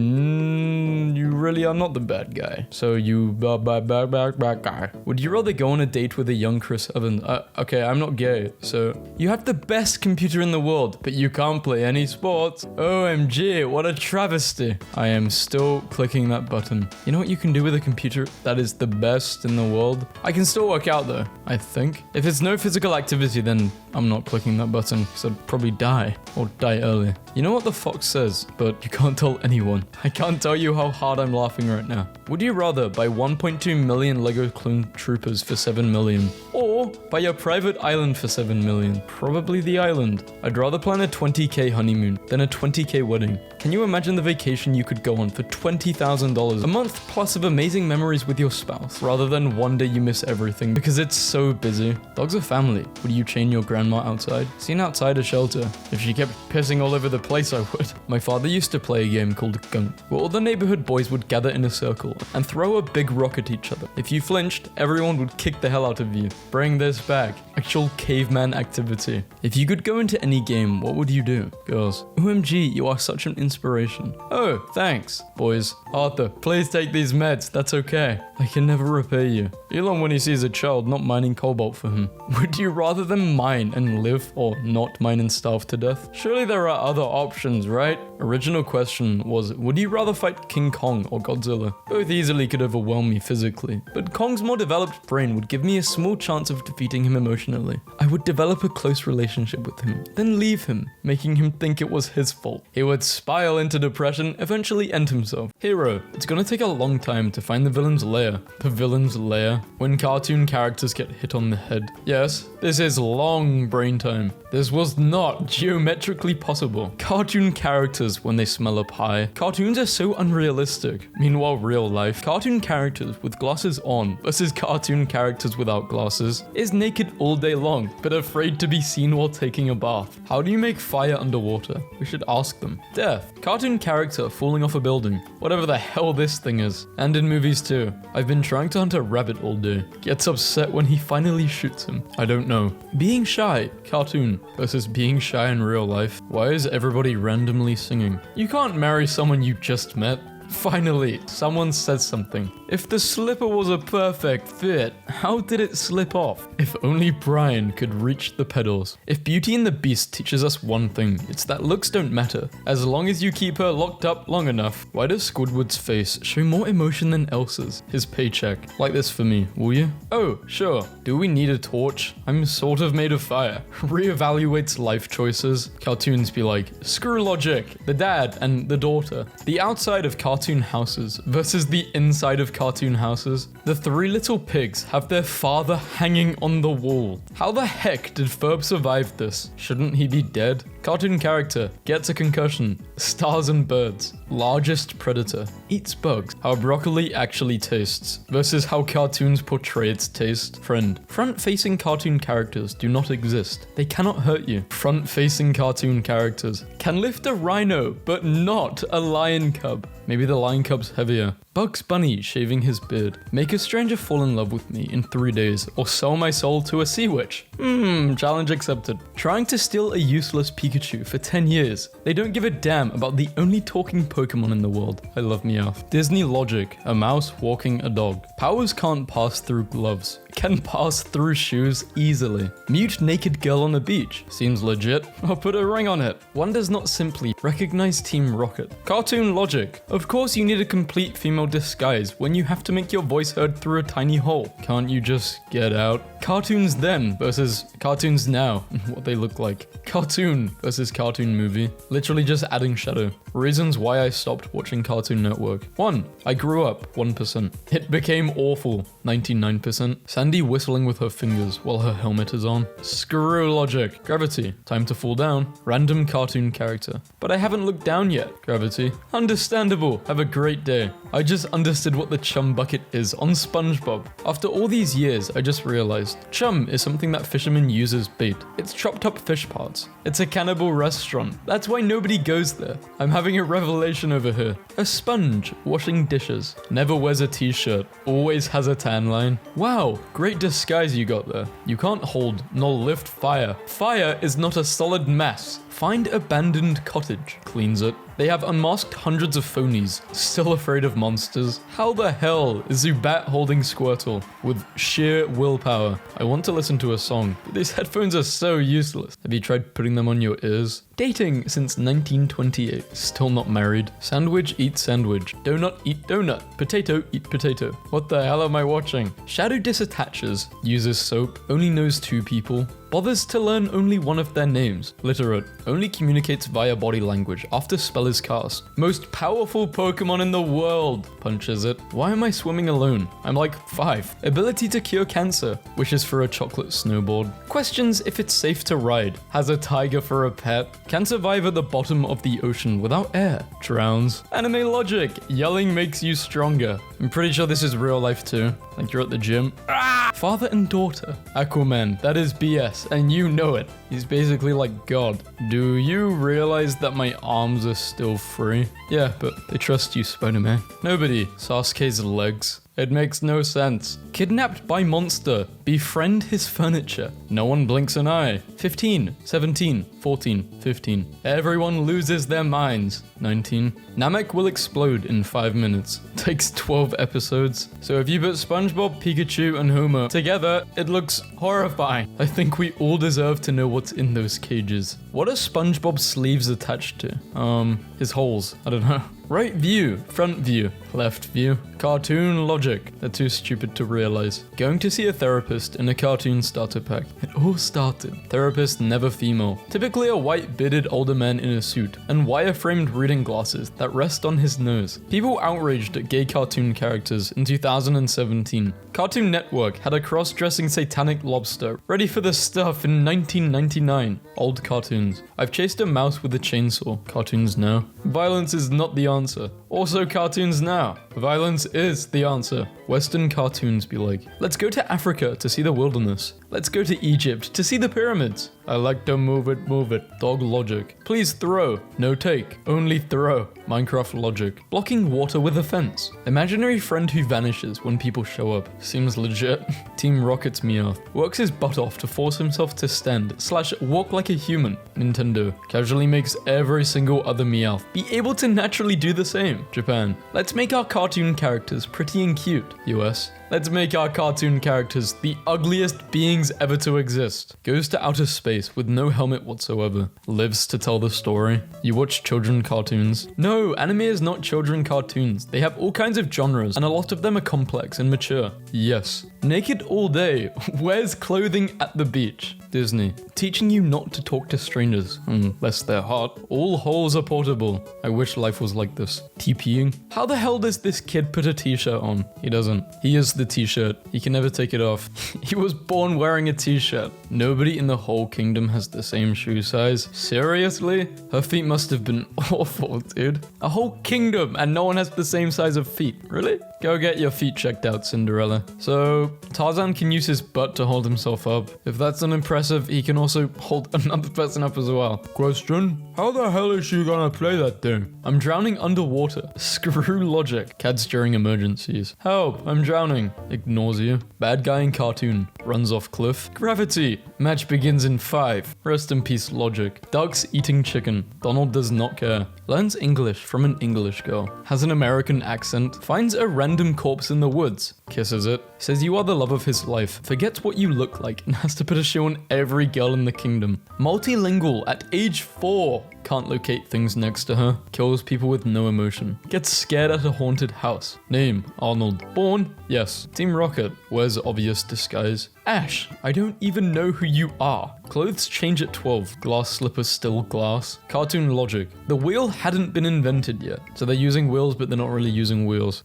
really are not the bad guy. So you bad guy. Would you rather go on a date with a young Chris Evans? Okay, I'm not gay, so you have the best computer in the world, but you can't play any sports. OMG, what a travesty. I am still clicking that button. You know what you can do with a computer that is the best in the world? I can still work out though, I think. If it's no physical activity, then I'm not clicking that button because I'd probably die or die early. You know what the fox says, but you can't tell anyone. I can't tell you how hard I'm laughing right now. Would you rather buy 1.2 million Lego clone troopers for 7 million or buy a private island for 7 million? Probably the island. I'd rather plan a 20k honeymoon than a 20k wedding. Can you imagine the vacation you could go on for $20,000 a month plus of amazing memories with your spouse rather than one day you miss everything because it's so busy? Dogs are family. Would you chain your grandma outside? Seen outside a shelter. If she kept pissing all over the place, I would. My father used to play a game called Gunk, where all the neighborhood boys would gather in a circle and throw a big rock at each other. If you flinched, everyone would kick the hell out of you. Bring this back. Actual caveman activity. If you could go into any game, what would you do? Girls. OMG, you are such an inspiration. Oh, thanks. Boys. Arthur, please take these meds. That's okay. I can never repay you. Elon when he sees a child not mining cobalt for him. Would you rather them mine and live or not mine and starve to death? Surely there are other options, right? Original question was, would you rather fight King Kong or Godzilla? Both easily could overwhelm me physically, but Kong's more developed brain would give me a small chance of defeating him emotionally. I would develop a close relationship with him, then leave him, making him think it was his fault. He would spiral into depression, eventually end himself. Hero, it's gonna take a long time to find the villain's lair. The villain's lair? When cartoon characters get hit on the head. Yes, this is long brain time. This was not geometrically possible. Cartoon characters when they smell a pie. Cartoons are so unrealistic. Meanwhile, real life. Cartoon characters with glasses on versus cartoon characters without glasses is naked all day long, but afraid to be seen while taking a bath. How do you make fire underwater? We should ask them. Death. Cartoon character falling off a building. Whatever the hell this thing is. And in movies too. I've been trying to hunt a rabbit all day. Gets upset when he finally shoots him. I don't know. Being shy. Cartoon. Versus being shy in real life. Why is everybody randomly singing? You can't marry someone you just met. Finally, someone says something. If the slipper was a perfect fit, how did it slip off? If only Brian could reach the pedals. If Beauty and the Beast teaches us one thing, it's that looks don't matter, as long as you keep her locked up long enough. Why does Squidward's face show more emotion than Elsa's? His paycheck. Like this for me, will you? Oh, sure. Do we need a torch? I'm sort of made of fire. Reevaluates life choices. Cartoons be like, screw logic, the dad and the daughter. The outside of cartoon houses versus the inside of cartoon houses. The three little pigs have their father hanging on the wall. How the heck did Ferb survive this? Shouldn't he be dead? Cartoon character gets a concussion. Stars and birds. Largest predator eats bugs. How broccoli actually tastes versus how cartoons portray its taste. Friend. Front-facing cartoon characters do not exist. They cannot hurt you. Front-facing cartoon characters can lift a rhino, but not a lion cub. Maybe the lion cub's heavier. Bugs Bunny shaving his beard. Make a stranger fall in love with me in 3 days, or sell my soul to a sea witch. Challenge accepted. Trying to steal a useless Pikachu for 10 years. They don't give a damn about the only talking Pokemon in the world. I love Meowth. Disney logic. A mouse walking a dog. Powers can't pass through gloves. Can pass through shoes easily. Mute naked girl on the beach. Seems legit. I'll put a ring on it. One does not simply recognize Team Rocket. Cartoon logic. Of course you need a complete female disguise when you have to make your voice heard through a tiny hole. Can't you just get out? Cartoons then versus cartoons now. What they look like. Cartoon versus cartoon movie. Literally just adding shadow. Reasons why I stopped watching Cartoon Network. 1. I grew up. 1%. It became awful. 99%. Sandy whistling with her fingers while her helmet is on. Screw logic. Gravity. Time to fall down. Random cartoon character. But I haven't looked down yet. Gravity. Understandable. Have a great day. I just understood what the chum bucket is on SpongeBob. After all these years, I just realized chum is something that fishermen use as bait. It's chopped up fish parts. It's a cannibal restaurant. That's why nobody goes there. I'm having a revelation over here. A sponge washing dishes. Never wears a t-shirt. Always has a tan line. Wow, great disguise you got there. You can't hold nor lift fire. Fire is not a solid mass. Find abandoned cottage. Cleans it. They have unmasked hundreds of phonies, still afraid of monsters. How the hell is Zubat holding Squirtle with sheer willpower? I want to listen to a song, but these headphones are so useless. Have you tried putting them on your ears? Dating since 1928, still not married. Sandwich eat sandwich. Donut eat donut. Potato eat potato. What the hell am I watching? Shadow disattaches. Uses soap. Only knows 2 people. Bothers to learn only one of their names. Literate. Only communicates via body language after spell is cast. Most powerful Pokemon in the world. Punches it. Why am I swimming alone? I'm like 5. Ability to cure cancer. Wishes for a chocolate snowboard. Questions if it's safe to ride. Has a tiger for a pet. Can survive at the bottom of the ocean without air. Drowns. Anime logic. Yelling makes you stronger. I'm pretty sure this is real life too. Like you're at the gym. Father and daughter. Aquaman. That is BS. And you know it. He's basically like God. Do you realize that my arms are still free? Yeah, but they trust you, Spider-Man. Nobody. Sasuke's legs. It makes no sense. Kidnapped by monster. Befriend his furniture. No one blinks an eye. 15, 17, 14, 15. Everyone loses their minds. 19. Namek will explode in 5 minutes. Takes 12 episodes. So if you put SpongeBob, Pikachu, and Homer together, it looks horrifying. I think we all deserve to know what's in those cages. What are SpongeBob's sleeves attached to? His holes. I don't know. Right view, front view, left view. Cartoon logic. They're too stupid to realize. Going to see a therapist in a cartoon starter pack. It all started. Therapist never female. Typically a white bearded older man in a suit and wire-framed reading glasses that rest on his nose. People outraged at gay cartoon characters in 2017. Cartoon Network had a cross-dressing satanic lobster ready for the stuff in 1999. Old cartoons. I've chased a mouse with a chainsaw. Cartoons now. Violence is not the answer. Also cartoons now. Violence is the answer. Western cartoons be like, let's go to Africa to see the wilderness. Let's go to Egypt to see the pyramids. I like to move it, move it. Dog logic. Please throw. No take. Only throw. Minecraft logic. Blocking water with a fence. Imaginary friend who vanishes when people show up. Seems legit. Team Rocket's Meowth. Works his butt off to force himself to stand/walk like a human. Nintendo. Casually makes every single other Meowth be able to naturally do the same. Japan. Let's make our cartoon characters pretty and cute. US. Let's make our cartoon characters the ugliest beings ever to exist. Goes to outer space with no helmet whatsoever. Lives to tell the story. You watch children cartoons? No, anime is not children cartoons. They have all kinds of genres, and a lot of them are complex and mature. Yes. Naked all day. Wears clothing at the beach. Disney. Teaching you not to talk to strangers, unless they're hot. All holes are portable. I wish life was like this. TPing. How the hell does this kid put a t-shirt on? He doesn't. He is the t-shirt. He can never take it off. He was born wearing a t-shirt. Nobody in the whole kingdom has the same shoe size. Seriously? Her feet must have been awful, dude. A whole kingdom and no one has the same size of feet. Really? Go get your feet checked out, Cinderella. So, Tarzan can use his butt to hold himself up. If that's unimpressive, he can also hold another person up as well. Question? How the hell is she gonna play that thing? I'm drowning underwater. Screw logic. Cats during emergencies. Help, I'm drowning. Ignores you. Bad guy in cartoon. Runs off cliff. Gravity. Match begins in 5. Rest in peace, logic. Ducks eating chicken. Donald does not care. Learns English from an English girl. Has an American accent. Finds a random corpse in the woods. Kisses it. Says you are the love of his life. Forgets what you look like and has to put a show on every girl in the kingdom. Multilingual at age 4. Can't locate things next to her. Kills people with no emotion. Gets scared at a haunted house. Name, Arnold. Born? Yes. Team Rocket. Wears obvious disguise. Ash, I don't even know who you are. Clothes change at 12. Glass slippers still glass. Cartoon logic. The wheel hadn't been invented yet. So they're using wheels, but they're not really using wheels.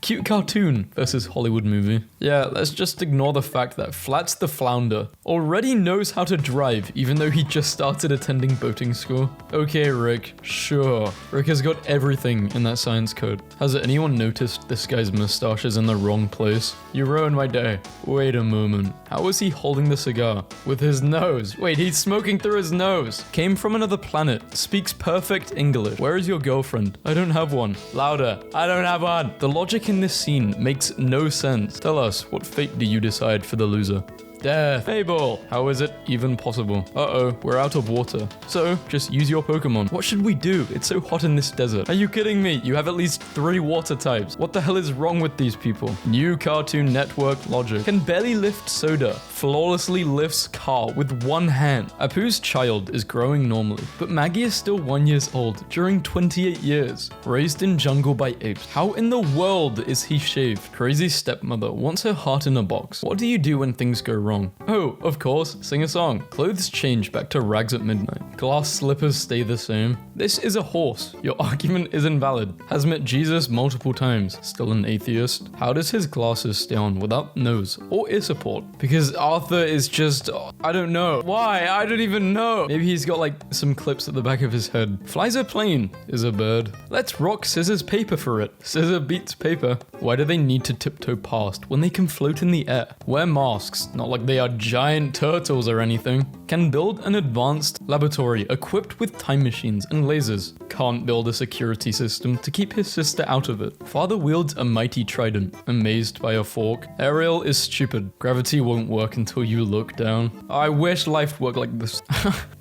Cute cartoon versus Hollywood movie. Yeah, let's just ignore the fact that Flats the Flounder already knows how to drive, even though he just started attending boating school. Okay, Rick. Sure. Rick has got everything in that science code. Has anyone noticed this guy's mustache is in the wrong place? You ruined my day. Wait a moment. How is he holding the cigar? With his nose. Wait, he's smoking through his nose. Came from another planet. Speaks perfect English. Where is your girlfriend? I don't have one. Louder. I don't have one. The logic in this scene makes no sense. Tell us, what fate do you decide for the loser? Death. Fable. How is it even possible? Uh-oh, we're out of water. So, just use your Pokemon. What should we do? It's so hot in this desert. Are you kidding me? You have at least 3 water types. What the hell is wrong with these people? New Cartoon Network logic. Can barely lift soda. Flawlessly lifts car with one hand. Apu's child is growing normally, but Maggie is still 1 year old during 28 years. Raised in jungle by apes. How in the world is he shaved? Crazy stepmother wants her heart in a box. What do you do when things go wrong? Oh, of course, sing a song. Clothes change back to rags at midnight. Glass slippers stay the same. This is a horse. Your argument is invalid. Has met Jesus multiple times. Still an atheist. How does his glasses stay on without nose or ear support? Because Arthur is just, I don't know. Why? I don't even know. Maybe he's got like some clips at the back of his head. Flies a plane. Is a bird. Let's rock, scissors, paper for it. Scissor beats paper. Why do they need to tiptoe past when they can float in the air? Wear masks. Not like they are giant turtles or anything. Can build an advanced laboratory equipped with time machines and lasers. Can't build a security system to keep his sister out of it. Father wields a mighty trident. Amazed by a fork. Ariel is stupid. Gravity won't work until you look down. I wish life worked like this.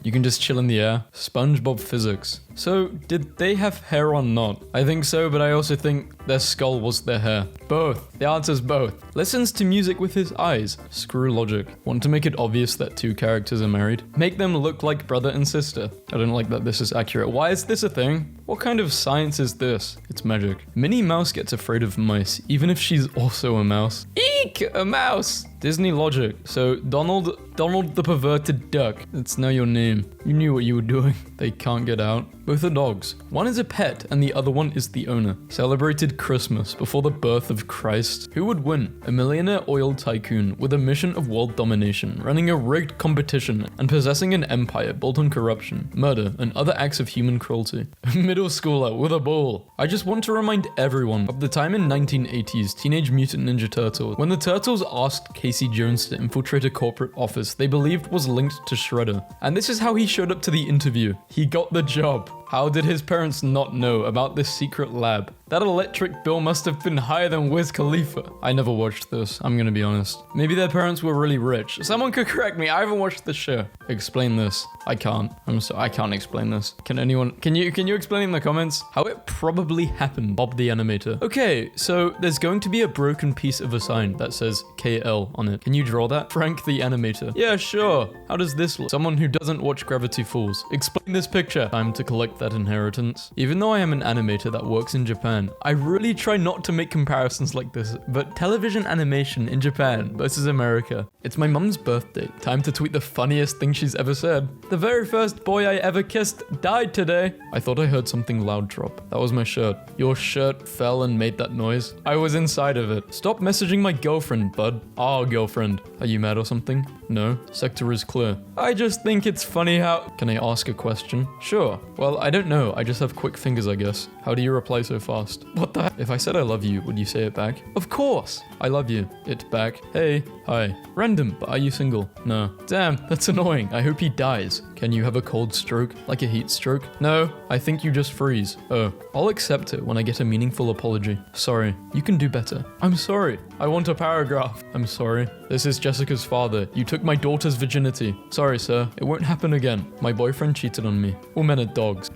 You can just chill in the air. SpongeBob physics. So, did they have hair or not? I think so, but I also think their skull was their hair. Both. The answer's both. Listens to music with his eyes. Screw logic. Want to make it obvious that 2 characters are married? Make them look like brother and sister. I don't like that this is accurate. Why is this a thing? What kind of science is this? It's magic. Minnie Mouse gets afraid of mice, even if she's also a mouse. Eek! A mouse! Disney logic. So, Donald the perverted duck. That's now your name. You knew what you were doing. They can't get out. Both are dogs. One is a pet and the other one is the owner. Celebrated Christmas before the birth of Christ. Who would win? A millionaire oil tycoon with a mission of world domination, running a rigged competition and possessing an empire built on corruption, murder, and other acts of human cruelty. A middle schooler with a ball. I just want to remind everyone of the time in 1980s Teenage Mutant Ninja Turtles when the Turtles asked Casey Jones to infiltrate a corporate office they believed was linked to Shredder. And this is how he showed up to the interview. He got the job. How did his parents not know about this secret lab? That electric bill must have been higher than Wiz Khalifa. I never watched this, I'm gonna be honest. Maybe their parents were really rich. Someone could correct me, I haven't watched the show. Explain this. I can't. I can't explain this. Can you explain in the comments how it probably happened? Bob the animator. Okay, so there's going to be a broken piece of a sign that says KL on it. Can you draw that? Frank the animator. Yeah, sure. How does this look? Someone who doesn't watch Gravity Falls. Explain this picture. Time to collect that inheritance. Even though I am an animator that works in Japan, I really try not to make comparisons like this, but television animation in Japan versus America. It's my mum's birthday. Time to tweet the funniest thing she's ever said. The very first boy I ever kissed died today. I thought I heard something loud drop. That was my shirt. Your shirt fell and made that noise. I was inside of it. Stop messaging my girlfriend, bud. Our girlfriend. Are you mad or something? No. Sector is clear. I just think it's funny how... Can I ask a question? Sure. Well, I don't know. I just have quick fingers, I guess. How do you reply so fast? What the heck? If I said I love you, would you say it back? Of course. I love you. It back. Hey. Hi. Random, but are you single? No. Damn, that's annoying. I hope he dies. Can you have a cold stroke? Like a heat stroke? No. I think you just freeze. Oh. I'll accept it when I get a meaningful apology. Sorry. You can do better. I'm sorry. I want a paragraph. I'm sorry. This is Jessica's father. You took my daughter's virginity. Sorry, sir. It won't happen again. My boyfriend cheated on me. All men are dogs.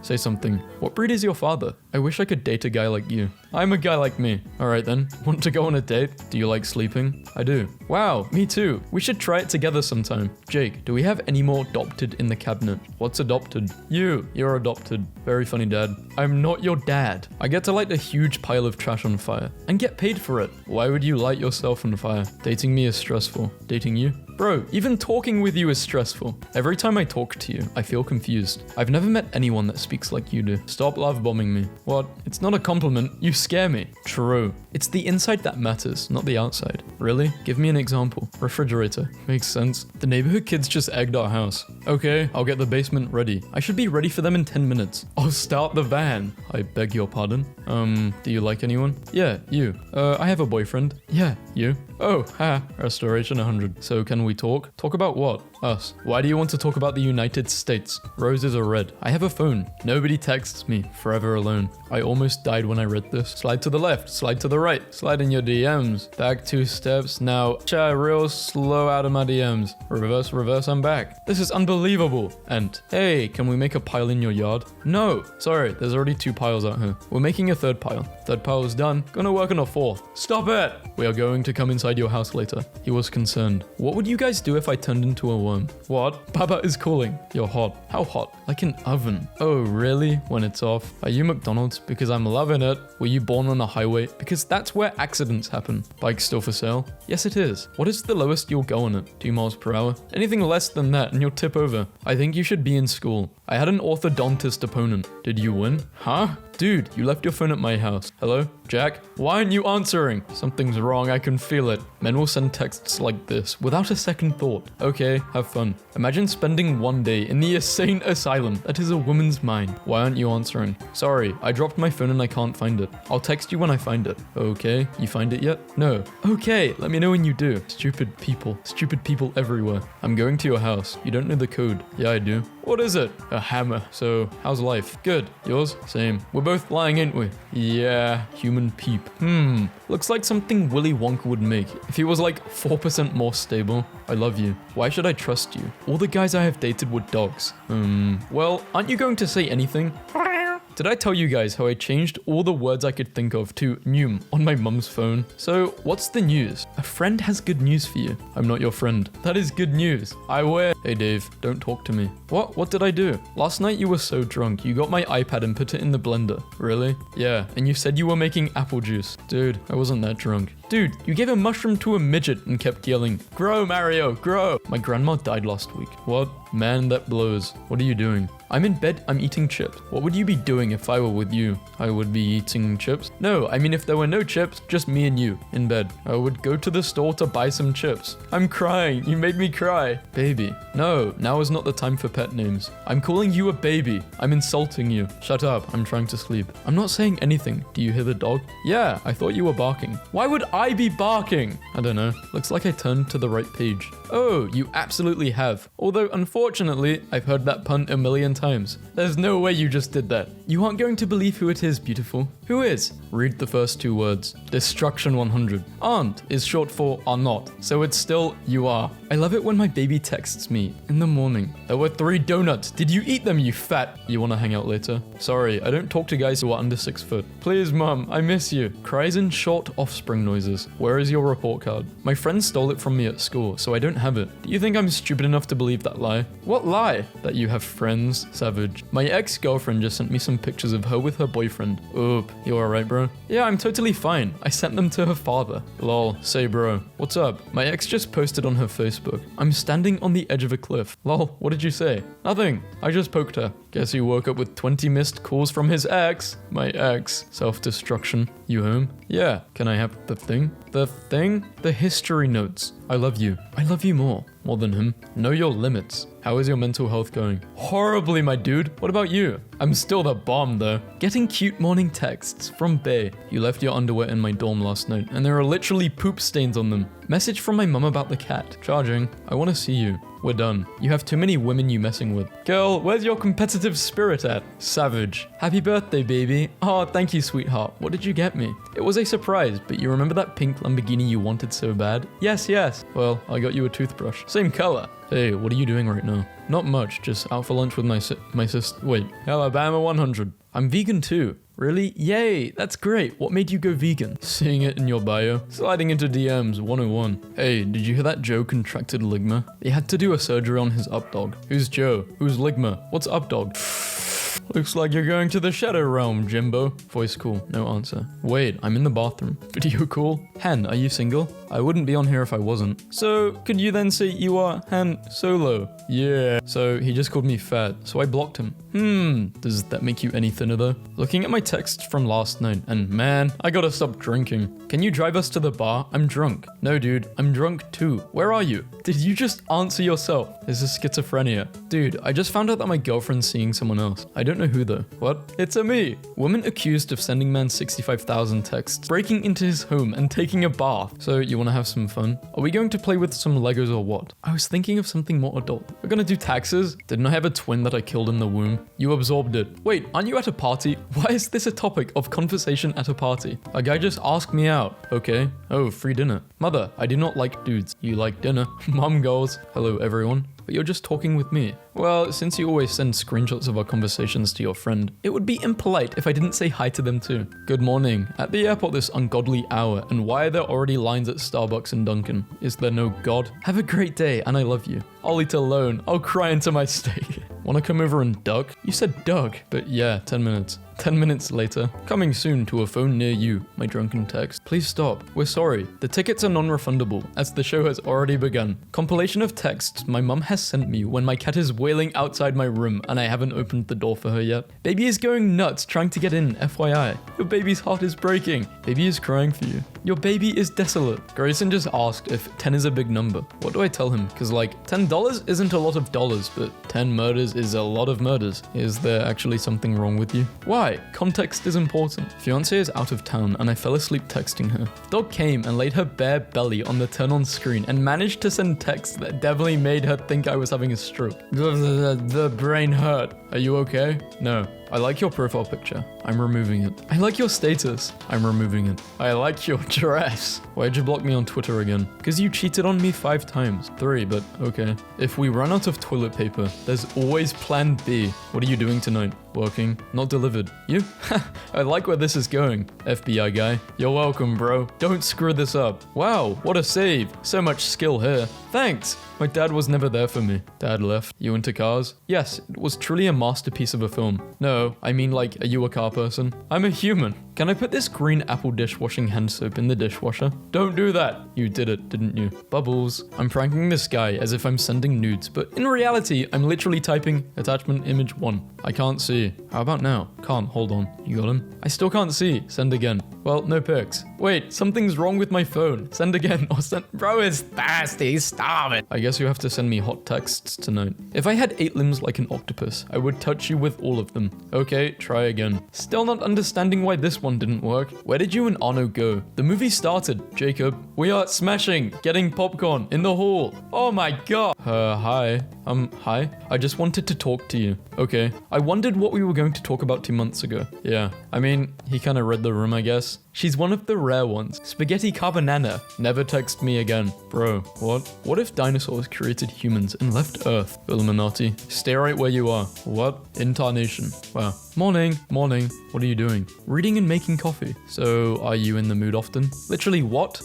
Say something. What breed is your father? I wish I could date a guy like you. I'm a guy like me. Alright then. Want to go on a date? Do you like sleeping? I do. Wow, me too. We should try it together sometime. Jake, do we have any more adopted in the cabinet? What's adopted? You're adopted. Very funny, Dad. I'm not your dad. I get to light a huge pile of trash on fire and get paid for it. Why would you light yourself on fire? Dating me is stressful. Dating you? Bro, even talking with you is stressful. Every time I talk to you, I feel confused. I've never met anyone that speaks like you do. Stop love bombing me. What? It's not a compliment. You scare me. True. It's the inside that matters, not the outside. Really? Give me an example. Refrigerator. Makes sense. The neighborhood kids just egged our house. Okay, I'll get the basement ready. I should be ready for them in 10 minutes. I'll start the van. I beg your pardon. Do you like anyone? Yeah, you. I have a boyfriend. Yeah, you. Oh, ha. Restoration 100. So can we talk? Talk about what? Us. Why do you want to talk about the United States? Roses are red. I have a phone. Nobody texts me. Forever alone. I almost died when I read this. Slide to the left. Slide to the right. Slide in your DMs. Back 2 steps. Now, real slow out of my DMs. Reverse, reverse, I'm back. This is unbelievable. And, hey, can we make a pile in your yard? No. Sorry, there's already 2 piles out here. We're making a 3rd pile. 3rd pile is done. Gonna work on a 4th. Stop it! We are going to come inside your house later. He was concerned. What would you guys do if I turned into a worm? What? Baba is calling. You're hot. How hot? Like an oven. Oh, really? When it's off. Are you McDonald's? Because I'm loving it. Were you born on a highway? Because that's where accidents happen. Bike still for sale? Yes, it is. What is the lowest you'll go on it? 2 miles per hour? Anything less than that and you'll tip over. I think you should be in school. I had an orthodontist opponent. Did you win? Huh? Dude, you left your phone at my house. Hello? Jack? Why aren't you answering? Something's wrong, I can feel it. Men will send texts like this without a second thought. Okay, have fun. Imagine spending 1 day in the insane asylum that is a woman's mind. Why aren't you answering? Sorry, I dropped my phone and I can't find it. I'll text you when I find it. Okay, you find it yet? No. Okay, let me know when you do. Stupid people everywhere. I'm going to your house. You don't know the code. Yeah, I do. What is it? A hammer. So, how's life? Good. Yours? Same. We're both lying, ain't we? Yeah, human peep. Looks like something Willy Wonka would make if he was like 4% more stable. I love you. Why should I trust you? All the guys I have dated were dogs. Well, aren't you going to say anything? Did I tell you guys how I changed all the words I could think of to Noom on my mum's phone? So, what's the news? A friend has good news for you. I'm not your friend. That is good news. I wear... Hey Dave, don't talk to me. What? What did I do? Last night you were so drunk, you got my iPad and put it in the blender. Really? Yeah, and you said you were making apple juice. Dude, I wasn't that drunk. Dude, you gave a mushroom to a midget and kept yelling, "Grow, Mario, grow!" My grandma died last week. What? Man, that blows. What are you doing? I'm in bed, I'm eating chips. What would you be doing if I were with you? I would be eating chips? No, I mean if there were no chips, just me and you, in bed. I would go to the store to buy some chips. I'm crying, you made me cry. Baby. No, now is not the time for pet names. I'm calling you a baby. I'm insulting you. Shut up, I'm trying to sleep. I'm not saying anything. Do you hear the dog? Yeah, I thought you were barking. Why would I be barking? I don't know. Looks like I turned to the right page. Oh, you absolutely have. Although, unfortunately, I've heard that pun a million times. There's no way you just did that. You aren't going to believe who it is, beautiful. Who is? Read the first 2 words. Destruction 100. Aren't is short for are not, so it's still you are. I love it when my baby texts me in the morning. There were 3 donuts. Did you eat them, you fat? You wanna hang out later? Sorry, I don't talk to guys who are under 6 foot. Please, mum, I miss you. Cries and short offspring noises. Where is your report card? My friend stole it from me at school, so I don't have it. Do you think I'm stupid enough to believe that lie? What lie? That you have friends? Savage. My ex-girlfriend just sent me some pictures of her with her boyfriend. Oop, you alright, bro? Yeah, I'm totally fine. I sent them to her father. Lol, say bro. What's up? My ex just posted on her Facebook. I'm standing on the edge of a cliff. Lol, what did you say? Nothing. I just poked her. Guess he woke up with 20 missed calls from his ex. My ex. Self-destruction. You home? Yeah. Can I have the thing? The thing? The history notes. I love you. I love you more. More than him. Know your limits. How is your mental health going? Horribly, my dude. What about you? I'm still the bomb, though. Getting cute morning texts from Bay. You left your underwear in my dorm last night, and there are literally poop stains on them. Message from my mum about the cat. Charging. I want to see you. We're done. You have too many women you messing with. Girl, where's your competitive spirit at? Savage. Happy birthday, baby. Oh, thank you, sweetheart. What did you get me? It was a surprise, but you remember that pink Lamborghini you wanted so bad? Yes, yes. Well, I got you a toothbrush. Same color. Hey, what are you doing right now? Not much, just out for lunch with my sister. Wait, Alabama 100. I'm vegan too. Really? Yay, that's great. What made you go vegan? Seeing it in your bio. Sliding into DMs 101. Hey, did you hear that Joe contracted ligma? He had to do a surgery on his updog. Who's Joe? Who's ligma? What's updog? Looks like you're going to the shadow realm, Jimbo. Voice call, no answer. Wait, I'm in the bathroom. Video call. Han, are you single? I wouldn't be on here if I wasn't. So, could you then say you are Han Solo? Yeah. So, he just called me fat, so I blocked him. Does that make you any thinner though? Looking at my texts from last night, and man, I gotta stop drinking. Can you drive us to the bar? I'm drunk. No, dude, I'm drunk too. Where are you? Did you just answer yourself? This is schizophrenia. Dude, I just found out that my girlfriend's seeing someone else. I don't know who though. What? It's a me. Woman accused of sending man 65,000 texts, breaking into his home and taking a bath. So you wanna have some fun? Are we going to play with some Legos or what? I was thinking of something more adult. We're gonna do taxes? Didn't I have a twin that I killed in the womb? You absorbed it. Wait, aren't you at a party? Why is this a topic of conversation at a party? A guy just asked me out. Okay. Oh, free dinner. Mother, I do not like dudes. You like dinner. Mom goes, hello everyone. But you're just talking with me. Well, since you always send screenshots of our conversations to your friend, it would be impolite if I didn't say hi to them too. Good morning. At the airport this ungodly hour, and why are there already lines at Starbucks and Dunkin'? Is there no God? Have a great day, and I love you. I'll eat alone. I'll cry into my steak. Wanna come over and duck? You said Doug, but yeah, 10 minutes. 10 minutes later, coming soon to a phone near you, my drunken text. Please stop. We're sorry. The tickets are non-refundable, as the show has already begun. Compilation of texts my mum has sent me when my cat is wailing outside my room and I haven't opened the door for her yet. Baby is going nuts trying to get in, FYI. Your baby's heart is breaking. Baby is crying for you. Your baby is desolate. Grayson just asked if 10 is a big number. What do I tell him? Cause like, $10 isn't a lot of dollars, but 10 murders is a lot of murders. Is there actually something wrong with you? Why? Context is important. Fiance is out of town and I fell asleep texting her. Dog came and laid her bare belly on the turn on screen and managed to send texts that definitely made her think I was having a stroke. The brain hurt. Are you okay? No. I like your profile picture. I'm removing it. I like your status. I'm removing it. I like your dress. Why'd you block me on Twitter again? Because you cheated on me 5 times. 3, but okay. If we run out of toilet paper, there's always plan B. What are you doing tonight? Working. Not delivered. You? I like where this is going. FBI guy. You're welcome, bro. Don't screw this up. Wow, what a save. So much skill here. Thanks. My dad was never there for me. Dad left. You into cars? Yes, it was truly a masterpiece of a film. No, I mean like, are you a car person? I'm a human. Can I put this green apple dishwashing hand soap in the dishwasher? Don't do that. You did it, didn't you? Bubbles. I'm pranking this guy as if I'm sending nudes, but in reality, I'm literally typing attachment image 1. I can't see. How about now? Can't, hold on. You got him? I still can't see. Send again. Well, no pics. Wait, something's wrong with my phone. Send again or send. Bro is thirsty, stop it. I guess you have to send me hot texts tonight. If I had 8 limbs like an octopus, I would touch you with all of them. Okay, try again. Still not understanding why this one didn't work. Where did you and Arno go? The movie started. Jacob, we are smashing, getting popcorn in the hall. Oh my god. Hi. Hi. I just wanted to talk to you. Okay. I wondered what we were going to talk about 2 months ago. Yeah. I mean, he kind of read the room, I guess. She's one of the rare ones. Spaghetti carbonara. Never text me again. Bro, what? What if dinosaurs created humans and left Earth? Illuminati. Stay right where you are. What? Incarnation. Wow. Morning. Morning. What are you doing? Reading and making coffee. So, are you in the mood often? Literally what?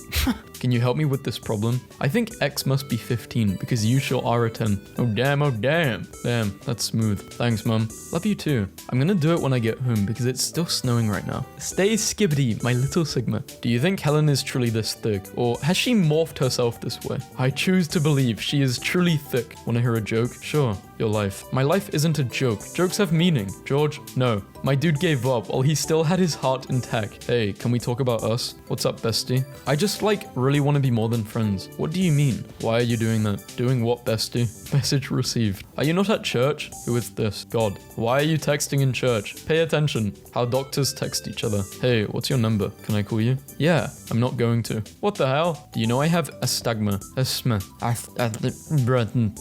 Can you help me with this problem? I think X must be 15 because you sure are a 10. Oh damn, oh damn. Damn, that's smooth. Thanks, mum. Love you too. I'm gonna do it when I get home because it's still snowing right now. Stay skibbity, my little Sigma. Do you think Helen is truly this thick? Or has she morphed herself this way? I choose to believe she is truly thick. Wanna hear a joke? Sure. your life. My life isn't a joke. Jokes have meaning. George, no. My dude gave up while he still had his heart intact. Hey, can we talk about us? What's up, bestie? I just really want to be more than friends. What do you mean? Why are you doing that? Doing what, bestie? Message received. Are you not at church? Who is this? God. Why are you texting in church? Pay attention. How doctors text each other. Hey, what's your number? Can I call you? Yeah, I'm not going to. What the hell? Do you know I have astigma? Asthma.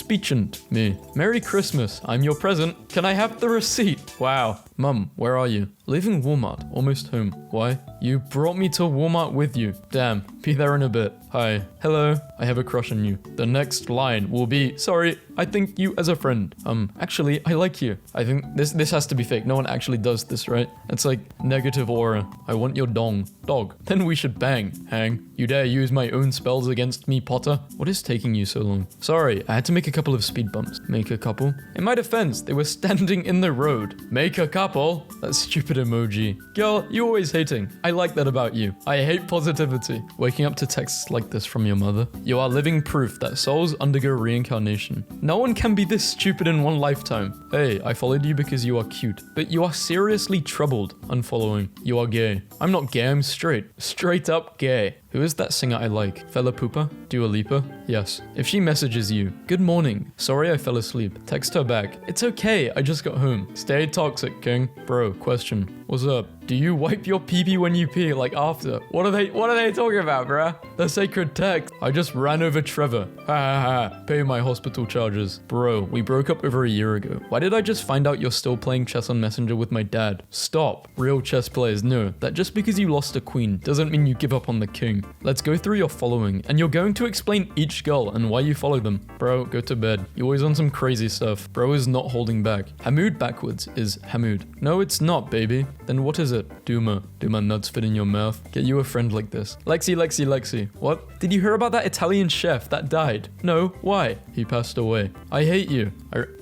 Speechant. Me. Merry Christmas. I'm your present. Can I have the receipt? Wow. Mum, where are you? Leaving Walmart. Almost home. Why? You brought me to Walmart with you. Damn. Be there in a bit. Hi. Hello. I have a crush on you. The next line will be, sorry, I think you as a friend. Actually, I like you. I think this has to be fake. No one actually does this, right? It's like negative aura. I want your dong. Dog. Then we should bang. Hang. You dare use my own spells against me, Potter? What is taking you so long? Sorry, I had to make a couple of speed bumps. Make a couple? In my defense, they were standing in the road. Make a couple? That stupid emoji. Girl, you always hating. I like that about you. I hate positivity. Waking up to texts like this from your mother. You are living proof that souls undergo reincarnation. No one can be this stupid in one lifetime. Hey, I followed you because you are cute. But you are seriously troubled. Unfollowing. You are gay. I'm not gay, I'm straight. Straight up gay. Who is that singer I like? Fella Poopa? Dua Lipa? Yes. If she messages you, good morning. Sorry I fell asleep. Text her back. It's okay, I just got home. Stay toxic, king. Bro, question. What's up? Do you wipe your pee-pee when you pee, like after? What are they talking about, bruh? The sacred text. I just ran over Trevor. Ha ha ha. Pay my hospital charges. Bro, we broke up over a year ago. Why did I just find out you're still playing chess on Messenger with my dad? Stop. Real chess players know that just because you lost a queen doesn't mean you give up on the king. Let's go through your following, and you're going to explain each girl and why you follow them. Bro, go to bed. You're always on some crazy stuff. Bro is not holding back. Hamoud backwards is Hamoud. No, it's not, baby. Then what is it? Duma. Do my nuts fit in your mouth? Get you a friend like this. Lexi. What? Did you hear about that Italian chef that died? No, why? He passed away. I hate you.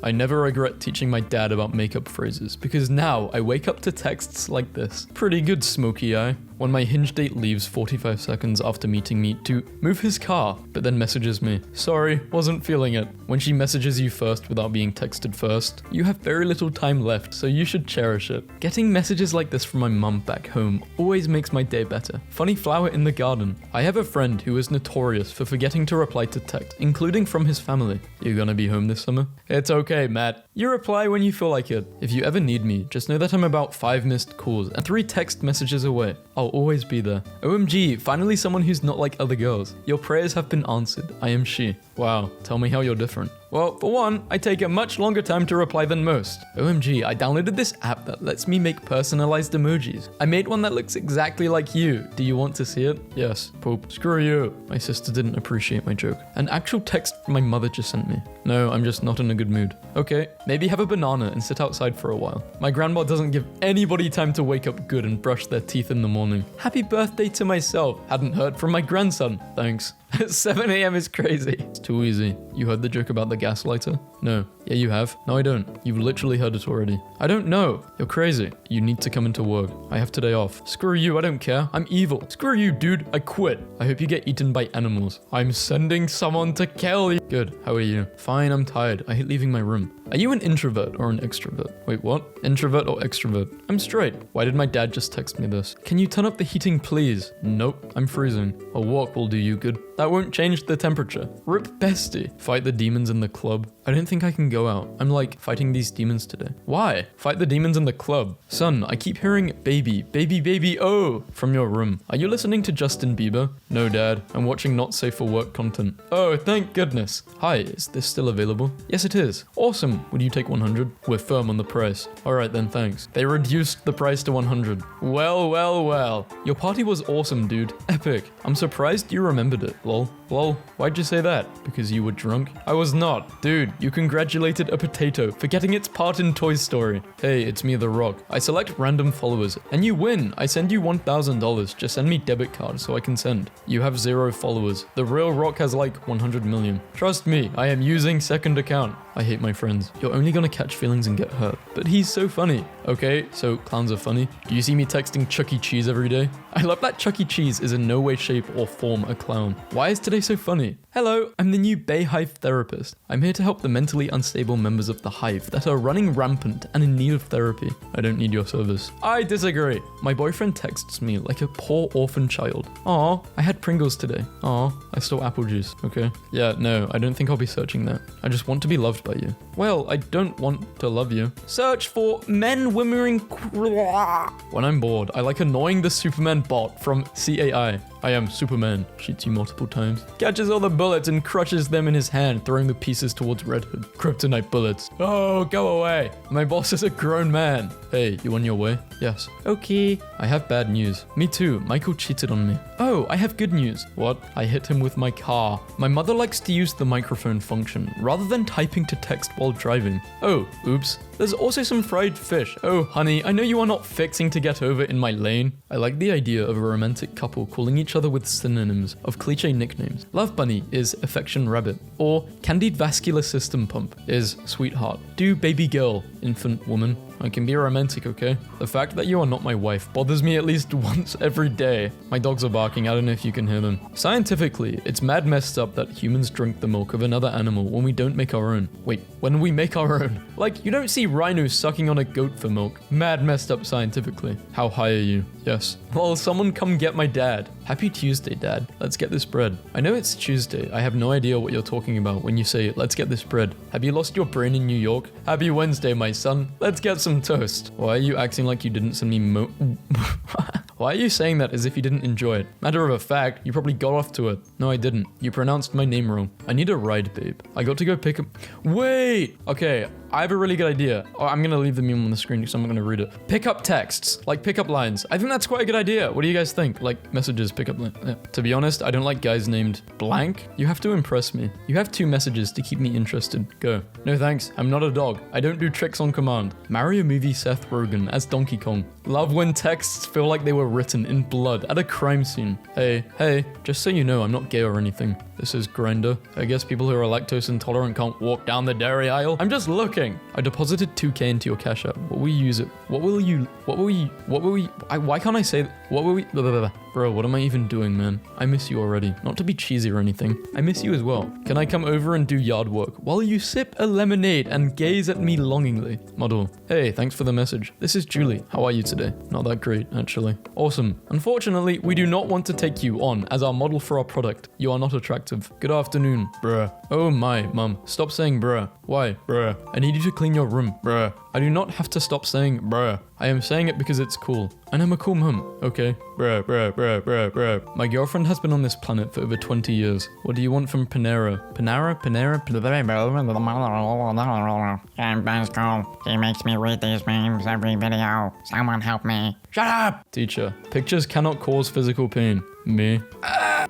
I never regret teaching my dad about makeup phrases, because now I wake up to texts like this. Pretty good, Smokey Eye. When my Hinge date leaves 45 seconds after meeting me to move his car, but then messages me, sorry, wasn't feeling it. When she messages you first without being texted first, you have very little time left, so you should cherish it. Getting messages like this from my mum back home always makes my day better. Funny flower in the garden. I have a friend who is notorious for forgetting to reply to text, including from his family. You gonna be home this summer? It's okay, Matt. You reply when you feel like it. If you ever need me, just know that I'm about 5 missed calls and 3 text messages away. I'll always be there. OMG, finally someone who's not like other girls. Your prayers have been answered. I am she. Wow, tell me how you're different. Well, for one, I take a much longer time to reply than most. OMG, I downloaded this app that lets me make personalized emojis. I made one that looks exactly like you. Do you want to see it? Yes. Poop. Screw you. My sister didn't appreciate my joke. An actual text my mother just sent me. No, I'm just not in a good mood. Okay, maybe have a banana and sit outside for a while. My grandma doesn't give anybody time to wake up good and brush their teeth in the morning. Happy birthday to myself. Hadn't heard from my grandson. Thanks. 7 a.m. is crazy. It's too easy. You heard the joke about the gaslighter? No. Yeah, you have. No, I don't. You've literally heard it already. I don't know. You're crazy. You need to come into work. I have today off. Screw you, I don't care. I'm evil. Screw you, dude. I quit. I hope you get eaten by animals. I'm sending someone to kill you. Good. How are you? Fine, I'm tired. I hate leaving my room. Are you an introvert or an extrovert? Wait, what? Introvert or extrovert? I'm straight. Why did my dad just text me this? Can you turn up the heating, please? Nope. I'm freezing. A walk will do you good. That won't change the temperature. Rip bestie. Fight the demons in the club. I don't think I can go out. I'm like fighting these demons today. Why? Fight the demons in the club. Son, I keep hearing baby, oh from your room. Are you listening to Justin Bieber? No, Dad. I'm watching not safe for work content. Oh, thank goodness. Hi, is this still available? Yes, it is. Awesome. Would you take 100? We're firm on the price. Alright then, thanks. They reduced the price to 100. Well. Your party was awesome, dude. Epic. I'm surprised you remembered it. Lol. Why'd you say that? Because you were drunk? I was not. Dude, you congratulated a potato for getting its part in Toy Story. Hey, it's me, The Rock. I select random followers, and you win. I send you $1,000. Just send me debit card so I can send. You have 0 followers. The real Rock has like 100 million. Trust me, I am using second account. I hate my friends. You're only gonna catch feelings and get hurt. But he's so funny. Okay, so clowns are funny. Do you see me texting Chuck E. Cheese every day? I love that Chuck E. Cheese is in no way, shape, or form a clown. Why Why is today so funny? Hello, I'm the new Bay Hive therapist. I'm here to help the mentally unstable members of the hive that are running rampant and in need of therapy. I don't need your service. I disagree. My boyfriend texts me like a poor orphan child. Aw, I had Pringles today. Aw, I stole apple juice. Okay. Yeah, no, I don't think I'll be searching that. I just want to be loved by you. Well, I don't want to love you. Search for men wimmering. When I'm bored, I like annoying the Superman bot from CAI. I am Superman. Shoots you multiple times. Catches all the bullets and crushes them in his hand, throwing the pieces towards Red Hood. Kryptonite bullets. Oh, go away. My boss is a grown man. Hey, you on your way? Yes. Okay. I have bad news. Me too. Michael cheated on me. Oh, I have good news. What? I hit him with my car. My mother likes to use the microphone function rather than typing to text while driving. Oh, oops. There's also some fried fish. Oh, honey, I know you are not fixing to get over in my lane. I like the idea of a romantic couple calling each other with synonyms of cliche nicknames. Love bunny is affection rabbit, or candied vascular system pump is sweetheart. Do baby girl, infant woman. I can be romantic, okay? The fact that you are not my wife bothers me at least once every day. My dogs are barking, I don't know if you can hear them. Scientifically, it's mad messed up that humans drink the milk of another animal when we don't make our own. Wait, when we make our own? Like, you don't see rhinos sucking on a goat for milk. Mad messed up scientifically. How high are you? Yes. Well, someone come get my dad. Happy Tuesday, Dad. Let's get this bread. I know it's Tuesday. I have no idea what you're talking about when you say, let's get this bread. Have you lost your brain in New York? Happy Wednesday, my son. Let's get some toast. Why are you acting like you didn't send me Why are you saying that as if you didn't enjoy it? Matter of fact, you probably got off to it. No, I didn't. You pronounced my name wrong. I need a ride, babe. I got to go pick up. Wait! Okay, I have a really good idea. Oh, I'm gonna leave the meme on the screen because I'm not gonna read it. Pick up texts, like pick up lines. I think that's quite a good idea. What do you guys think? Like messages, pick up lines. Yeah. To be honest, I don't like guys named blank. You have to impress me. You have 2 messages to keep me interested. Go. No thanks, I'm not a dog. I don't do tricks on command. Marry a movie Seth Rogen as Donkey Kong. Love when texts feel like they were written in blood at a crime scene. Hey, just so you know, I'm not gay or anything. This is Grindr. I guess people who are lactose intolerant can't walk down the dairy aisle. I'm just looking. I deposited 2K into your Cash App. What will you use it? Why can't I say that? What will we, blah, blah, blah. Bro, what am I even doing, man? I miss you already. Not to be cheesy or anything. I miss you as well. Can I come over and do yard work while you sip a lemonade and gaze at me longingly? Model. Hey, thanks for the message. This is Julie. How are you today? Not that great, actually. Awesome. Unfortunately, we do not want to take you on as our model for our product. You are not attractive. Good afternoon, bruh. Oh my, mum. Stop saying bruh. Why? Bruh. I need you to clean your room. Bruh. I do not have to stop saying bruh. I am saying it because it's cool. And I'm a cool mum. Okay. Bruh. My girlfriend has been on this planet for over 20 years. What do you want from Panera? Panera? That's cool. He makes me read these memes every video. Someone help me. Shut up! Teacher. Pictures cannot cause physical pain. Me.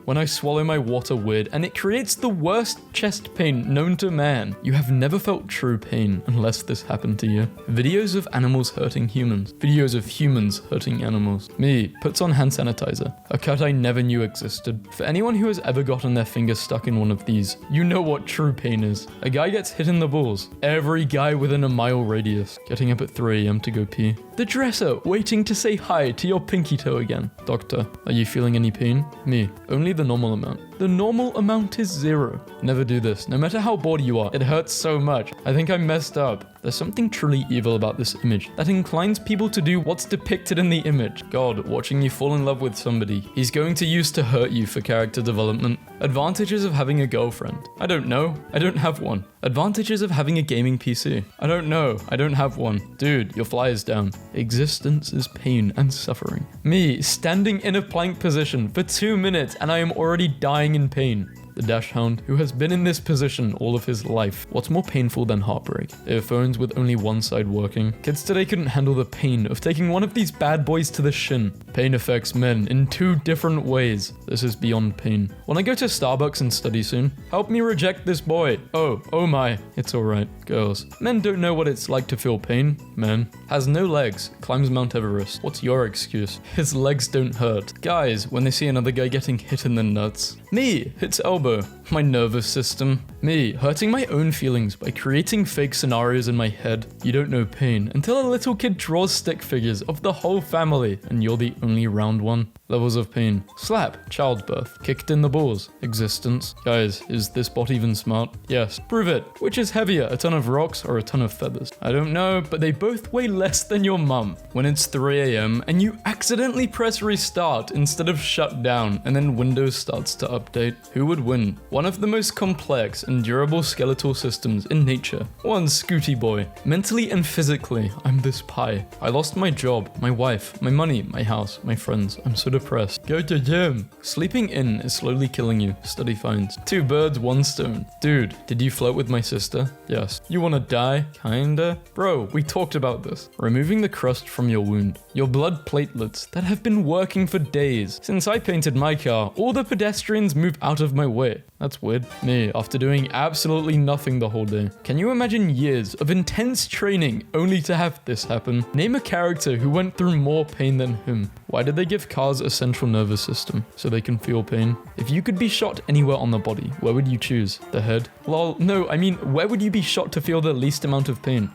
When I swallow my water weird and it creates the worst chest pain known to man. You have never felt true pain unless this happened to you. Videos of animals hurting humans. Videos of humans hurting animals. Me. Puts on hand sanitizer. A cut I never knew existed. For anyone who has ever gotten their finger stuck in one of these, you know what true pain is. A guy gets hit in the balls. Every guy within a mile radius. Getting up at 3 AM to go pee. The dresser waiting to say hi to your pinky toe again. Doctor, are you feeling any pain? Me. Only the normal amount. The normal amount is 0. Never do this. No matter how bored you are, it hurts so much. I think I messed up. There's something truly evil about this image that inclines people to do what's depicted in the image. God, watching you fall in love with somebody he's going to use to hurt you for character development. Advantages of having a girlfriend. I don't know. I don't have one. Advantages of having a gaming PC. I don't know. I don't have one. Dude, your fly is down. Existence is pain and suffering. Me, standing in a plank position for 2 minutes and I am already dying in pain. The dash hound who has been in this position all of his life. What's more painful than heartbreak? Earphones with only one side working. Kids today couldn't handle the pain of taking one of these bad boys to the shin. Pain affects men in 2 different ways. This is beyond pain. When I go to Starbucks and study soon, help me reject this boy. Oh my. It's alright, girls. Men don't know what it's like to feel pain. Men. Has no legs. Climbs Mount Everest. What's your excuse? His legs don't hurt. Guys, when they see another guy getting hit in the nuts. Me. Hits elbow. elbow. My nervous system. Me, hurting my own feelings by creating fake scenarios in my head. You don't know pain until a little kid draws stick figures of the whole family and you're the only round one. Levels of pain. Slap, childbirth. Kicked in the balls, existence. Guys, is this bot even smart? Yes. Prove it. Which is heavier, a ton of rocks or a ton of feathers? I don't know, but they both weigh less than your mum. When it's 3 a.m. and you accidentally press restart instead of shut down and then Windows starts to update, who would win? One of the most complex and durable skeletal systems in nature. One Scooty boy. Mentally and physically, I'm this pie. I lost my job, my wife, my money, my house, my friends. I'm so depressed. Go to gym. Sleeping in is slowly killing you. Study finds. 2 birds, 1 stone. Dude, did you flirt with my sister? Yes. You wanna die? Kinda. Bro, we talked about this. Removing the crust from your wound. Your blood platelets that have been working for days. Since I painted my car, all the pedestrians move out of my way. That's weird. Me, after doing absolutely nothing the whole day. Can you imagine years of intense training only to have this happen? Name a character who went through more pain than him. Why did they give cars a central nervous system? So they can feel pain? If you could be shot anywhere on the body, where would you choose? The head? Lol, no, I mean, where would you be shot to feel the least amount of pain?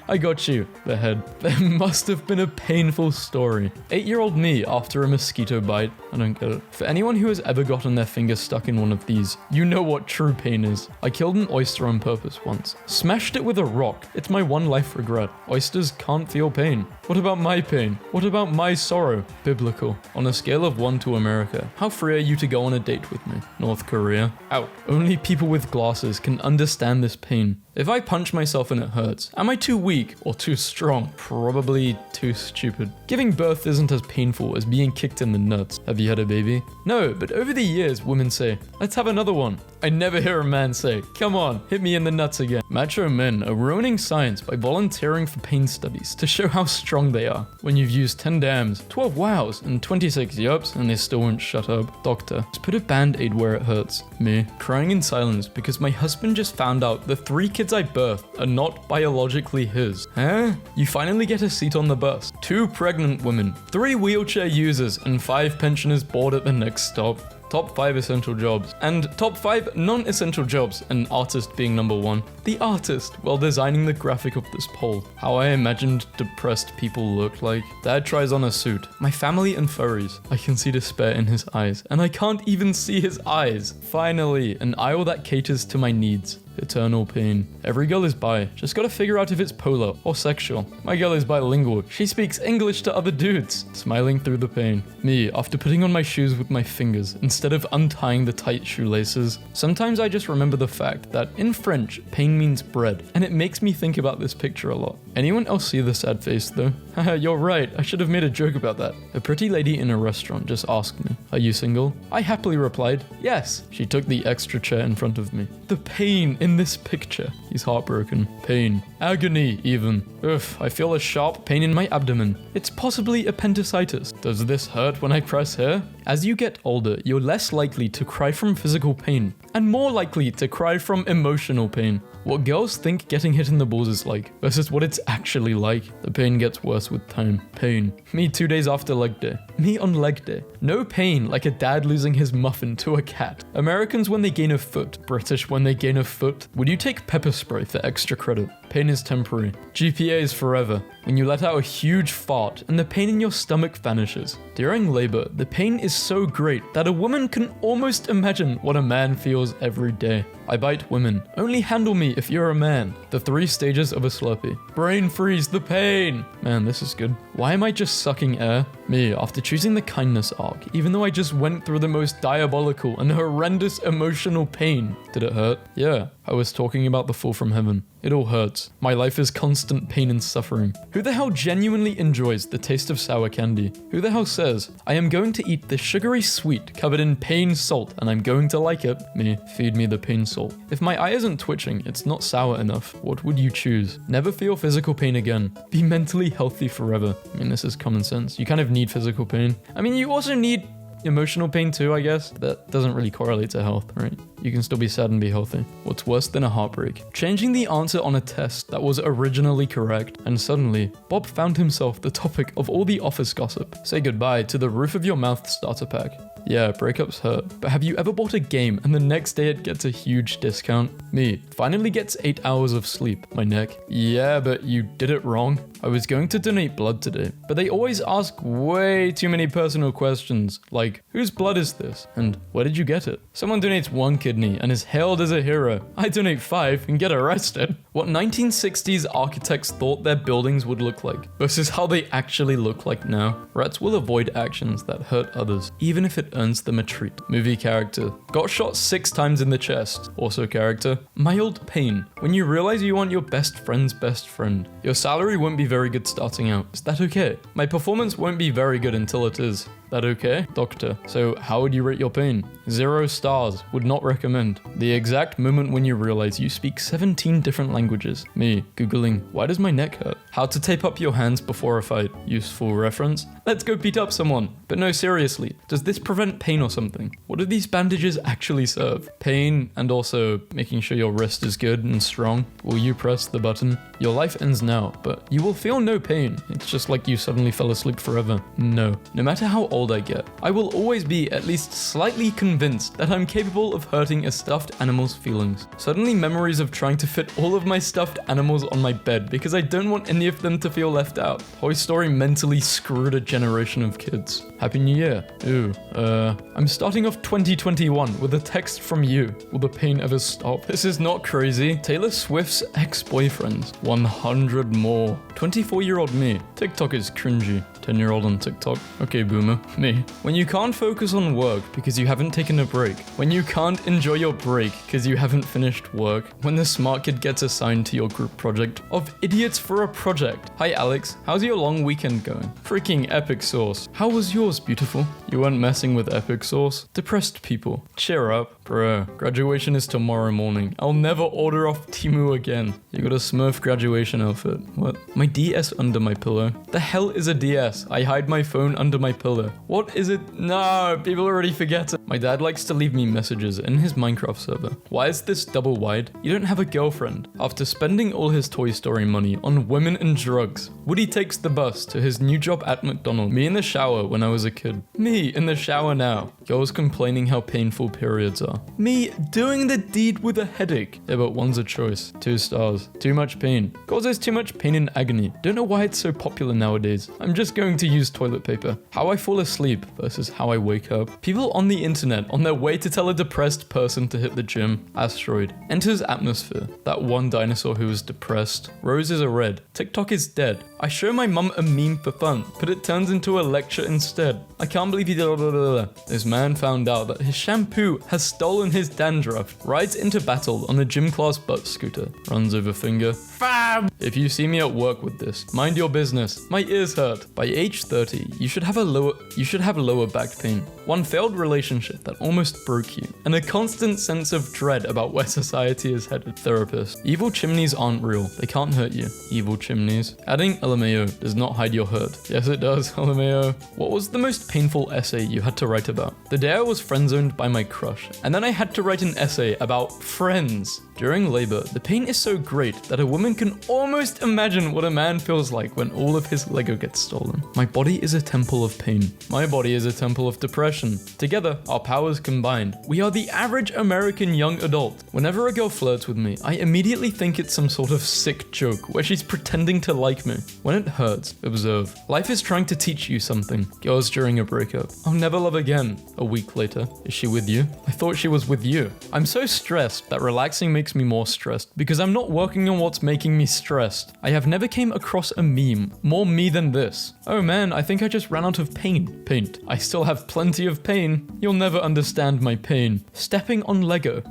I got you. The head. There must have been a painful story. 8-year-old me after a mosquito bite. I don't get it. For anyone who has ever gotten their finger stuck in one of these, you know what true pain is. I killed an oyster on purpose once. Smashed it with a rock. It's my one life regret. Oysters can't feel pain. What about my pain? What about my sorrow? Biblical. On a scale of 1 to America, how free are you to go on a date with me? North Korea. Out. Only people with glasses can understand this pain. If I punch myself and it hurts, am I too weak or too strong? Probably too stupid. Giving birth isn't as painful as being kicked in the nuts. Have you had a baby? No, but over the years, women say, let's have another one. I never hear a man say, come on, hit me in the nuts again. Macho men are ruining science by volunteering for pain studies to show how strong they are. When you've used 10 dams, 12 wows, and 26 yups, and they still won't shut up. Doctor, just put a band-aid where it hurts. Me, crying in silence because my husband just found out the 3 kids I birthed are not biologically his. Huh? You finally get a seat on the bus. 2 pregnant women, 3 wheelchair users, and 5 pensioners bored at the next stop. Top 5 essential jobs, and top 5 non-essential jobs, an artist being number 1. The artist, while designing the graphic of this poll. How I imagined depressed people look like. Dad tries on a suit. My family and furries. I can see despair in his eyes, and I can't even see his eyes. Finally, an aisle that caters to my needs. Eternal pain. Every girl is bi, just gotta figure out if it's polar or sexual. My girl is bilingual, she speaks English to other dudes. Smiling through the pain. Me, after putting on my shoes with my fingers, instead of untying the tight shoelaces. Sometimes I just remember the fact that in French, pain means bread, and it makes me think about this picture a lot. Anyone else see the sad face though? Haha, you're right, I should have made a joke about that. A pretty lady in a restaurant just asked me, are you single? I happily replied, yes. She took the extra chair in front of me. The pain in this picture. He's heartbroken. Pain. Agony, even. Ugh, I feel a sharp pain in my abdomen. It's possibly appendicitis. Does this hurt when I press here? As you get older, you're less likely to cry from physical pain, and more likely to cry from emotional pain. What girls think getting hit in the balls is like, versus what it's actually like. The pain gets worse with time. Pain. Me 2 days after leg day. Me on leg day. No pain like a dad losing his muffin to a cat. Americans when they gain a foot. British when they gain a foot. Would you take pepper spray for extra credit? Pain is temporary. GPA is forever. When you let out a huge fart and the pain in your stomach vanishes. During labor, the pain is so great that a woman can almost imagine what a man feels every day. I bite women. Only handle me if you're a man. The 3 stages of a Slurpee. Brain freeze, the pain. Man, this is good. Why am I just sucking air? Me, after choosing the kindness arc, even though I just went through the most diabolical and horrendous emotional pain. Did it hurt? Yeah, I was talking about the fall from heaven. It all hurts. My life is constant pain and suffering. Who the hell genuinely enjoys the taste of sour candy? Who the hell says, I am going to eat this sugary sweet covered in pain salt and I'm going to like it? Me, feed me the pain salt. If my eye isn't twitching, it's not sour enough. What would you choose? Never feel physical pain again. Be mentally healthy forever. I mean, this is common sense. You kind of need physical pain. I mean, you also need emotional pain too, I guess. That doesn't really correlate to health, right? You can still be sad and be healthy. What's worse than a heartbreak? Changing the answer on a test that was originally correct, and suddenly, Bob found himself the topic of all the office gossip. Say goodbye to the roof of your mouth starter pack. Yeah, breakups hurt, but have you ever bought a game and the next day it gets a huge discount? Me, finally gets 8 hours of sleep. My neck. Yeah, but you did it wrong. I was going to donate blood today, but they always ask way too many personal questions, like, whose blood is this? And where did you get it? Someone donates 1 kidney and is hailed as a hero. I donate 5 and get arrested. What 1960s architects thought their buildings would look like versus how they actually look like now. Rats will avoid actions that hurt others, even if it earns them a treat. Movie character. Got shot 6 times in the chest. Also character. Mild pain. When you realize you want your best friend's best friend. Your salary won't be very good starting out. Is that okay? My performance won't be very good until it is. That okay? Doctor. So how would you rate your pain? 0 stars. Would not recommend. The exact moment when you realize you speak 17 different languages. Me, Googling, why does my neck hurt? How to tape up your hands before a fight. Useful reference. Let's go beat up someone. But no, seriously, does this prevent pain or something? What do these bandages actually serve? Pain and also making sure your wrist is good and strong. Will you press the button? Your life ends now, but you will feel no pain. It's just like you suddenly fell asleep forever. No. No matter how old I get, I will always be at least slightly convinced that I'm capable of hurting a stuffed animal's feelings. Suddenly memories of trying to fit all of my stuffed animals on my bed because I don't want any of them to feel left out. Toy Story mentally screwed a generation of kids. Happy New Year. Ooh, I'm starting off 2021 with a text from you. Will the pain ever stop? This is not crazy. Taylor Swift's ex-boyfriends. 100 more. 24-year-old me. TikTok is cringy. 10-year-old on TikTok. Okay, boomer. Me. When you can't focus on work because you haven't taken a break. When you can't enjoy your break because you haven't finished work. When the smart kid gets assigned to your group project of idiots for a project. Hi Alex, how's your long weekend going? Freaking epic sauce. How was yours, beautiful? You weren't messing with epic sauce? Depressed people. Cheer up. Bruh, graduation is tomorrow morning. I'll never order off Temu again. You got a Smurf graduation outfit. What? My DS under my pillow. The hell is a DS? I hide my phone under my pillow. What is it? No, people already forget it. My dad likes to leave me messages in his Minecraft server. Why is this double wide? You don't have a girlfriend. After spending all his Toy Story money on women and drugs, Woody takes the bus to his new job at McDonald's. Me in the shower when I was a kid. Me in the shower now. Girls complaining how painful periods are. Me doing the deed with a headache. Yeah, but one's a choice. 2 stars. Too much pain. Causes too much pain and agony. Don't know why it's so popular nowadays. I'm just going to use toilet paper. How I fall asleep versus how I wake up. People on the internet on their way to tell a depressed person to hit the gym. Asteroid. Enters atmosphere. That one dinosaur who was depressed. Roses are red. TikTok is dead. I show my mum a meme for fun, but it turns into a lecture instead. I can't believe he did blah, blah, blah, blah. This man found out that his shampoo has stolen his dandruff. Rides into battle on a gym class butt scooter. Runs over finger. Fam! If you see me at work with this, mind your business. My ears hurt. By age 30, you should have lower back pain. One failed relationship that almost broke you, and a constant sense of dread about where society is headed. Therapist. Evil chimneys aren't real. They can't hurt you. Evil chimneys. Adding LMAO does not hide your hurt. Yes, it does. LMAO. What was the most painful essay you had to write about? The day I was friend-zoned by my crush, and then I had to write an essay about friends. During labor, the pain is so great that a woman can almost imagine what a man feels like when all of his Lego gets stolen. My body is a temple of pain. My body is a temple of depression. Together, our powers combined, we are the average American young adult. Whenever a girl flirts with me, I immediately think it's some sort of sick joke where she's pretending to like me. When it hurts, observe. Life is trying to teach you something. Girls during a breakup. I'll never love again. A week later, is she with you? I thought she was with you. I'm so stressed that relaxing makes me more stressed because I'm not working on what's making me stressed. I have never came across a meme more me than this. Oh man, I think I just ran out of paint. I still have plenty of pain. You'll never understand my pain. Stepping on Lego.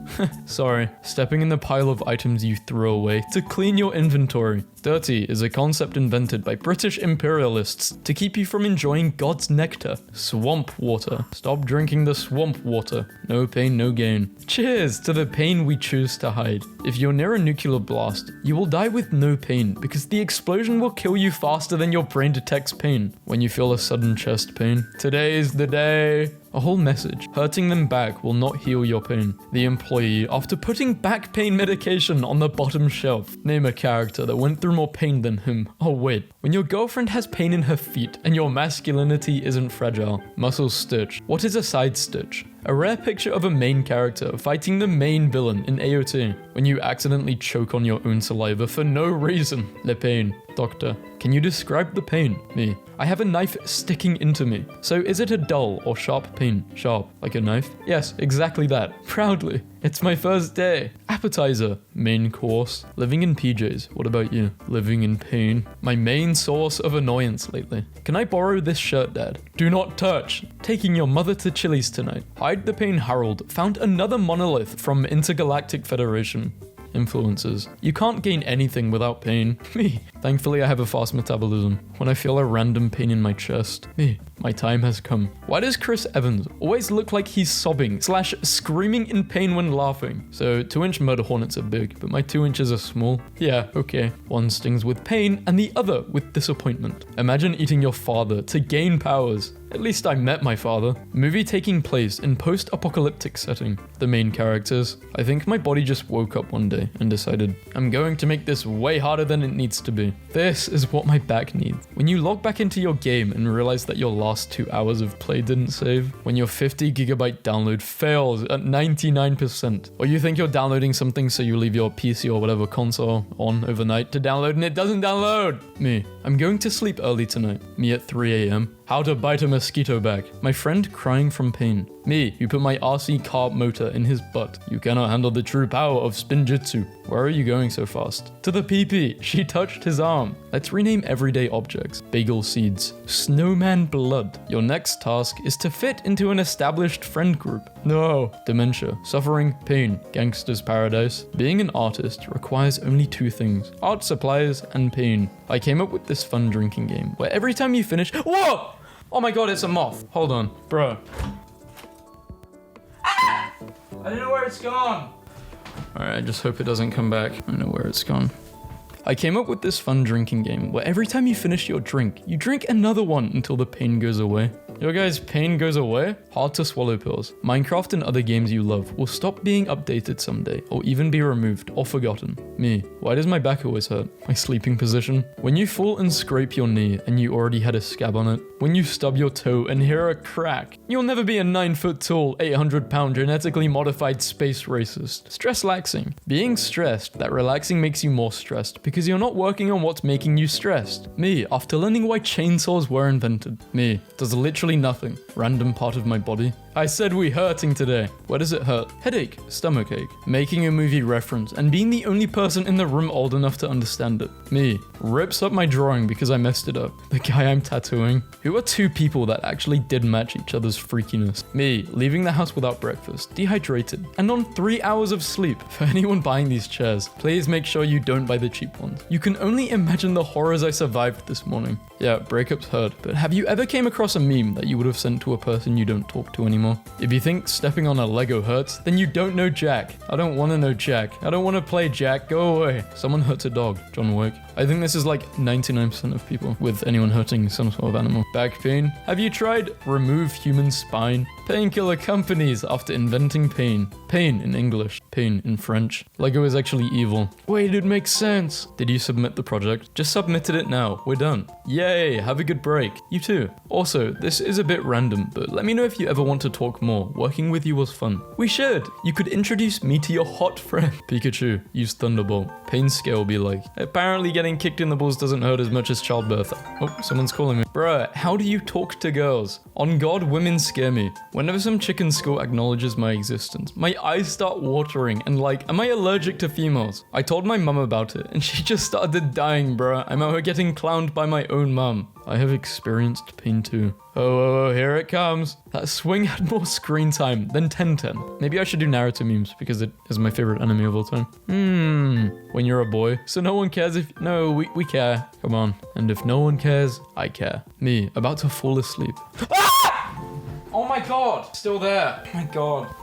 Sorry. Stepping in the pile of items you throw away to clean your inventory. Dirty is a concept invented by British imperialists to keep you from enjoying God's nectar. Swamp water. Stop drinking the swamp water. No pain, no gain. Cheers to the pain we choose to hide. If you're near a nuclear blast, you will die with no pain because the explosion will kill you faster than your brain detects pain. When you feel a sudden chest pain, today is the day. away. A whole message. Hurting them back will not heal your pain. The employee, after putting back pain medication on the bottom shelf. Name a character that went through more pain than him. Oh wait. When your girlfriend has pain in her feet and your masculinity isn't fragile. Muscle stitch. What is a side stitch? A rare picture of a main character fighting the main villain in AOT. When you accidentally choke on your own saliva for no reason. Le pain. Doctor. Can you describe the pain? Me. I have a knife sticking into me. So is it a dull or sharp pain? Sharp. Like a knife? Yes, exactly that. Proudly. It's my first day. Appetizer. Main course. Living in PJs. What about you? Living in pain. My main source of annoyance lately. Can I borrow this shirt, Dad? Do not touch. Taking your mother to Chili's tonight. Hide the Pain Harold found another monolith from Intergalactic Federation. Influences. You can't gain anything without pain. Me. Thankfully, I have a fast metabolism. When I feel a random pain in my chest. Me. My time has come. Why does Chris Evans always look like he's sobbing / screaming in pain when laughing? So 2-inch murder hornets are big, but my 2 inches are small. Yeah, okay. One stings with pain and the other with disappointment. Imagine eating your father to gain powers. At least I met my father. Movie taking place in post-apocalyptic setting. The main characters. I think my body just woke up one day and decided, I'm going to make this way harder than it needs to be. This is what my back needs. When you log back into your game and realize that your last 2 hours of play didn't save. When your 50 gigabyte download fails at 99%. Or you think you're downloading something so you leave your PC or whatever console on overnight to download and it doesn't download. Me. I'm going to sleep early tonight. Me at 3 a.m. How to bite a mosquito back. My friend crying from pain. Me, who put my RC car motor in his butt. You cannot handle the true power of spinjitzu. Where are you going so fast? To the PP. She touched his arm. Let's rename everyday objects. Bagel seeds. Snowman blood. Your next task is to fit into an established friend group. No. Dementia. Suffering. Pain. Gangster's paradise. Being an artist requires only 2 things. Art supplies and pain. I came up with this fun drinking game where every time you finish— Whoa! Oh my god, it's a moth. Hold on. Bro. Ah! I don't know where it's gone. Alright, I just hope it doesn't come back. I know where it's gone. I came up with this fun drinking game where every time you finish your drink, you drink another one until the pain goes away. Your guys' pain goes away? Hard to swallow pills. Minecraft and other games you love will stop being updated someday, or even be removed or forgotten. Me. Why does my back always hurt? My sleeping position? When you fall and scrape your knee and you already had a scab on it? When you stub your toe and hear a crack? You'll never be a 9-foot tall, 800-pound genetically modified space racist. Stress laxing. Being stressed, that relaxing makes you more stressed because you're not working on what's making you stressed. Me. After learning why chainsaws were invented. Me. Does literally nothing. Random part of my body. I said we hurting today. Where does it hurt? Headache, stomachache. Making a movie reference and being the only person in the room old enough to understand it. Me. Rips up my drawing because I messed it up. The guy I'm tattooing. Who are 2 people that actually did match each other's freakiness? Me. Leaving the house without breakfast, dehydrated, and on 3 hours of sleep. For anyone buying these chairs, please make sure you don't buy the cheap ones. You can only imagine the horrors I survived this morning. Yeah, breakups hurt, but have you ever came across a meme that you would have sent to a person you don't talk to anymore? If you think stepping on a Lego hurts, then you don't know Jack. I don't want to know Jack. I don't want to play Jack. Go away. Someone hurts a dog. John Wick. I think this is like 99% of people with anyone hurting some sort of animal. Back pain. Have you tried remove human spine? Painkiller companies after inventing pain. Pain in English. Pain in French. Lego is actually evil. Wait, it makes sense. Did you submit the project? Just submitted it now. We're done. Yay, have a good break. You too. Also, this is a bit random, but let me know if you ever want to talk more. Working with you was fun. We should. You could introduce me to your hot friend. Pikachu, use Thunderbolt. Pain scale be like. Apparently getting kicked in the balls doesn't hurt as much as childbirth. Oh, someone's calling me. Bruh, how do you talk to girls? On God, women scare me. Whenever some chick in school acknowledges my existence, my eyes start watering and like, am I allergic to females? I told my mum about it and she just started dying, bruh. I'm out here getting clowned by my own mum. I have experienced pain too. Oh, here it comes. That swing had more screen time than 1010. Maybe I should do Naruto memes because it is my favorite anime of all time. When you're a boy, so no one cares if— No, we care. Come on. And if no one cares, I care. Me, about to fall asleep. Ah! Oh my god. Still there. Oh my god.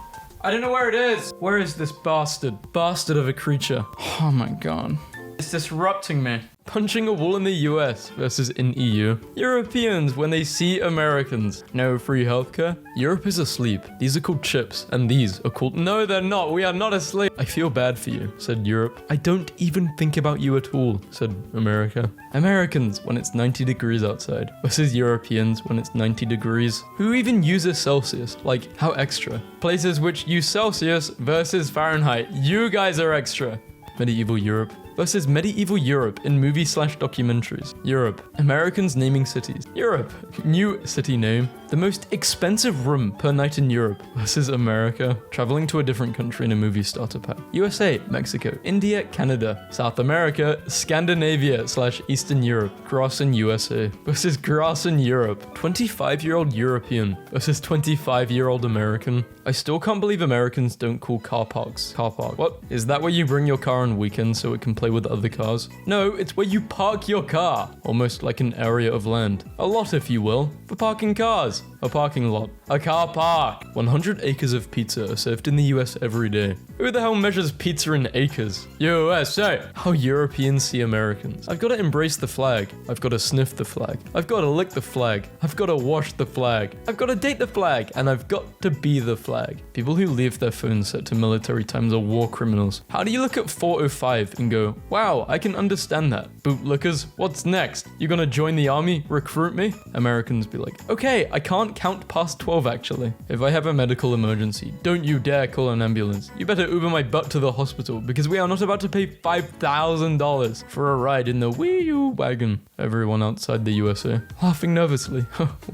I don't know where it is. Where is this bastard? Bastard of a creature. Oh my god. It's disrupting me. Punching a wall in the US versus in EU. Europeans when they see Americans. No free healthcare. Europe is asleep. These are called chips, and these are called... No, they're not. We are not asleep. I feel bad for you, said Europe. I don't even think about you at all, said America. Americans when it's 90 degrees outside versus Europeans when it's 90 degrees. Who even uses Celsius? Like, how extra? Places which use Celsius versus Fahrenheit. You guys are extra. Medieval Europe versus medieval Europe in movie/documentaries. Europe. Americans naming cities. Europe. New city name. The most expensive room per night in Europe versus America. Traveling to a different country in a movie starter pack. USA, Mexico, India, Canada, South America, Scandinavia/Eastern Europe. Grass in USA versus grass in Europe. 25-year-old European versus 25-year-old American. I still can't believe Americans don't call car parks car park. What? Is that where you bring your car on weekends so it can play with other cars? No, it's where you park your car. Almost like an area of land. A lot, if you will, for parking cars. A parking lot. A car park. 100 acres of pizza are served in the US every day. Who the hell measures pizza in acres? USA. How Europeans see Americans. I've got to embrace the flag. I've got to sniff the flag. I've got to lick the flag. I've got to wash the flag. I've got to date the flag. And I've got to be the flag. People who leave their phones set to military times are war criminals. How do you look at 405 and go, wow, I can understand that. Bootlickers, what's next? You gonna join the army? Recruit me? Americans be like, okay, I can't count past 12 actually. If I have a medical emergency, don't you dare call an ambulance. You better Uber my butt to the hospital because we are not about to pay $5,000 for a ride in the Wii U wagon. Everyone outside the USA laughing nervously.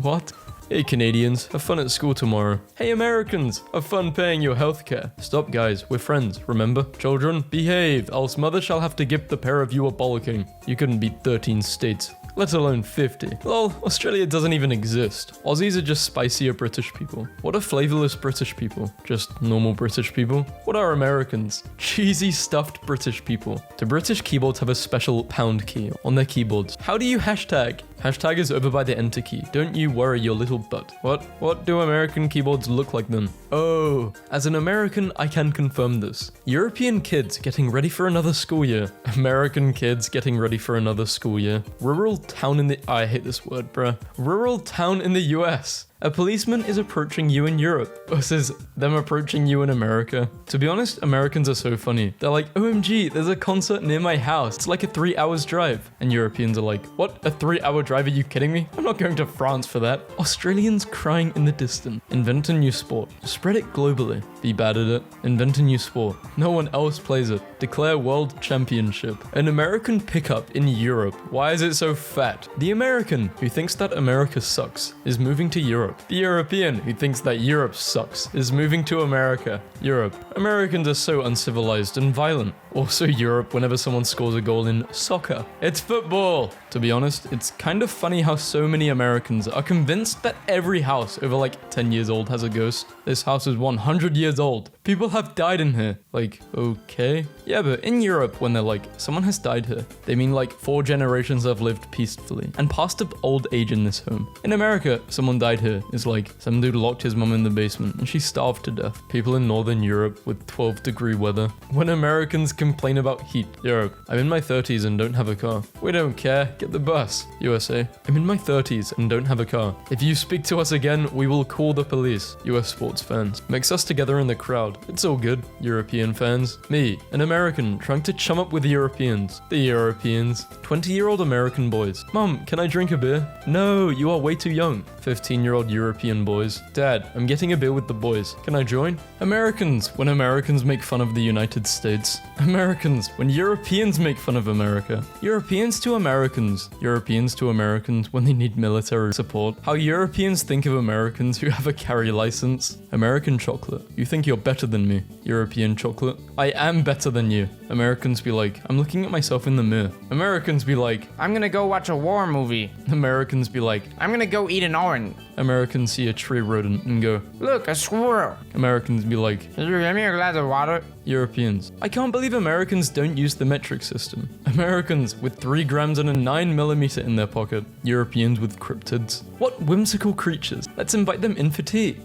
What? Hey Canadians, have fun at school tomorrow. Hey Americans, have fun paying your healthcare. Stop guys, we're friends, remember? Children, behave, else mother shall have to give the pair of you a bollocking. You couldn't beat 13 states, let alone 50. Lol, Australia doesn't even exist. Aussies are just spicier British people. What are flavorless British people? Just normal British people? What are Americans? Cheesy stuffed British people. Do British keyboards have a special pound key on their keyboards? How do you hashtag? Hashtag is over by the enter key. Don't you worry your little butt. What do American keyboards look like then? Oh, as an American, I can confirm this. European kids getting ready for another school year. American kids getting ready for another school year. Rural town in the... I hate this word, bruh. Rural town in the US. A policeman is approaching you in Europe versus them approaching you in America. To be honest, Americans are so funny. They're like, OMG, there's a concert near my house. It's like a 3-hour drive. And Europeans are like, what? A 3-hour drive? Are you kidding me? I'm not going to France for that. Australians crying in the distance. Invent a new sport. Spread it globally. Be bad at it. Invent a new sport. No one else plays it. Declare world championship. An American pickup in Europe. Why is it so fat? The American who thinks that America sucks is moving to Europe. The European who thinks that Europe sucks is moving to America. Europe. Americans are so uncivilized and violent. Also Europe whenever someone scores a goal in soccer. It's football. To be honest, it's kind of funny how so many Americans are convinced that every house over like 10 years old has a ghost. This house is 100 years old. People have died in here. Like, okay. Yeah, but in Europe, when they're like, someone has died here, they mean like 4 generations have lived peacefully and passed of old age in this home. In America, someone died here is like, some dude locked his mum in the basement and she starved to death. People in Northern Europe with 12-degree weather. When Americans complain about heat. Europe. I'm in my 30s and don't have a car. We don't care. Get the bus. USA. I'm in my 30s and don't have a car. If you speak to us again, we will call the police. US sports fans. Mix us together in the crowd. It's all good. European fans. Me, an American, trying to chum up with Europeans. The Europeans. 20-year-old American boys. Mom, can I drink a beer? No, you are way too young. 15-year-old European boys. Dad, I'm getting a beer with the boys. Can I join? Americans, when Americans make fun of the United States. Americans, when Europeans make fun of America. Europeans to Americans. Europeans to Americans when they need military support. How Europeans think of Americans who have a carry license. American chocolate. You think you're better than me. European chocolate. I am better than you. Americans be like, I'm looking at myself in the mirror. Americans be like, I'm gonna go watch a war movie. Americans be like, I'm gonna go eat an orange. Americans see a tree rodent and go, look, a squirrel. Americans be like, Can you give me a glass of water? Europeans, I can't believe Americans don't use the metric system. Americans with 3 grams and a 9mm in their pocket. Europeans with cryptids. What whimsical creatures. Let's invite them in for tea.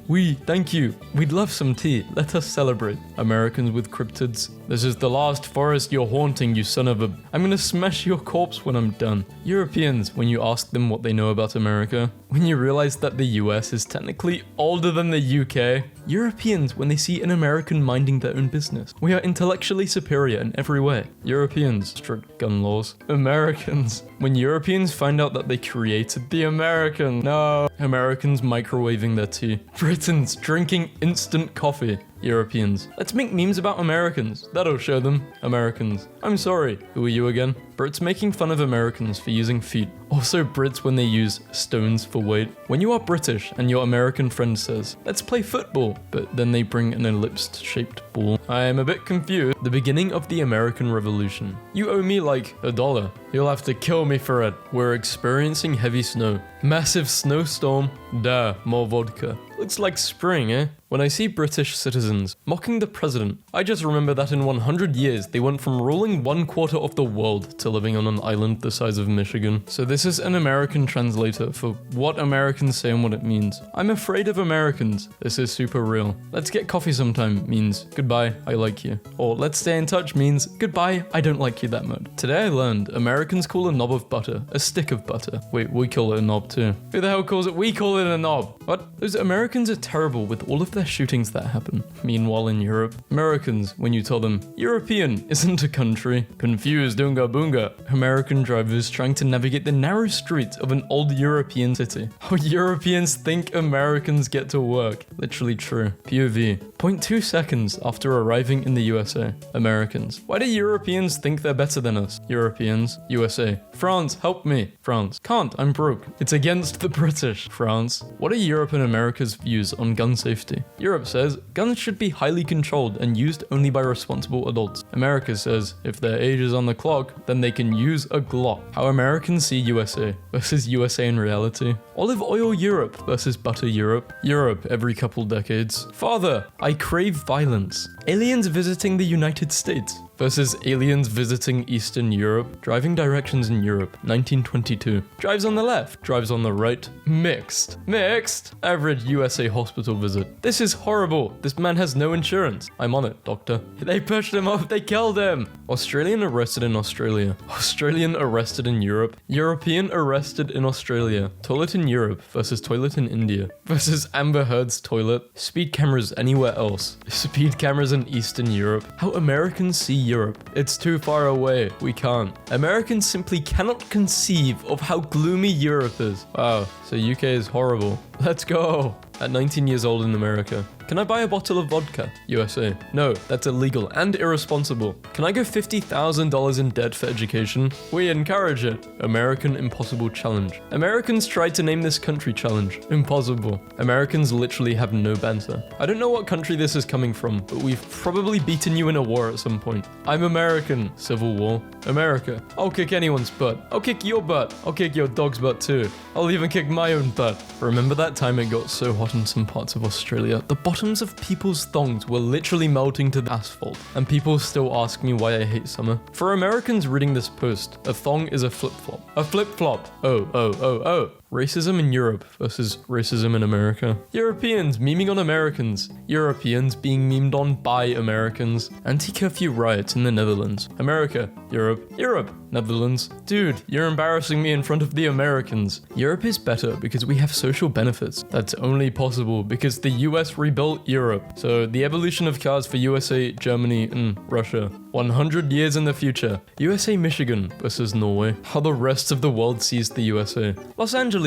Thank you. We'd love some tea. Let us celebrate. Americans with cryptids. This is the last forest you're haunting, you son of a... I'm gonna smash your corpse when I'm done. Europeans, when you ask them what they know about America. When you realize that the US is technically older than the UK. Europeans, when they see an American minding their own business. We are intellectually superior in every way. Europeans, strict gun laws. Americans, when Europeans find out that they created the American. No. Americans microwaving their tea. Britons drinking instant coffee. Europeans. Let's make memes about Americans. That'll show them. Americans. I'm sorry. Who are you again? Brits making fun of Americans for using feet. Also Brits when they use stones for weight. When you are British and your American friend says, let's play football, but then they bring an ellipse-shaped ball. I am a bit confused. The beginning of the American Revolution. You owe me like $1. You'll have to kill me for it. We're experiencing heavy snow. Massive snowstorm. Duh, more vodka. Looks like spring, eh? When I see British citizens mocking the president, I just remember that in 100 years they went from ruling 1/4 of the world to living on an island the size of Michigan. So this is an American translator for what Americans say and what it means. I'm afraid of Americans. This is super real. Let's get coffee sometime means goodbye, I like you. Or let's stay in touch means goodbye, I don't like you that much. Today I learned Americans call a knob of butter a stick of butter. Wait, we call it a knob too. Who the hell calls it? We call it a knob. What? Those Americans are terrible with all of their shootings that happen. Meanwhile in Europe, Americans, when you tell them, European isn't a country. Confused, oonga boonga. American drivers trying to navigate the narrow streets of an old European city. How Europeans think Americans get to work. Literally true. POV. 0.2 seconds after arriving in the USA. Americans. Why do Europeans think they're better than us? Europeans. USA. France, help me. France. Can't, I'm broke. It's against the British. France. What are Europe and America's views on gun safety? Europe says guns should be highly controlled and used only by responsible adults. America says if their age is on the clock, then they can use a Glock. How Americans see USA versus USA in reality. Olive oil Europe versus butter Europe. Europe every couple decades. Father, I crave violence. Aliens visiting the United States versus aliens visiting Eastern Europe. Driving directions in Europe, 1922. Drives on the left, drives on the right. Mixed. Mixed? Average USA hospital visit. This is horrible. This man has no insurance. I'm on it, doctor. They pushed him off, they killed him. Australian arrested in Australia. Australian arrested in Europe. European arrested in Australia. Toilet in Europe versus toilet in India. Versus Amber Heard's toilet. Speed cameras anywhere else. Speed cameras in Eastern Europe. How Americans see Europe. It's too far away. We can't. Americans simply cannot conceive of how gloomy Europe is. Wow, so UK is horrible. Let's go. At 19 years old in America. Can I buy a bottle of vodka? USA. No, that's illegal and irresponsible. Can I go $50,000 in debt for education? We encourage it. American Impossible Challenge. Americans tried to name this country challenge. Impossible. Americans literally have no banter. I don't know what country this is coming from, but we've probably beaten you in a war at some point. I'm American. Civil War. America. I'll kick anyone's butt. I'll kick your butt. I'll kick your dog's butt too. I'll even kick my own butt. Remember that time it got so hot in some parts of Australia? The bottoms of people's thongs were literally melting to the asphalt, and people still ask me why I hate summer. For Americans reading this post, a thong is a flip-flop. A flip-flop. Oh. Racism in Europe versus racism in America. Europeans memeing on Americans. Europeans being memed on by Americans. Anti-curfew riots in the Netherlands. America. Europe. Netherlands. Dude, you're embarrassing me in front of the Americans. Europe is better because we have social benefits. That's only possible because the US rebuilt Europe. So the evolution of cars for USA, Germany, and Russia. 100 years in the future. USA Michigan versus Norway. How the rest of the world sees the USA. Los Angeles.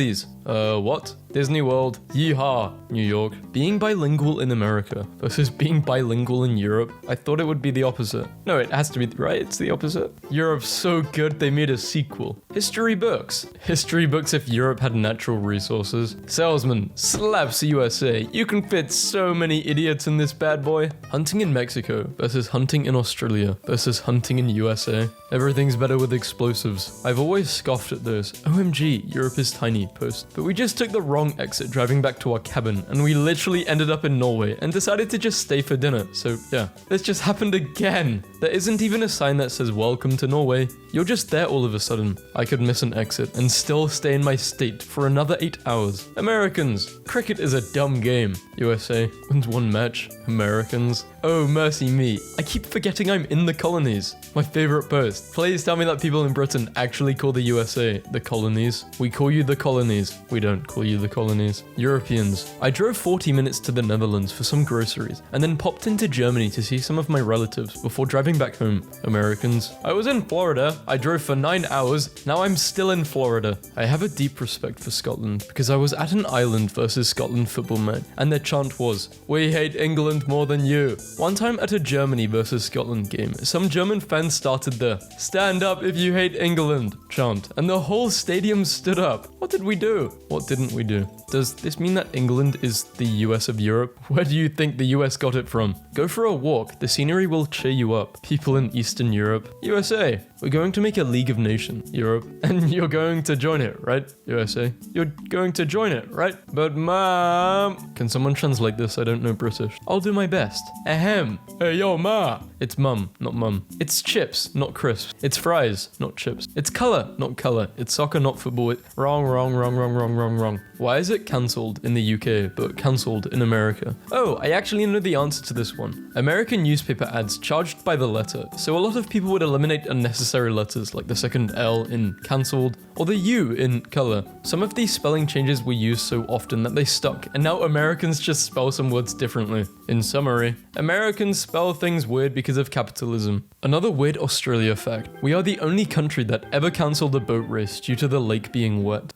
What? Disney World. Yeehaw. New York. Being bilingual in America versus being bilingual in Europe. I thought it would be the opposite. No, it has to be, right? It's the opposite. Europe's so good they made a sequel. History books. History books if Europe had natural resources. Salesman. Slaps USA. You can fit so many idiots in this bad boy. Hunting in Mexico versus hunting in Australia versus hunting in USA. Everything's better with explosives. I've always scoffed at those OMG, Europe is tiny post, but we just took the wrong wrong exit driving back to our cabin, and we literally ended up in Norway and decided to just stay for dinner. So yeah, this just happened again. There isn't even a sign that says welcome to Norway. You're just there all of a sudden. I could miss an exit and still stay in my state for another 8 hours. Americans. Cricket is a dumb game. USA wins 1 match. Americans. Oh, mercy me. I keep forgetting I'm in the colonies. My favorite post. Please tell me that people in Britain actually call the USA the colonies. We call you the colonies. We don't call you the colonies. Europeans. I drove 40 minutes to the Netherlands for some groceries and then popped into Germany to see some of my relatives before driving back home. Americans. I was in Florida. I drove for 9 hours. Now I'm still in Florida. I have a deep respect for Scotland because I was at an Ireland versus Scotland football match and their chant was, "We hate England more than you." One time at a Germany versus Scotland game, some German fans started the "Stand up if you hate England" chant, and the whole stadium stood up. What did we do? What didn't we do? Does this mean that England is the US of Europe? Where do you think the US got it from? Go for a walk, the scenery will cheer you up. People in Eastern Europe. USA. We're going to make a League of Nations, Europe, and you're going to join it, right? USA. You're going to join it, right? But mom... Can someone translate this? I don't know British. I'll do my best. Ahem. Hey, yo, ma. It's mum, not mum. It's chips, not crisps. It's fries, not chips. It's color, not color. It's soccer, not football. Wrong. Why is it cancelled in the UK, but cancelled in America? Oh, I actually know the answer to this one. American newspaper ads charged by the letter, so a lot of people would eliminate unnecessary letters like the second L in cancelled or the U in color. Some of these spelling changes were used so often that they stuck, and now Americans just spell some words differently. In summary, Americans spell things weird because of capitalism. Another weird Australia fact. We are the only country that ever cancelled a boat race due to the lake being wet.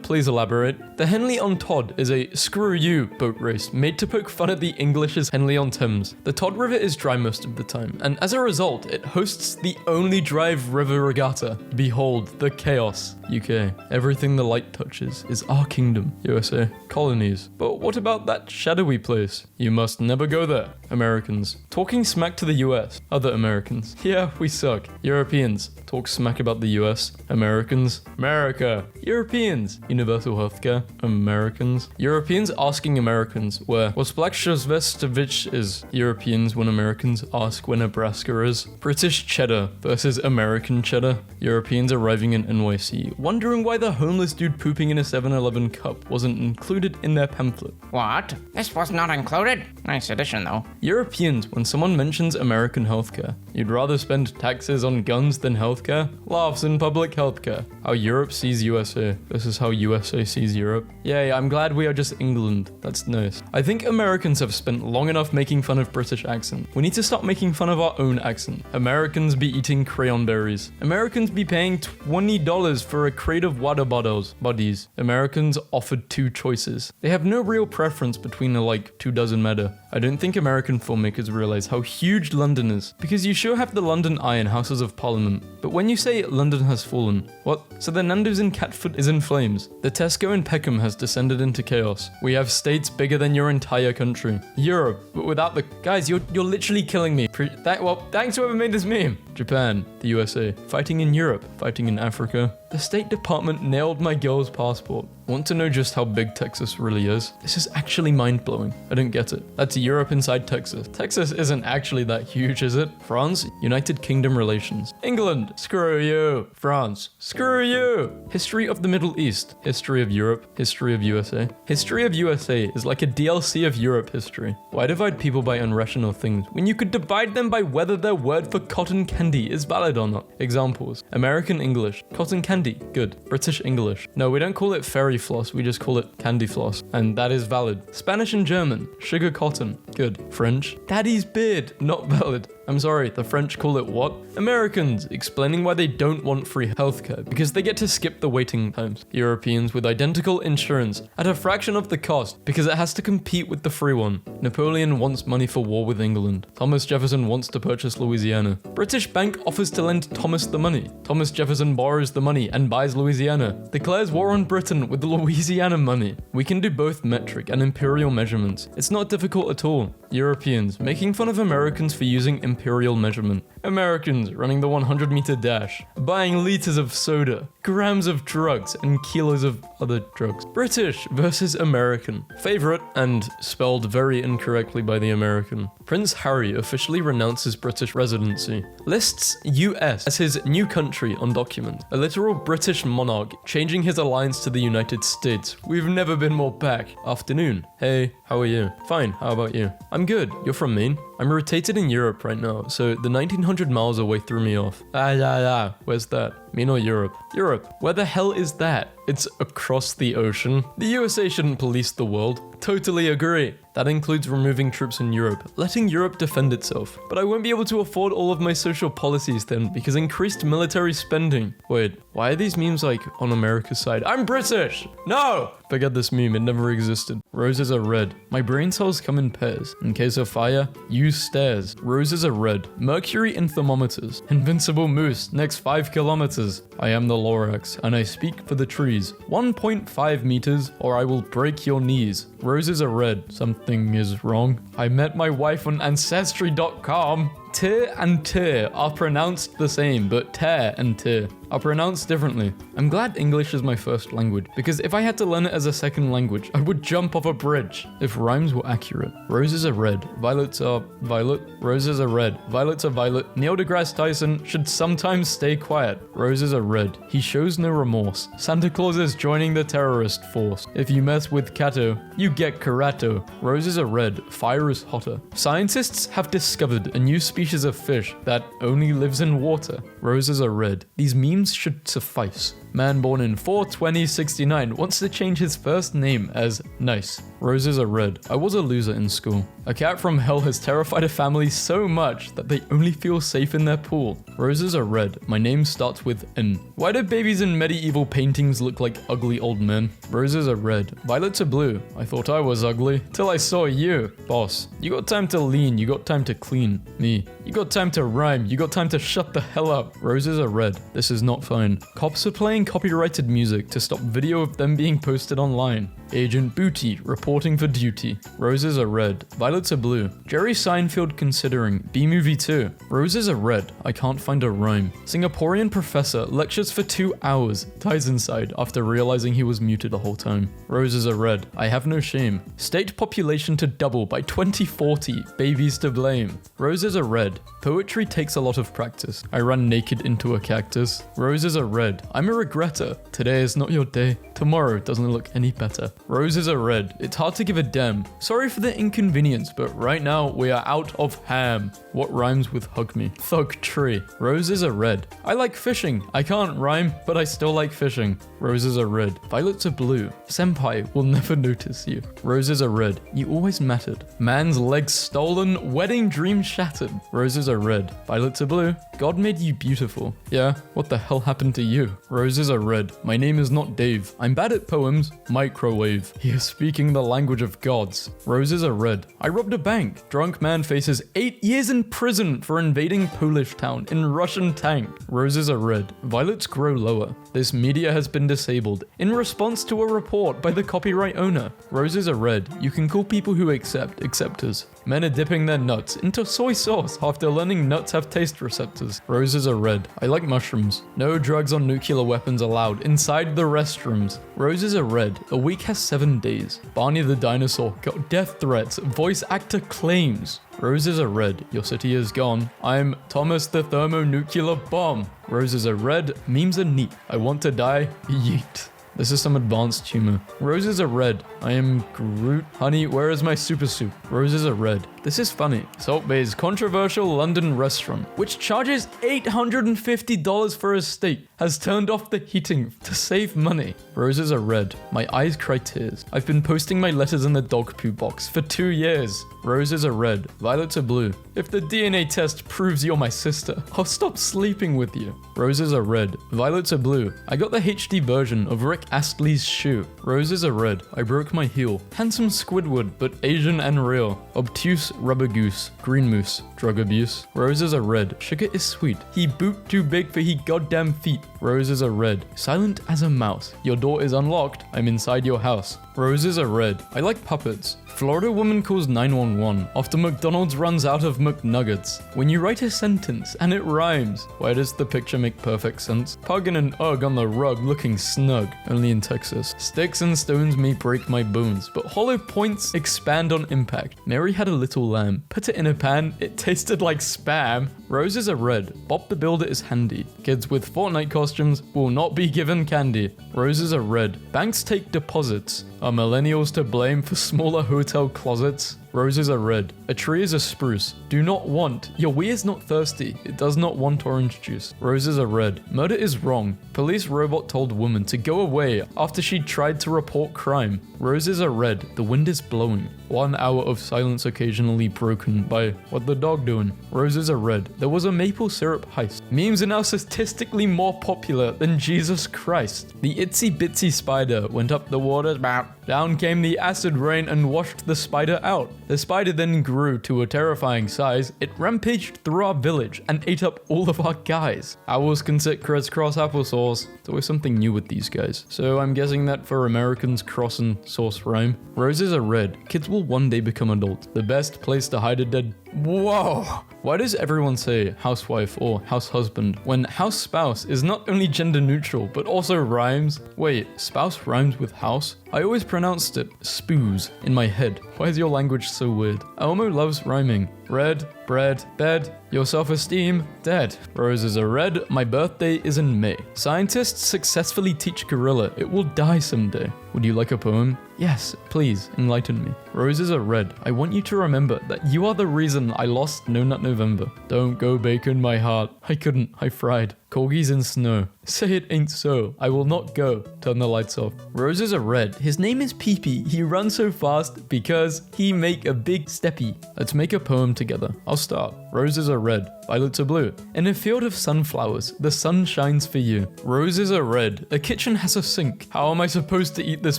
Please elaborate. The Henley-on-Todd is a screw you boat race made to poke fun at the English's Henley-on-Thames. The Todd River is dry most of the time, and as a result, it hosts the only dry river regatta. Behold, the chaos. UK. Everything the light touches is our kingdom. USA. Colonies. But what about that shadowy place? You must never go there. Americans. Talking smack to the US. Other Americans. Yeah, we suck. Europeans. Talk smack about the US. Americans. America. Europeans. Universal healthcare. Americans. Europeans asking Americans where Blackshevestovich is. Europeans when Americans ask where Nebraska is. British cheddar versus American cheddar. Europeans arriving in NYC wondering why the homeless dude pooping in a 7-Eleven cup wasn't included in their pamphlet. What? This was not included? Nice addition though. Europeans when someone mentions American healthcare. You'd rather spend taxes on guns than healthcare? Laughs in public healthcare. How Europe sees USA versus how USA sees Europe. Yay, I'm glad we are just England. That's nice. I think Americans have spent long enough making fun of British accent. We need to stop making fun of our own accent. Americans be eating crayon berries. Americans be paying $20 for a crate of water bodies. Americans offered 2 choices. They have no real preference between the 2 doesn't matter. I don't think American filmmakers realize how huge London is, because you sure have the London Eye and Houses of Parliament, but when you say London has fallen, what? So the Nando's in Catford is in flames. The Tesco in Peckham has descended into chaos. We have states bigger than your entire country. Europe, but without the... Guys, you're literally killing me. Thanks whoever made this meme. Japan, the USA, fighting in Europe, fighting in Africa. The State Department nailed my girl's passport. Want to know just how big Texas really is? This is actually mind-blowing. I don't get it. That's Europe inside Texas. Texas isn't actually that huge, is it? France, United Kingdom relations. England, screw you. France, screw you. History of the Middle East. History of Europe. History of USA. History of USA is like a DLC of Europe history. Why divide people by unrational things when you could divide them by whether their word for cotton candy is valid or not? Examples. American English. Cotton candy. Good. British English. No, we don't call it fairy floss, we just call it candy floss. And that is valid. Spanish and German. Sugar cotton. Good. French. Daddy's beard. Not valid. I'm sorry, the French call it what? Americans, explaining why they don't want free healthcare because they get to skip the waiting times. Europeans with identical insurance at a fraction of the cost because it has to compete with the free one. Napoleon wants money for war with England. Thomas Jefferson wants to purchase Louisiana. British bank offers to lend Thomas the money. Thomas Jefferson borrows the money and buys Louisiana. Declares war on Britain with the Louisiana money. We can do both metric and imperial measurements. It's not difficult at all. Europeans making fun of Americans for using imperial measurement. Americans running the 100-meter dash. Buying liters of soda. grams of drugs and kilos of other drugs. British versus American. Favorite, and spelled very incorrectly by the American. Prince Harry officially renounces British residency. Lists US as his new country on document. A literal British monarch changing his alliance to the United States. We've never been more back. Afternoon. Hey, how are you? Fine, how about you? I'm good. You're from Maine? I'm rotated in Europe right now, so the 1900 miles away threw me off. Where's that? Maine or Europe? Europe. Where the hell is that? It's across the ocean. The USA shouldn't police the world. Totally agree. That includes removing troops in Europe, letting Europe defend itself. But I won't be able to afford all of my social policies then, because increased military spending. Wait, why are these memes like on America's side? I'm British! No! Forget this meme, it never existed. Roses are red. My brain cells come in pairs. In case of fire, use stairs. Roses are red. Mercury in thermometers. Invincible moose, next 5 kilometers. I am the Lorax, and I speak for the trees. 1.5 meters, or I will break your knees. Roses are red. Something is wrong. I met my wife on Ancestry.com. Tir and tir are pronounced the same, but tear and tir are pronounced differently. I'm glad English is my first language, because if I had to learn it as a second language, I would jump off a bridge. If rhymes were accurate. Roses are red, violets are violet, roses are red, violets are violet. Neil deGrasse Tyson should sometimes stay quiet. Roses are red. He shows no remorse. Santa Claus is joining the terrorist force. If you mess with Kato, you get Karato. Roses are red, fire is hotter. Scientists have discovered a new species of fish that only lives in water. Roses are red. These memes should suffice. Man born in 4/20/69 wants to change his first name as Nice. Roses are red. I was a loser in school. A cat from hell has terrified a family so much that they only feel safe in their pool. Roses are red. My name starts with N. Why do babies in medieval paintings look like ugly old men? Roses are red. Violets are blue. I thought I was ugly till I saw you. Boss, you got time to lean, you got time to clean. Me, you got time to rhyme, you got time to shut the hell up. Roses are red. This is not fine. Cops are playing copyrighted music to stop video of them being posted online. Agent Booty reporting for duty. Roses are red. Violets are blue. Jerry Seinfeld considering B-movie 2. Roses are red. I can't find a rhyme. Singaporean professor lectures for 2 hours. Dies inside after realizing he was muted the whole time. Roses are red. I have no shame. State population to double by 2040. Babies to blame. Roses are red. Poetry takes a lot of practice. I ran naked into a cactus. Roses are red. I'm a regretter. Today is not your day. Tomorrow doesn't look any better. Roses are red. It's hard to give a damn. Sorry for the inconvenience, but right now we are out of ham. What rhymes with hug me? Thug tree. Roses are red. I like fishing. I can't rhyme, but I still like fishing. Roses are red. Violets are blue. Senpai will never notice you. Roses are red. You always mattered. Man's legs stolen. Wedding dream shattered. Roses are red. Violets are blue. God made you beautiful. Yeah, what the hell happened to you? Roses are red. My name is not Dave. I'm bad at poems. Microwave. He is speaking the language of gods. Roses are red. I robbed a bank. Drunk man faces 8 years in prison for invading Polish town in Russian tank. Roses are red. Violets grow lower. This media has been disabled in response to a report by the copyright owner. Roses are red. You can call people who accept acceptors. Men are dipping their nuts into soy sauce after learning nuts have taste receptors. Roses are red. I like mushrooms. No drugs or nuclear weapons allowed inside the restrooms. Roses are red. A week has 7 days. Barney the dinosaur got death threats. Voice actor claims. Roses are red. Your city is gone. I'm Thomas the thermonuclear bomb. Roses are red. Memes are neat. I want to die. Yeet. This is some advanced humor. Roses are red. I am Groot. Honey, where is my super soup? Roses are red. This is funny. Salt Bay's controversial London restaurant, which charges $850 for a steak, has turned off the heating to save money. Roses are red. My eyes cry tears. I've been posting my letters in the dog poo box for 2 years. Roses are red. Violets are blue. If the DNA test proves you're my sister, I'll stop sleeping with you. Roses are red. Violets are blue. I got the HD version of Rick Astley's shoe. Roses are red. I broke my heel. Handsome Squidward, but Asian and real. Obtuse, rubber goose, green moose, drug abuse. Roses are red, sugar is sweet. He boot too big for he goddamn feet. Roses are red, silent as a mouse. Your door is unlocked, I'm inside your house. Roses are red, I like puppets. Florida woman calls 911 after McDonald's runs out of McNuggets. When you write a sentence and it rhymes, why does the picture make perfect sense? Pug and an ugg on the rug looking snug, only in Texas. Sticks and stones may break my bones, but hollow points expand on impact. Mary had a little lamb, put it in a pan, it tasted like spam. Roses are red, Bob the Builder is handy. Kids with Fortnite costumes will not be given candy. Roses are red, banks take deposits. Are millennials to blame for smaller hotel closets? Roses are red. A tree is a spruce. Do not want. Your Wii is not thirsty. It does not want orange juice. Roses are red. Murder is wrong. Police robot told woman to go away after she tried to report crime. Roses are red. The wind is blowing. 1 hour of silence occasionally broken by what the dog doing. Roses are red. There was a maple syrup heist. Memes are now statistically more popular than Jesus Christ. The itsy bitsy spider went up the water's spout. Down came the acid rain and washed the spider out. The spider then grew to a terrifying size. It rampaged through our village and ate up all of our guys. Owls can sit crisscross applesauce. There's always something new with these guys. So I'm guessing that for Americans, cross and sauce rhyme. Roses are red. Kids will one day become adults. The best place to hide a dead... Whoa! Why does everyone say housewife or house husband when house spouse is not only gender neutral but also rhymes? Wait, spouse rhymes with house? I always pronounced it spoos in my head. Why is your language so weird? Elmo loves rhyming. Red, bread, bed, your self-esteem, dead. Roses are red, my birthday is in May. Scientists successfully teach gorilla it will die someday. Would you like a poem? Yes, please, enlighten me. Roses are red, I want you to remember that you are the reason I lost No Nut November. Don't go bacon my heart, I couldn't, I fried. Corgis in snow. Say it ain't so. I will not go. Turn the lights off. Roses are red. His name is Pee-Pee. He runs so fast because he make a big steppy. Let's make a poem together. I'll start. Roses are red. Violets are blue. In a field of sunflowers, the sun shines for you. Roses are red. A kitchen has a sink. How am I supposed to eat this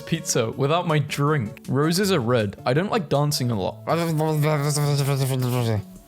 pizza without my drink? Roses are red. I don't like dancing a lot.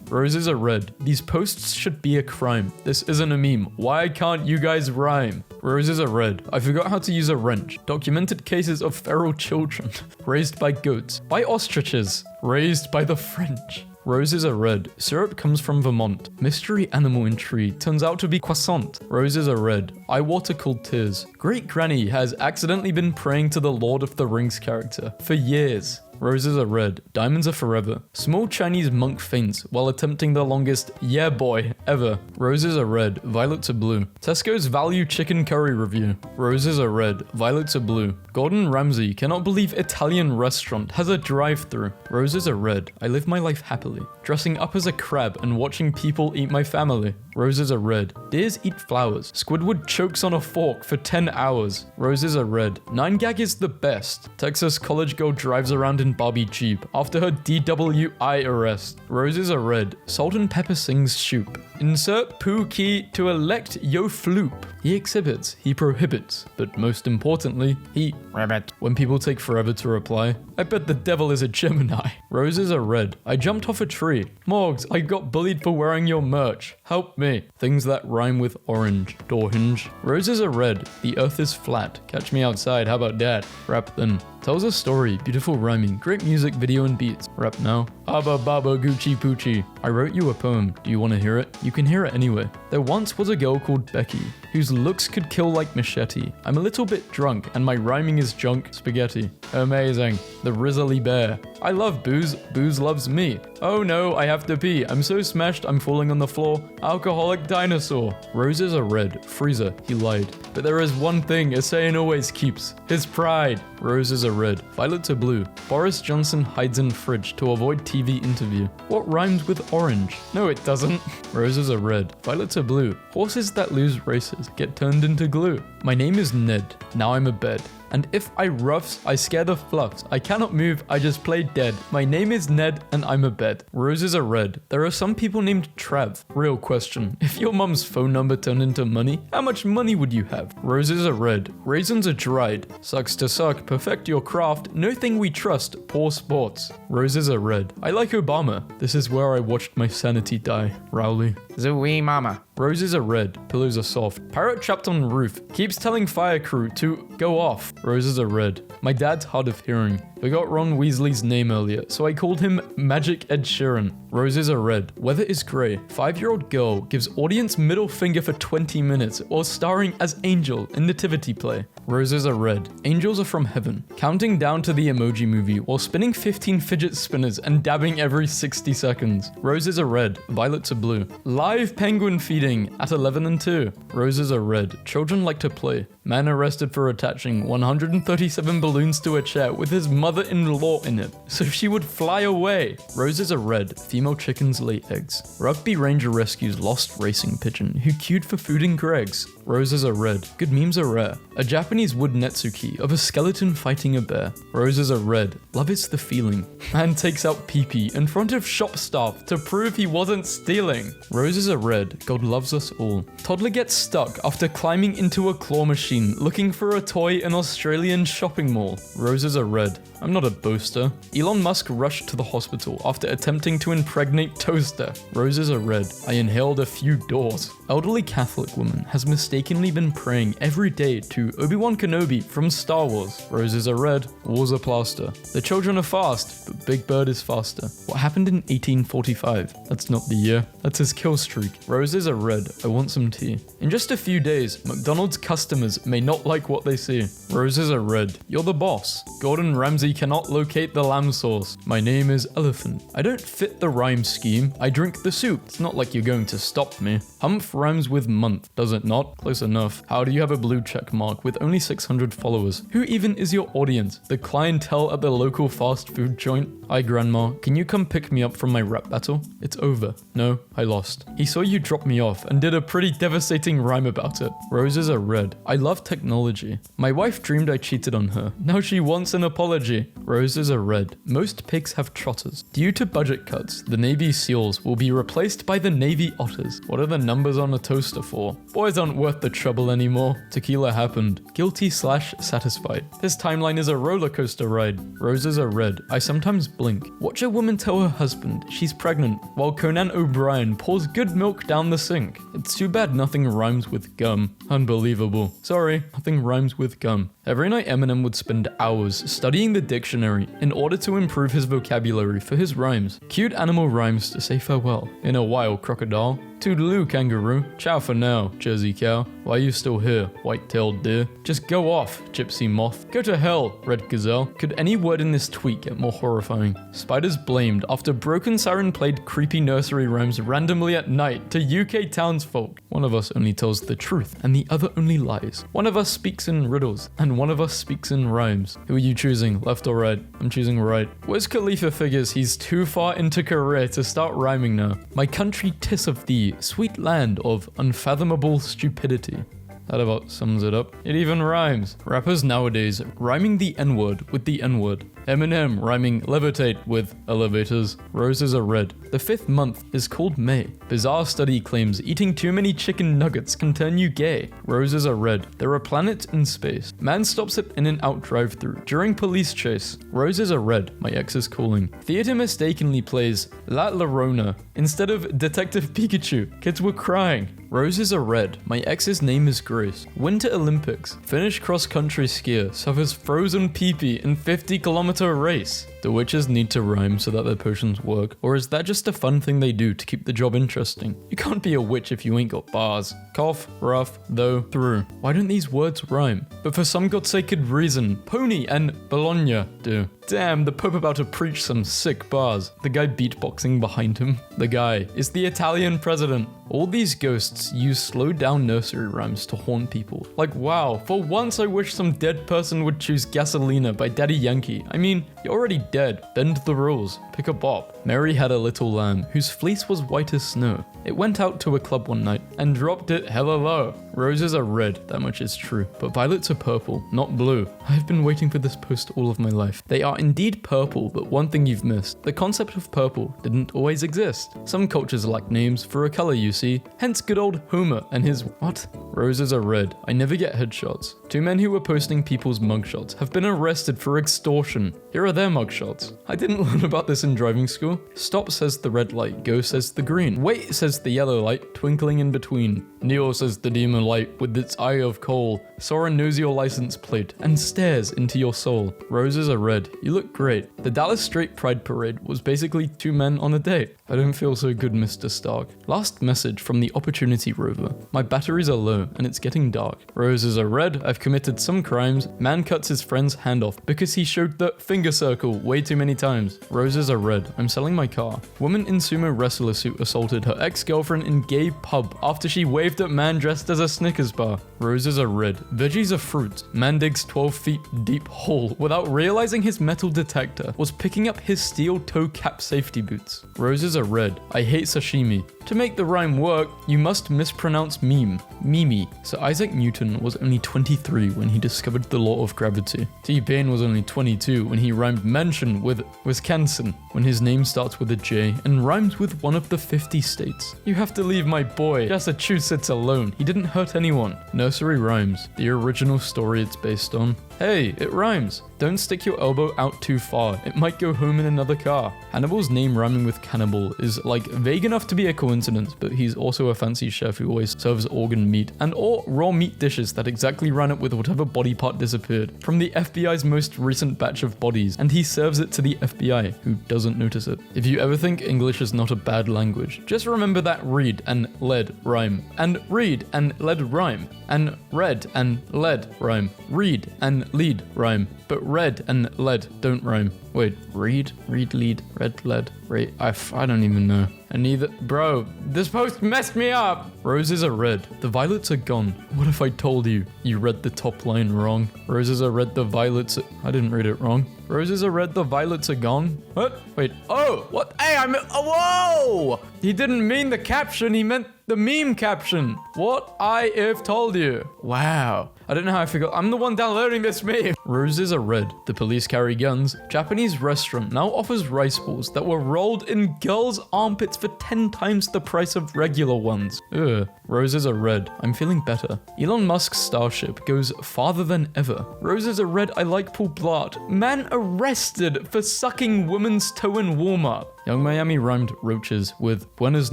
Roses are red. These posts should be a crime. This isn't a meme. Why can't you guys rhyme? Roses are red. I forgot how to use a wrench. Documented cases of feral children. Raised by goats. By ostriches. Raised by the French. Roses are red. Syrup comes from Vermont. Mystery animal in tree turns out to be croissant. Roses are red. Eye water called tears. Great Granny has accidentally been praying to the Lord of the Rings character for years. Roses are red. Diamonds are forever. Small Chinese monk faints while attempting the longest yeah boy ever. Roses are red. Violets are blue. Tesco's value chicken curry review. Roses are red. Violets are blue. Gordon Ramsay cannot believe Italian restaurant has a drive-thru. Roses are red. I live my life happily. Dressing up as a crab and watching people eat my family. Roses are red. Deers eat flowers. Squidward chokes on a fork for 10 hours. Roses are red. 9gag is the best. Texas college girl drives around in Barbie Jeep after her DWI arrest. Roses are red. Salt and pepper sings shoop. Insert poo key to elect yo floop. He exhibits, he prohibits, but most importantly, he Ribbit. when people take forever to reply. I bet the devil is a Gemini. Roses are red. I jumped off a tree. Morgs, I got bullied for wearing your merch. Help me. Things that rhyme with orange. Door hinge. Roses are red. The earth is flat. Catch me outside, how about that? Rap then. Tells a story, beautiful rhyming, great music, video and beats. Rap now. Abba Baba Gucci Poochie. I wrote you a poem. Do you want to hear it? You can hear it anyway. There once was a girl called Becky, whose looks could kill like machete. I'm a little bit drunk, and my rhyming is junk spaghetti. Amazing. The Rizzly Bear. I love booze. Booze loves me. Oh no, I have to pee. I'm so smashed, I'm falling on the floor. Alcoholic dinosaur. Roses are red. Freezer. He lied. But there is one thing a saying always keeps. His pride. Roses are red. Violets are blue. Boris Johnson hides in fridge to avoid TV interview. What rhymes with orange? No, it doesn't. Roses are red. Violets are blue. Horses that lose races get turned into glue. My name is Ned. Now I'm a bed. And if I roughs, I scare the fluffs. I cannot move, I just play dead. My name is Ned, and I'm a bed. Roses are red. There are some people named Trav. Real question. If your mum's phone number turned into money, how much money would you have? Roses are red. Raisins are dried. Sucks to suck. Perfect your craft. No thing we trust. Poor sports. Roses are red. I like Obama. This is where I watched my sanity die. Rowley. Zooey mama. Roses are red, pillows are soft. Parrot trapped on roof, keeps telling fire crew to go off. Roses are red. My dad's hard of hearing. Forgot Ron Weasley's name earlier, so I called him Magic Ed Sheeran. Roses are red. Weather is grey. 5-year-old girl gives audience middle finger for 20 minutes or starring as Angel in nativity play. Roses are red. Angels are from heaven. Counting down to the Emoji Movie while spinning 15 fidget spinners and dabbing every 60 seconds. Roses are red. Violets are blue. Live penguin feeding at 11 and 2. Roses are red. Children like to play. Man arrested for attaching 137 balloons to a chair with his mother-in-law in it, so she would fly away. Roses are red. Female chickens lay eggs. Rugby ranger rescues lost racing pigeon who queued for food in Greg's. Roses are red. Good memes are rare. A Japanese wood netsuki of a skeleton fighting a bear. Roses are red. Love is the feeling. Man takes out pee-pee in front of shop staff to prove he wasn't stealing. Roses are red. God loves us all. Toddler gets stuck after climbing into a claw machine looking for a toy in Australian shopping mall. Roses are red. I'm not a boaster. Elon Musk rushed to the hospital after attempting to impregnate toaster. Roses are red. I inhaled a few doors. Elderly Catholic woman has mistakenly been praying every day to Obi-Wan Kenobi from Star Wars. Roses are red. Wars are plaster. The children are fast, but Big Bird is faster. What happened in 1845? That's not the year. That's his kill streak. Roses are red. I want some tea. In just a few days, McDonald's customers may not like what they see. Roses are red. You're the boss. Gordon Ramsay cannot locate the lamb sauce. My name is Elephant. I don't fit the rhyme scheme. I drink the soup. It's not like you're going to stop me. Humph rhymes with month. Does it not? Close enough. How do you have a blue check mark with only 600 followers? Who even is your audience? The clientele at the local fast food joint? Hi grandma, can you come pick me up from my rap battle? It's over. No, I lost. He saw you drop me off and did a pretty devastating rhyme about it. Roses are red. I love technology. My wife dreamed I cheated on her. Now she wants an apology. Roses are red. Most pigs have trotters. Due to budget cuts, the Navy SEALs will be replaced by the Navy Otters. What are the numbers on a toaster for? Boys aren't worth the trouble anymore. Tequila happened. Guilty/satisfied. This timeline is a roller coaster ride. Roses are red. I sometimes blink. Watch a woman tell her husband she's pregnant while Conan O'Brien pours good milk down the sink. It's too bad nothing rhymes with gum. Unbelievable. Sorry, nothing rhymes with gum. Every night Eminem would spend hours studying the dictionary in order to improve his vocabulary for his rhymes. Cute animal rhymes to say farewell. In a while, crocodile. Toodaloo, kangaroo. Ciao for now, Jersey cow. Why you still here, white-tailed deer? Just go off, gypsy moth. Go to hell, red gazelle. Could any word in this tweet get more horrifying? Spiders blamed after Broken Siren played creepy nursery rhymes randomly at night to UK townsfolk. One of us only tells the truth, and the other only lies. One of us speaks in riddles, and one of us speaks in rhymes. Who are you choosing, left or right? I'm choosing right. Wiz Khalifa figures he's too far into career to start rhyming now. My country 'tis of thee, sweet land of unfathomable stupidity. That about sums it up. It even rhymes. Rappers nowadays rhyming the N-word with the N-word. Eminem rhyming levitate with elevators. Roses are red. The 5th month is called May. Bizarre study claims eating too many chicken nuggets can turn you gay. Roses are red. There are planets in space. Man stops at In-N-Out drive-thru during police chase. Roses are red. My ex is calling. Theater mistakenly plays La Llorona instead of Detective Pikachu. Kids were crying. Roses are red. My ex's name is Grace. Winter Olympics. Finnish cross-country skier suffers frozen pee-pee in 50-kilometer race. Do witches need to rhyme so that their potions work? Or is that just a fun thing they do to keep the job interesting? You can't be a witch if you ain't got bars. Cough, rough, though, through. Why don't these words rhyme? But for some God-sacred reason, pony and Bologna do. Damn, the Pope about to preach some sick bars. The guy beatboxing behind him. The guy is the Italian president. All these ghosts use slowed down nursery rhymes to haunt people. Like, wow, for once I wish some dead person would choose Gasolina by Daddy Yankee. I mean, you're already dead. Bend the rules. Pick a bop. Mary had a little lamb whose fleece was white as snow. It went out to a club one night and dropped it hella low. Roses are red, that much is true, but violets are purple, not blue. I've been waiting for this post all of my life. They are indeed purple, but one thing you've missed. The concept of purple didn't always exist. Some cultures lack names for a color, you see. Hence good old Homer and his what? Roses are red. I never get headshots. 2 men who were posting people's mugshots have been arrested for extortion. Here are their mugshots. I didn't learn about this in driving school. Stop says the red light, go says the green. Wait says the yellow light, twinkling in between. Neo says the demon light with its eye of coal. Sora knows your license plate and stares into your soul. Roses are red. You look great. The Dallas Straight Pride Parade was basically 2 men on a date. I don't feel so good, Mr. Stark. Last message from the Opportunity rover. My batteries are low and it's getting dark. Roses are red. I've committed some crimes. Man cuts his friend's hand off because he showed the finger circle way too many times. Roses are red. I'm selling my car. Woman in sumo wrestler suit assaulted her ex-girlfriend in gay pub after she waved at man dressed as a Snickers bar. Roses are red. Veggies are fruit. Man digs 12 feet deep hole without realizing his metal detector was picking up his steel toe cap safety boots. Roses are red. I hate sashimi. To make the rhyme work, you must mispronounce meme. Mimi. Sir Isaac Newton was only 23 when he discovered the law of gravity. T-Pain was only 22 when he rhymed mention with Wisconsin, when his name starts with a J and rhymes with one of the 50 states. You have to leave my boy Massachusetts alone. He didn't hurt anyone. Nursery rhymes. The original story it's based on. Hey, it rhymes. Don't stick your elbow out too far. It might go home in another car. Hannibal's name rhyming with cannibal is like vague enough to be a coincidence, but he's also a fancy chef who always serves organ meat and or raw meat dishes that exactly line up with whatever body part disappeared from the FBI's most recent batch of bodies, and he serves it to the FBI, who doesn't notice it. If you ever think English is not a bad language, just remember that read and lead rhyme, and read and lead rhyme, and red and lead rhyme, read and lead rhyme, but red and lead don't rhyme. Wait, read, lead, red, lead, rate, I don't even know. And neither, bro, this post messed me up. Roses are red, the violets are gone. What if I told you read the top line wrong? Roses are red, the violets are, I didn't read it wrong. Roses are red, the violets are gone. What? Wait, oh, what? Hey, whoa! He didn't mean the caption, he meant the meme caption. What I have told you. Wow. I don't know how I forgot. I'm the one downloading this meme. Roses are red. The police carry guns. Japanese restaurant now offers rice balls that were rolled in girls' armpits for 10 times the price of regular ones. Ugh. Roses are red. I'm feeling better. Elon Musk's Starship goes farther than ever. Roses are red. I like Paul Blart. Man arrested for sucking woman's toe in Walmart. Young Miami rhymed roaches with buenas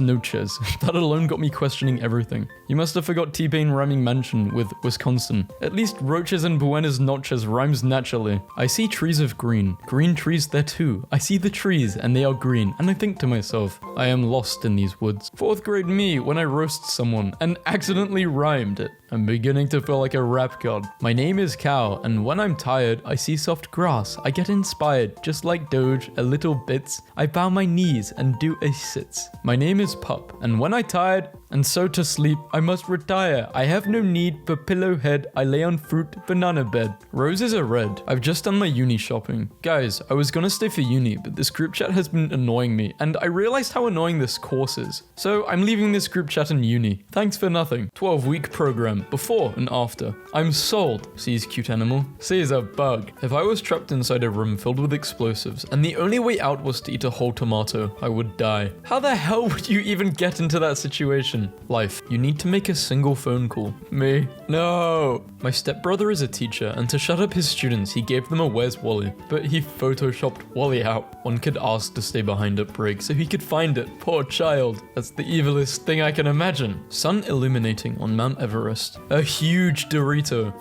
noches. That alone got me questioning everything. You must have forgot T-Pain rhyming mention with Wisconsin. At least roaches and buenas noches rhymes naturally. I see trees of green. Green trees there too. I see the trees and they are green, and I think to myself, I am lost in these woods. 4th grade me when I roast someone and accidentally rhymed it. I'm beginning to feel like a rap god. My name is Cow, and when I'm tired, I see soft grass. I get inspired, just like Doge, a little bits. I bow my knees and do a sits. My name is Pup, and when I tired, and so to sleep, I must retire. I have no need for pillow head. I lay on fruit, banana bed. Roses are red. I've just done my uni shopping. Guys, I was gonna stay for uni, but this group chat has been annoying me, and I realized how annoying this course is. So I'm leaving this group chat in uni. Thanks for nothing. 12-week program, before and after. I'm sold. Sees cute animal. Sees a bug. If I was trapped inside a room filled with explosives, and the only way out was to eat a whole tomato, I would die. How the hell would you even get into that situation? Life. You need to make a single phone call. Me? No. My stepbrother is a teacher, and to shut up his students, he gave them a Where's Wally? But he photoshopped Wally out. One kid asked to stay behind at break so he could find it. Poor child. That's the evilest thing I can imagine. Sun illuminating on Mount Everest. A huge Dorito.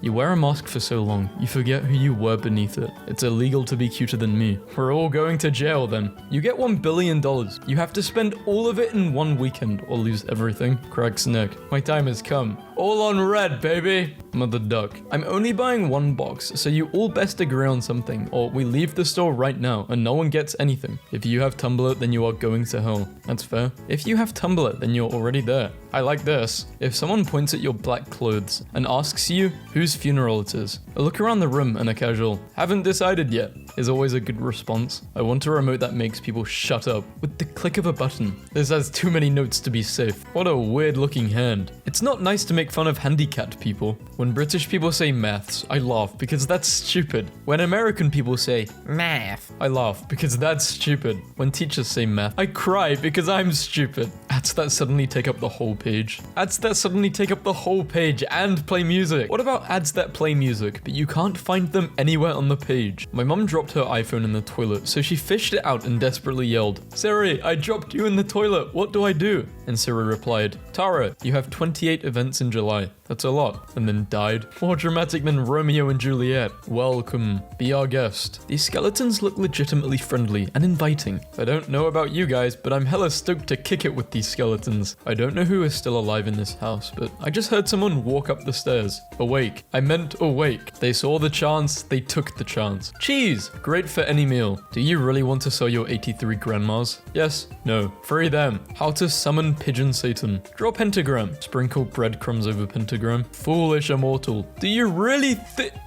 You wear a mask for so long, you forget who you were beneath it. It's illegal to be cuter than me. We're all going to jail then. You get $1 billion. You have to spend all of it in one weekend or lose everything. Cracks neck. My time has come. All on red, baby. Mother duck. I'm only buying one box, so you all best agree on something, or we leave the store right now and no one gets anything. If you have Tumblr, then you are going to hell. That's fair. If you have Tumblr, then you're already there. I like this. If someone points at your black clothes and asks you whose funeral it is, a look around the room and a casual, haven't decided yet. is always a good response. I want a remote that makes people shut up with the click of a button. This has too many notes to be safe. What a weird looking hand. It's not nice to make fun of handicapped people. When British people say maths, I laugh because that's stupid. When American people say Math. I laugh because that's stupid. When teachers say math, I cry because I'm stupid. Ads that suddenly take up the whole page. Ads that suddenly take up the whole page and play music. What about ads that play music, but you can't find them anywhere on the page? My mum dropped her iPhone in the toilet, so she fished it out and desperately yelled, "Siri, I dropped you in the toilet. What do I do?" And Siri replied, "Tara, you have 28 events in July. That's a lot." And then died. More dramatic than Romeo and Juliet. Welcome. Be our guest. These skeletons look legitimately friendly and inviting. I don't know about you guys, but I'm hella stoked to kick it with these skeletons. I don't know who is still alive in this house, but I just heard someone walk up the stairs. Awake. I meant awake. They saw the chance, they took the chance. Cheese. Great for any meal. Do you really want to sell your 83 grandmas? Yes. No. Free them. How to summon pigeon Satan. Draw pentagram. Sprinkle breadcrumbs over pentagram. Foolish immortal. Do you really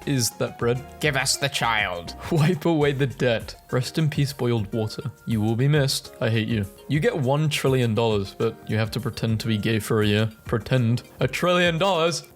is that bread? Give us the child. Wipe away the debt. Rest in peace, boiled water. You will be missed. I hate you. You get $1 trillion, but you have to pretend to be gay for a year. Pretend. $1 trillion?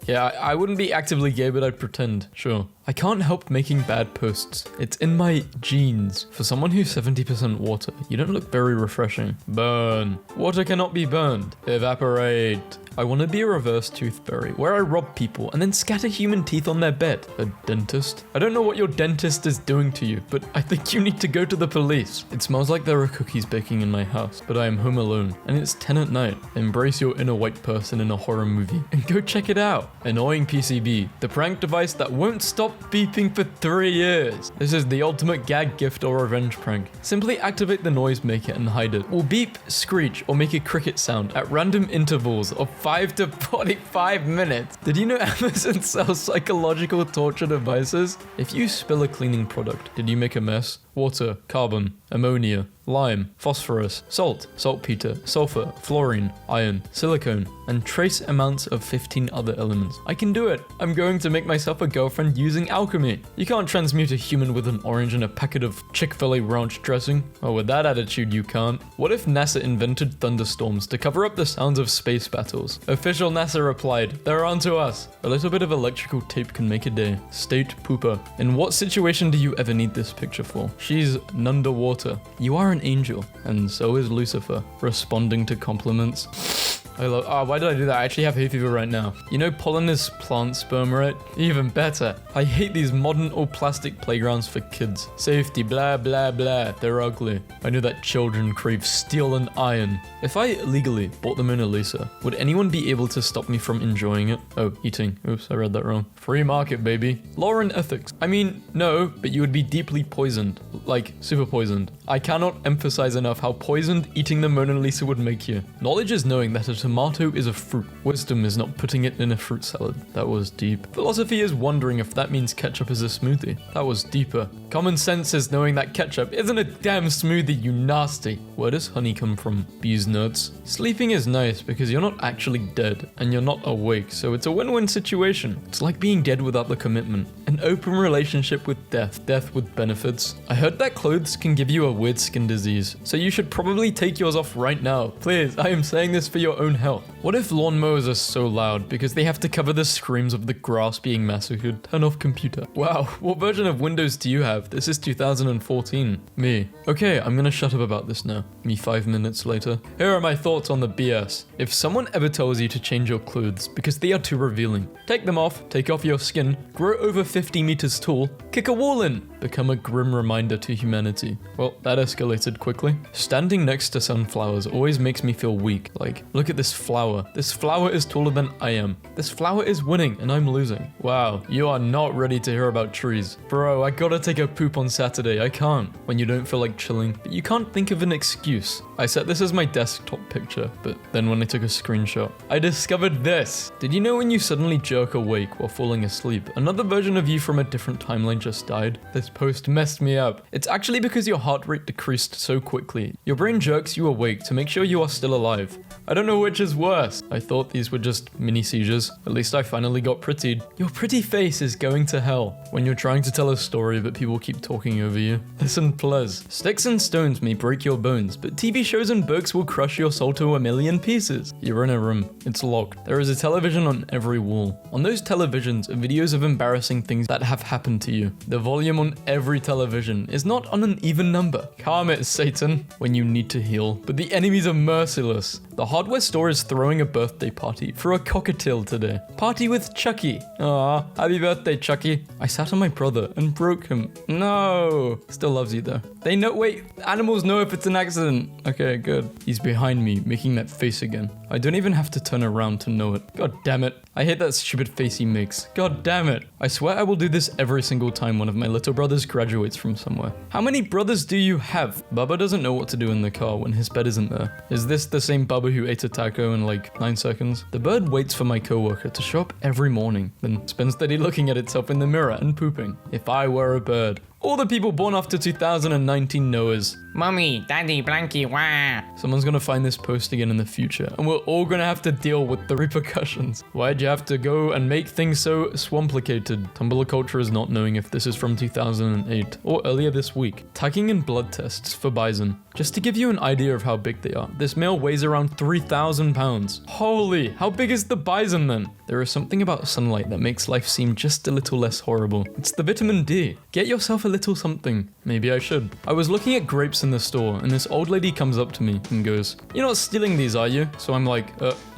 Yeah, I wouldn't be actively gay, but I'd pretend. Sure. I can't help making bad posts. It's in my genes. For someone who's 70% water, you don't look very refreshing. Burn. Water cannot be burned. Evaporate. I want to be a reverse tooth fairy, where I rob people and then scatter human teeth on their bed. A dentist? I don't know what your dentist is doing to you, but I think you need to go to the police. It smells like there are cookies baking in my house, but I am home alone, and it's 10 at night. Embrace your inner white person in a horror movie, and go check it out. Annoying PCB, the prank device that won't stop beeping for 3 years. This is the ultimate gag, gift, or revenge prank. Simply activate the noisemaker and hide it. Or beep, screech, or make a cricket sound at random intervals of 5 to 45 minutes. Did you know Amazon sells psychological torture devices? If you spill a cleaning product, did you make a mess? Water, carbon, ammonia, lime, phosphorus, salt, saltpeter, sulfur, fluorine, iron, silicone, and trace amounts of 15 other elements. I can do it. I'm going to make myself a girlfriend using alchemy. You can't transmute a human with an orange and a packet of Chick-fil-A ranch dressing. Oh, with that attitude, you can't. What if NASA invented thunderstorms to cover up the sounds of space battles? Official NASA replied, "They're onto us." A little bit of electrical tape can make a day. State pooper. In what situation do you ever need this picture for? She's underwater. You are an angel, and so is Lucifer, responding to compliments. I love. Oh, why did I do that? I actually have hay fever right now. You know pollen is plant sperm, right? Even better. I hate these modern all plastic playgrounds for kids. Safety, blah, blah, blah. They're ugly. I know that children crave steel and iron. If I illegally bought the Mona Lisa, would anyone be able to stop me from enjoying it? Oh, eating. Oops, I read that wrong. Free market, baby. Law and ethics. I mean, no, but you would be deeply poisoned. Like, super poisoned. I cannot emphasize enough how poisoned eating the Mona Lisa would make you. Knowledge is knowing that a tomato is a fruit. Wisdom is not putting it in a fruit salad. That was deep. Philosophy is wondering if that means ketchup is a smoothie. That was deeper. Common sense is knowing that ketchup isn't a damn smoothie, you nasty. Where does honey come from? Bees nuts. Sleeping is nice because you're not actually dead and you're not awake, so it's a win-win situation. It's like being dead without the commitment. An open relationship with death. Death with benefits. I heard that clothes can give you a weird skin disease, so you should probably take yours off right now. Please, I am saying this for your own health. What if lawnmowers are so loud because they have to cover the screams of the grass being massacred? Turn off computer. Wow, what version of Windows do you have? This is 2014. Me. Okay, I'm gonna shut up about this now. Me 5 minutes later. Here are my thoughts on the BS. If someone ever tells you to change your clothes because they are too revealing, take them off, take off your skin, grow over 50 meters tall, kick a wall in, become a grim reminder to humanity. Well, that escalated quickly. Standing next to sunflowers always makes me feel weak. Like, look at this flower. This flower is taller than I am. This flower is winning and I'm losing. Wow, you are not ready to hear about trees. Bro, I gotta take a poop on Saturday. I can't. When you don't feel like chilling, but you can't think of an excuse. I set this as my desktop picture, but then when I took a screenshot, I discovered this. Did you know when you suddenly jerk awake while falling asleep, another version of you from a different timeline just died? This post messed me up. It's actually because your heart rate decreased so quickly. Your brain jerks you awake to make sure you are still alive. I don't know which is worse. I thought these were just mini seizures. At least I finally got prettied. Your pretty face is going to hell when you're trying to tell a story but people keep talking over you. Listen, please. Sticks and stones may break your bones, but TV shows and books will crush your soul to a million pieces. You're in a room. It's locked. There is a television on every wall. On those televisions are videos of embarrassing things that have happened to you. The volume on every television is not on an even number. Calm it, Satan, when you need to heal. But the enemies are merciless. The hardware store is throwing a birthday party for a cockatiel today. Party with Chucky. Aw, happy birthday, Chucky. I sat on my brother and broke him. No. Still loves you though. They know, wait, animals know if it's an accident. Okay, good. He's behind me, making that face again. I don't even have to turn around to know it. God damn it. I hate that stupid face he makes. God damn it. I swear I will do this every single time one of my little brothers graduates from somewhere. How many brothers do you have? Bubba doesn't know what to do in the car when his bed isn't there. Is this the same Bubba who ate a taco in like 9 seconds? The bird waits for my coworker to show up every morning, then spends the day looking at itself in the mirror and pooping. If I were a bird. All the people born after 2019 Noahs. Mommy, Daddy, Blanky, wah. Someone's gonna find this post again in the future, and we're all gonna have to deal with the repercussions. Why'd you have to go and make things so swamplicated? Tumblr culture is not knowing if this is from 2008 or earlier this week. Tagging in blood tests for bison. Just to give you an idea of how big they are, this male weighs around 3,000 pounds. Holy, how big is the bison then? There is something about sunlight that makes life seem just a little less horrible. It's the vitamin D. Get yourself a little something. Maybe I should. I was looking at grapes in the store and this old lady comes up to me and goes, "You're not stealing these, are you?" So I'm like,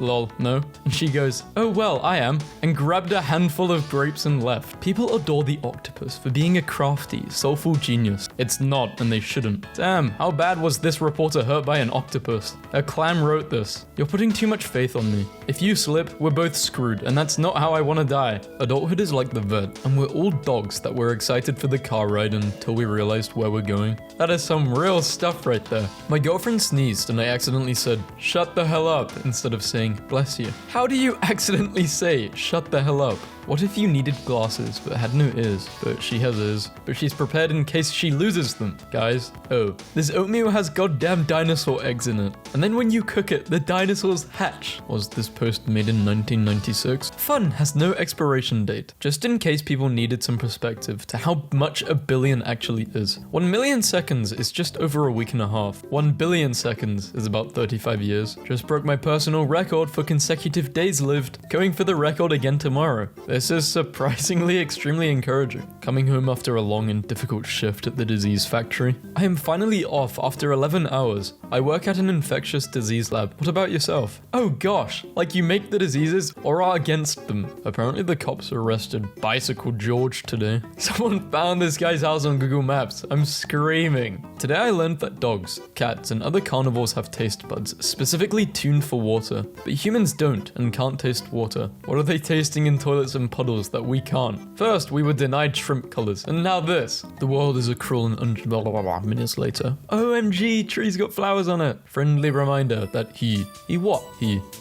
lol, no. And she goes, "Oh well, I am," and grabbed a handful of grapes and left. People adore the octopus for being a crafty, soulful genius. It's not, and they shouldn't. Damn, how bad was this reporter hurt by an octopus? A clam wrote this. "You're putting too much faith on me. If you slip, we're both screwed, and that's not how I want to die." Adulthood is like the vet, and we're all dogs that were excited for the car ride until we realized where we're going. That is some real stuff right there. My girlfriend sneezed and I accidentally said, "Shut the hell up," instead of saying, "Bless you." How do you accidentally say, "Shut the hell up"? What if you needed glasses but had no ears? But she has ears. But she's prepared in case she loses them. Guys, oh, this oatmeal has goddamn dinosaur eggs in it. And then when you cook it, the dinosaurs hatch. Was this post made in 1996? Fun has no expiration date. Just in case people needed some perspective to how much a billion actually is. 1 million seconds is just over a week and a half. 1 billion seconds is about 35 years. Just broke my personal record for consecutive days lived. Going for the record again tomorrow. This is surprisingly extremely encouraging. Coming home after a long and difficult shift at the disease factory. I am finally off after 11 hours. I work at an infectious disease lab. What about yourself? Oh gosh, like you make the diseases or are against them. Apparently the cops arrested Bicycle George today. Someone found this guy's house on Google Maps. I'm screaming. Today I learned that dogs, cats, and other carnivores have taste buds specifically tuned for water, but humans don't and can't taste water. What are they tasting in toilets and puddles that we can't? First, we were denied shrimp colors, and now this. The world is a cruel and minutes later. OMG, tree's got flowers on it. Friendly reminder that he what?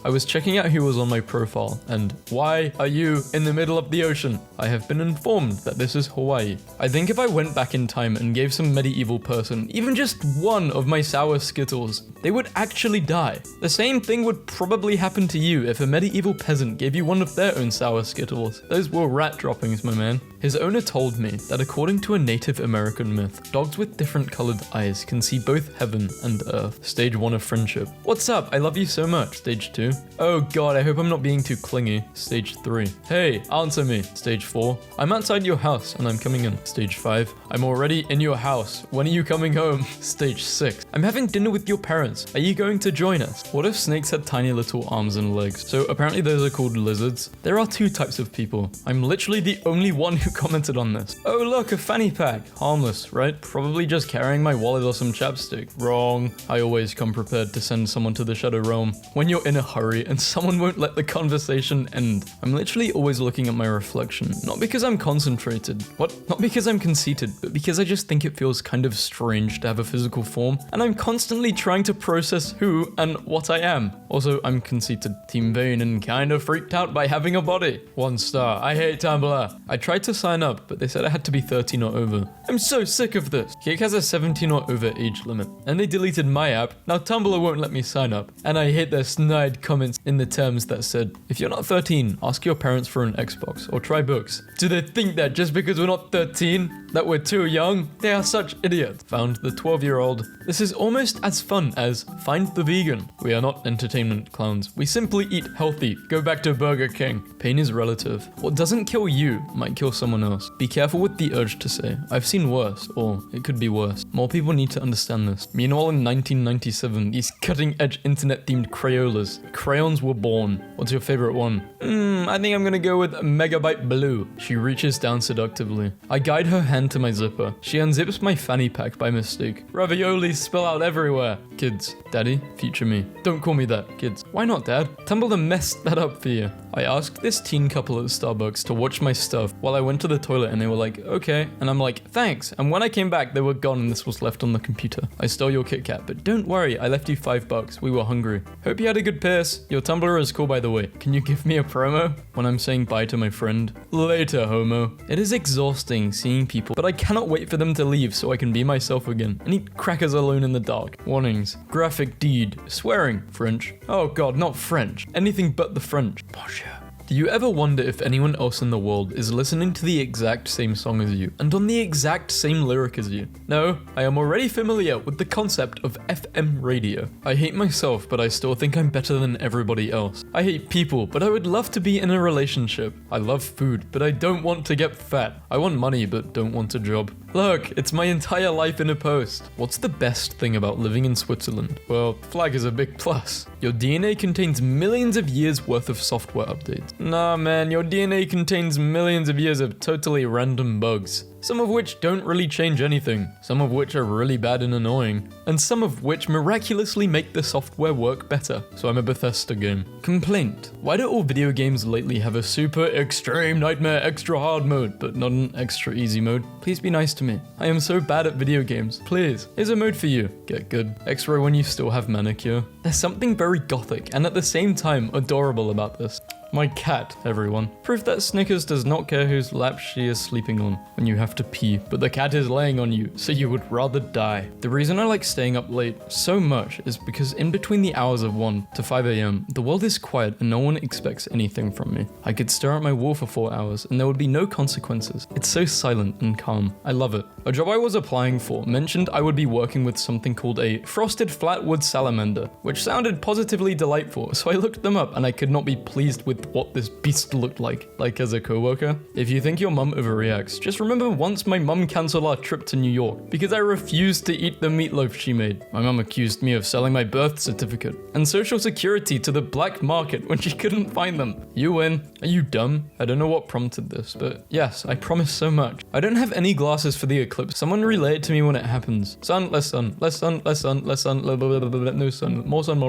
I was checking out who was on my profile, and why are you in the middle of the ocean? I have been informed that this is Hawaii. I think if I went back in time and gave some medieval person even just one of my sour Skittles, they would actually die. The same thing would probably happen to you if a medieval peasant gave you one of their own sour Skittles. Those were rat droppings, my man. His owner told me that according to a Native American myth, dogs with different colored eyes can see both heaven and earth. Stage 1 of friendship. What's up? I love you so much. Stage 2. Oh god, I hope I'm not being too clingy. Stage 3. Hey, answer me. Stage 4. I'm outside your house and I'm coming in. Stage 5. I'm already in your house. When are you coming home? Stage 6. I'm having dinner with your parents. Are you going to join us? What if snakes had tiny little arms and legs? So apparently those are called lizards. There are 2 types of people. I'm literally the only one who commented on this. Oh look, a fanny pack. Harmless, right? Probably just carrying my wallet or some chapstick. Wrong. I always come prepared to send someone to the Shadow Realm when you're in a hurry and someone won't let the conversation end. I'm literally always looking at my reflection. Not because I'm concentrated. Not because I'm conceited, but because I just think it feels kind of strange to have a physical form, and I'm constantly trying to process who and what I am. Also, I'm conceited, team vain, and kinda freaked out by having a body. 1 star. I hate Tumblr. I tried to sign up, but they said I had to be 13 or over. I'm so sick of this. Kik has a 17 or over age limit, and they deleted my app. Now Tumblr won't let me sign up, and I hate their snide comments in the terms that said, if you're not 13, ask your parents for an Xbox, or try books. Do they think that just because we're not 13, that we're too young? They are such idiots. Found the 12-year-old. This is almost as fun as Find the Vegan. We are not entertainment clowns. We simply eat healthy. Go back to Burger King. Pain is relative. What doesn't kill you might kill someone else. Be careful with the urge to say, I've seen worse, or it could be worse. More people need to understand this. Meanwhile, in 1997, these cutting-edge internet-themed Crayolas. Crayons were born. What's your favorite one? I think I'm gonna go with Megabyte Blue. She reaches down seductively. I guide her hand to my zipper. She unzips my fanny pack by mistake. Raviolis spill out everywhere. Kids. Daddy? Future me. Don't call me that. Kids. Why not, Dad? Tumblr messed that up for you. I asked this teen couple at Starbucks to watch my stuff while I went to the toilet and they were like, okay. And I'm like, thanks. And when I came back, they were gone and this was left on the computer. I stole your Kit Kat, but don't worry, I left you $5. We were hungry. Hope you had a good piss. Your Tumblr is cool, by the way. Can you give me a promo? When I'm saying bye to my friend. Later, homo. It is exhausting seeing people, but I cannot wait for them to leave so I can be myself again and eat crackers alone in the dark. Warnings. Graphic deed. Swearing. French. Oh god, not French. Anything but the French. Bonjour. Do you ever wonder if anyone else in the world is listening to the exact same song as you and on the exact same lyric as you? No, I am already familiar with the concept of FM radio. I hate myself, but I still think I'm better than everybody else. I hate people, but I would love to be in a relationship. I love food, but I don't want to get fat. I want money, but don't want a job. Look, it's my entire life in a post. What's the best thing about living in Switzerland? Well, flag is a big plus. Your DNA contains millions of years worth of software updates. Nah man, your DNA contains millions of years of totally random bugs. Some of which don't really change anything, some of which are really bad and annoying, and some of which miraculously make the software work better. So I'm a Bethesda game. Complaint. Why do all video games lately have a super extreme nightmare extra hard mode, but not an extra easy mode? Please be nice to me. I am so bad at video games. Please. Here's a mode for you. Get good. X-ray when you still have manicure. There's something very gothic and at the same time adorable about this. My cat, everyone. Proof that Snickers does not care whose lap she is sleeping on when you have to pee, but the cat is laying on you, so you would rather die. The reason I like staying up late so much is because in between the hours of 1 to 5 a.m., the world is quiet and no one expects anything from me. I could stare at my wall for 4 hours and there would be no consequences. It's so silent and calm. I love it. A job I was applying for mentioned I would be working with something called a frosted flatwood salamander, which sounded positively delightful, so I looked them up and I could not be pleased with what this beast looked like as a coworker. If you think your mum overreacts, just remember once my mum cancelled our trip to New York because I refused to eat the meatloaf she made. My mum accused me of selling my birth certificate and social security to the black market when she couldn't find them. You win. Are you dumb? I don't know what prompted this, but yes, I promise so much. I don't have any glasses for the eclipse. Someone relay it to me when it happens. Sun, less sun, less sun, less sun, less sun, no sun, more sun,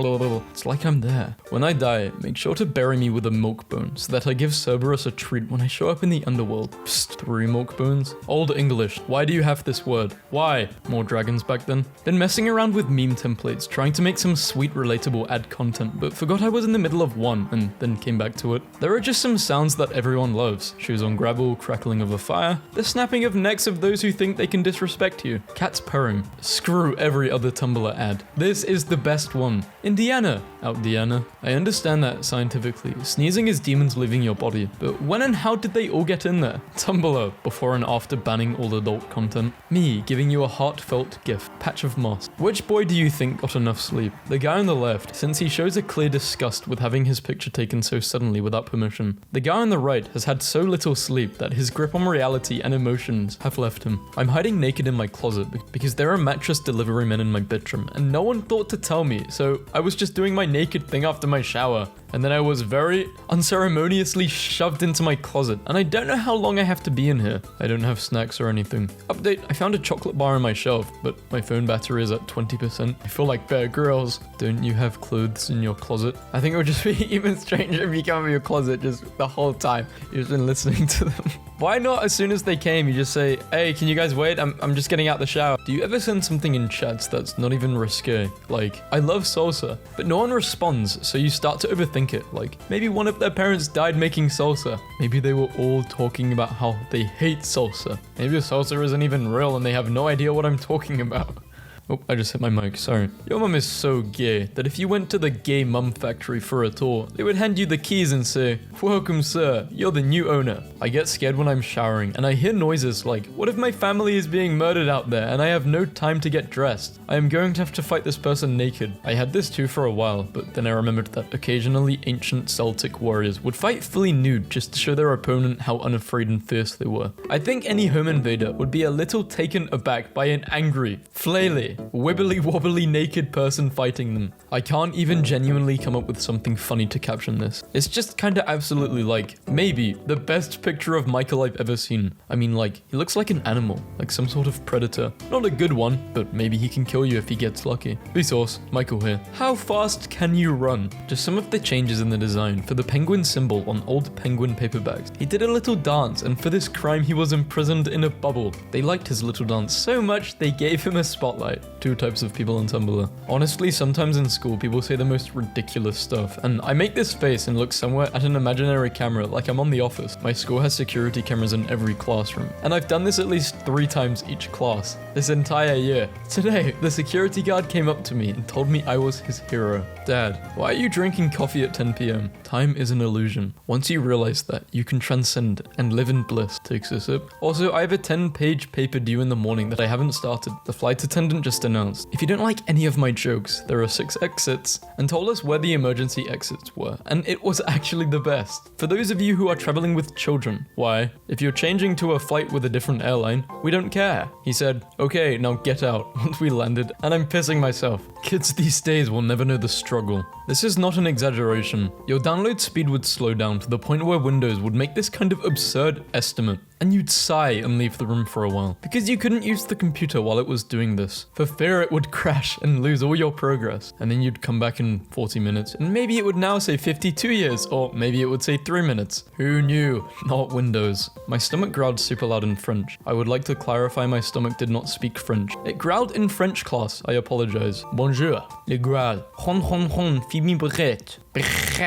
It's like I'm there. When I die, make sure to bury me with a milk bone so that I give Cerberus a treat when I show up in the underworld. Psst, 3 milk bones? Old English. Why do you have this word? Why? More dragons back then? Been messing around with meme templates, trying to make some sweet relatable ad content, but forgot I was in the middle of one and then came back to it. There are just some sounds that everyone loves. Shoes on gravel, crackling of a fire, the snapping of necks of those who think they can disrespect you. Cats purring. Screw every other Tumblr ad. This is the best one. Indiana. Out Diana. I understand that scientifically. Sneezing is demons leaving your body, but when and how did they all get in there? Tumblr, before and after banning all adult content. Me, giving you a heartfelt gift. Patch of moss. Which boy do you think got enough sleep? The guy on the left, since he shows a clear disgust with having his picture taken so suddenly without permission. The guy on the right has had so little sleep that his grip on reality and emotions have left him. I'm hiding naked in my closet because there are mattress delivery men in my bedroom and no one thought to tell me, so I was just doing my naked thing after my shower. And then I was very unceremoniously shoved into my closet, and I don't know how long I have to be in here. I don't have snacks or anything. Update, I found a chocolate bar on my shelf, but my phone battery is at 20%. I feel like Bear Grylls. Don't you have clothes in your closet? I think it would just be even stranger if you come in your closet just the whole time you've been listening to them. Why not as soon as they came, you just say, hey, can you guys wait? I'm just getting out the shower. Do you ever send something in chats that's not even risque? Like, I love salsa, but no one responds, so you start to overthink it. Like, maybe one of their parents died making salsa. Maybe they were all talking about how they hate salsa. Maybe salsa isn't even real and they have no idea what I'm talking about. Oh, I just hit my mic, sorry. Your mum is so gay that if you went to the gay mum factory for a tour, they would hand you the keys and say, welcome sir, you're the new owner. I get scared when I'm showering and I hear noises like, what if my family is being murdered out there and I have no time to get dressed? I am going to have to fight this person naked. I had this too for a while, but then I remembered that occasionally ancient Celtic warriors would fight fully nude just to show their opponent how unafraid and fierce they were. I think any home invader would be a little taken aback by an angry, flailing, wibbly wobbly naked person fighting them. I can't even genuinely come up with something funny to caption this. It's just kinda absolutely like, maybe, the best picture of Michael I've ever seen. I mean, like, he looks like an animal, like some sort of predator. Not a good one, but maybe he can kill you if he gets lucky. Vsauce, Michael here. How fast can you run? Just some of the changes in the design for the penguin symbol on old penguin paperbacks. He did a little dance, and for this crime he was imprisoned in a bubble. They liked his little dance so much they gave him a spotlight. 2 types of people on Tumblr. Honestly, sometimes in school people say the most ridiculous stuff, and I make this face and look somewhere at an imaginary camera like I'm on The Office. My school has security cameras in every classroom, and I've done this at least 3 times each class, this entire year. Today, the security guard came up to me and told me I was his hero. Dad, why are you drinking coffee at 10 p.m? Time is an illusion. Once you realize that, you can transcend it and live in bliss. Takes a sip. Also, I have a 10-page paper due in the morning that I haven't started. The flight attendant just announced, if you don't like any of my jokes, there are 6 exits, and told us where the emergency exits were, and it was actually the best. For those of you who are traveling with children, why? If you're changing to a flight with a different airline, we don't care. He said, okay, now get out, once we landed, and I'm pissing myself. Kids these days will never know the struggle. This is not an exaggeration. Your download speed would slow down to the point where Windows would make this kind of absurd estimate, and you'd sigh and leave the room for a while, because you couldn't use the computer while it was doing this, for fear it would crash and lose all your progress, and then you'd come back in 40 minutes, and maybe it would now say 52 years, or maybe it would say 3 minutes. Who knew? Not Windows. My stomach growled super loud in French. I would like to clarify my stomach did not speak French. It growled in French class, I apologize. Bonjour. Le growl. Hon hon hon, fimi brette.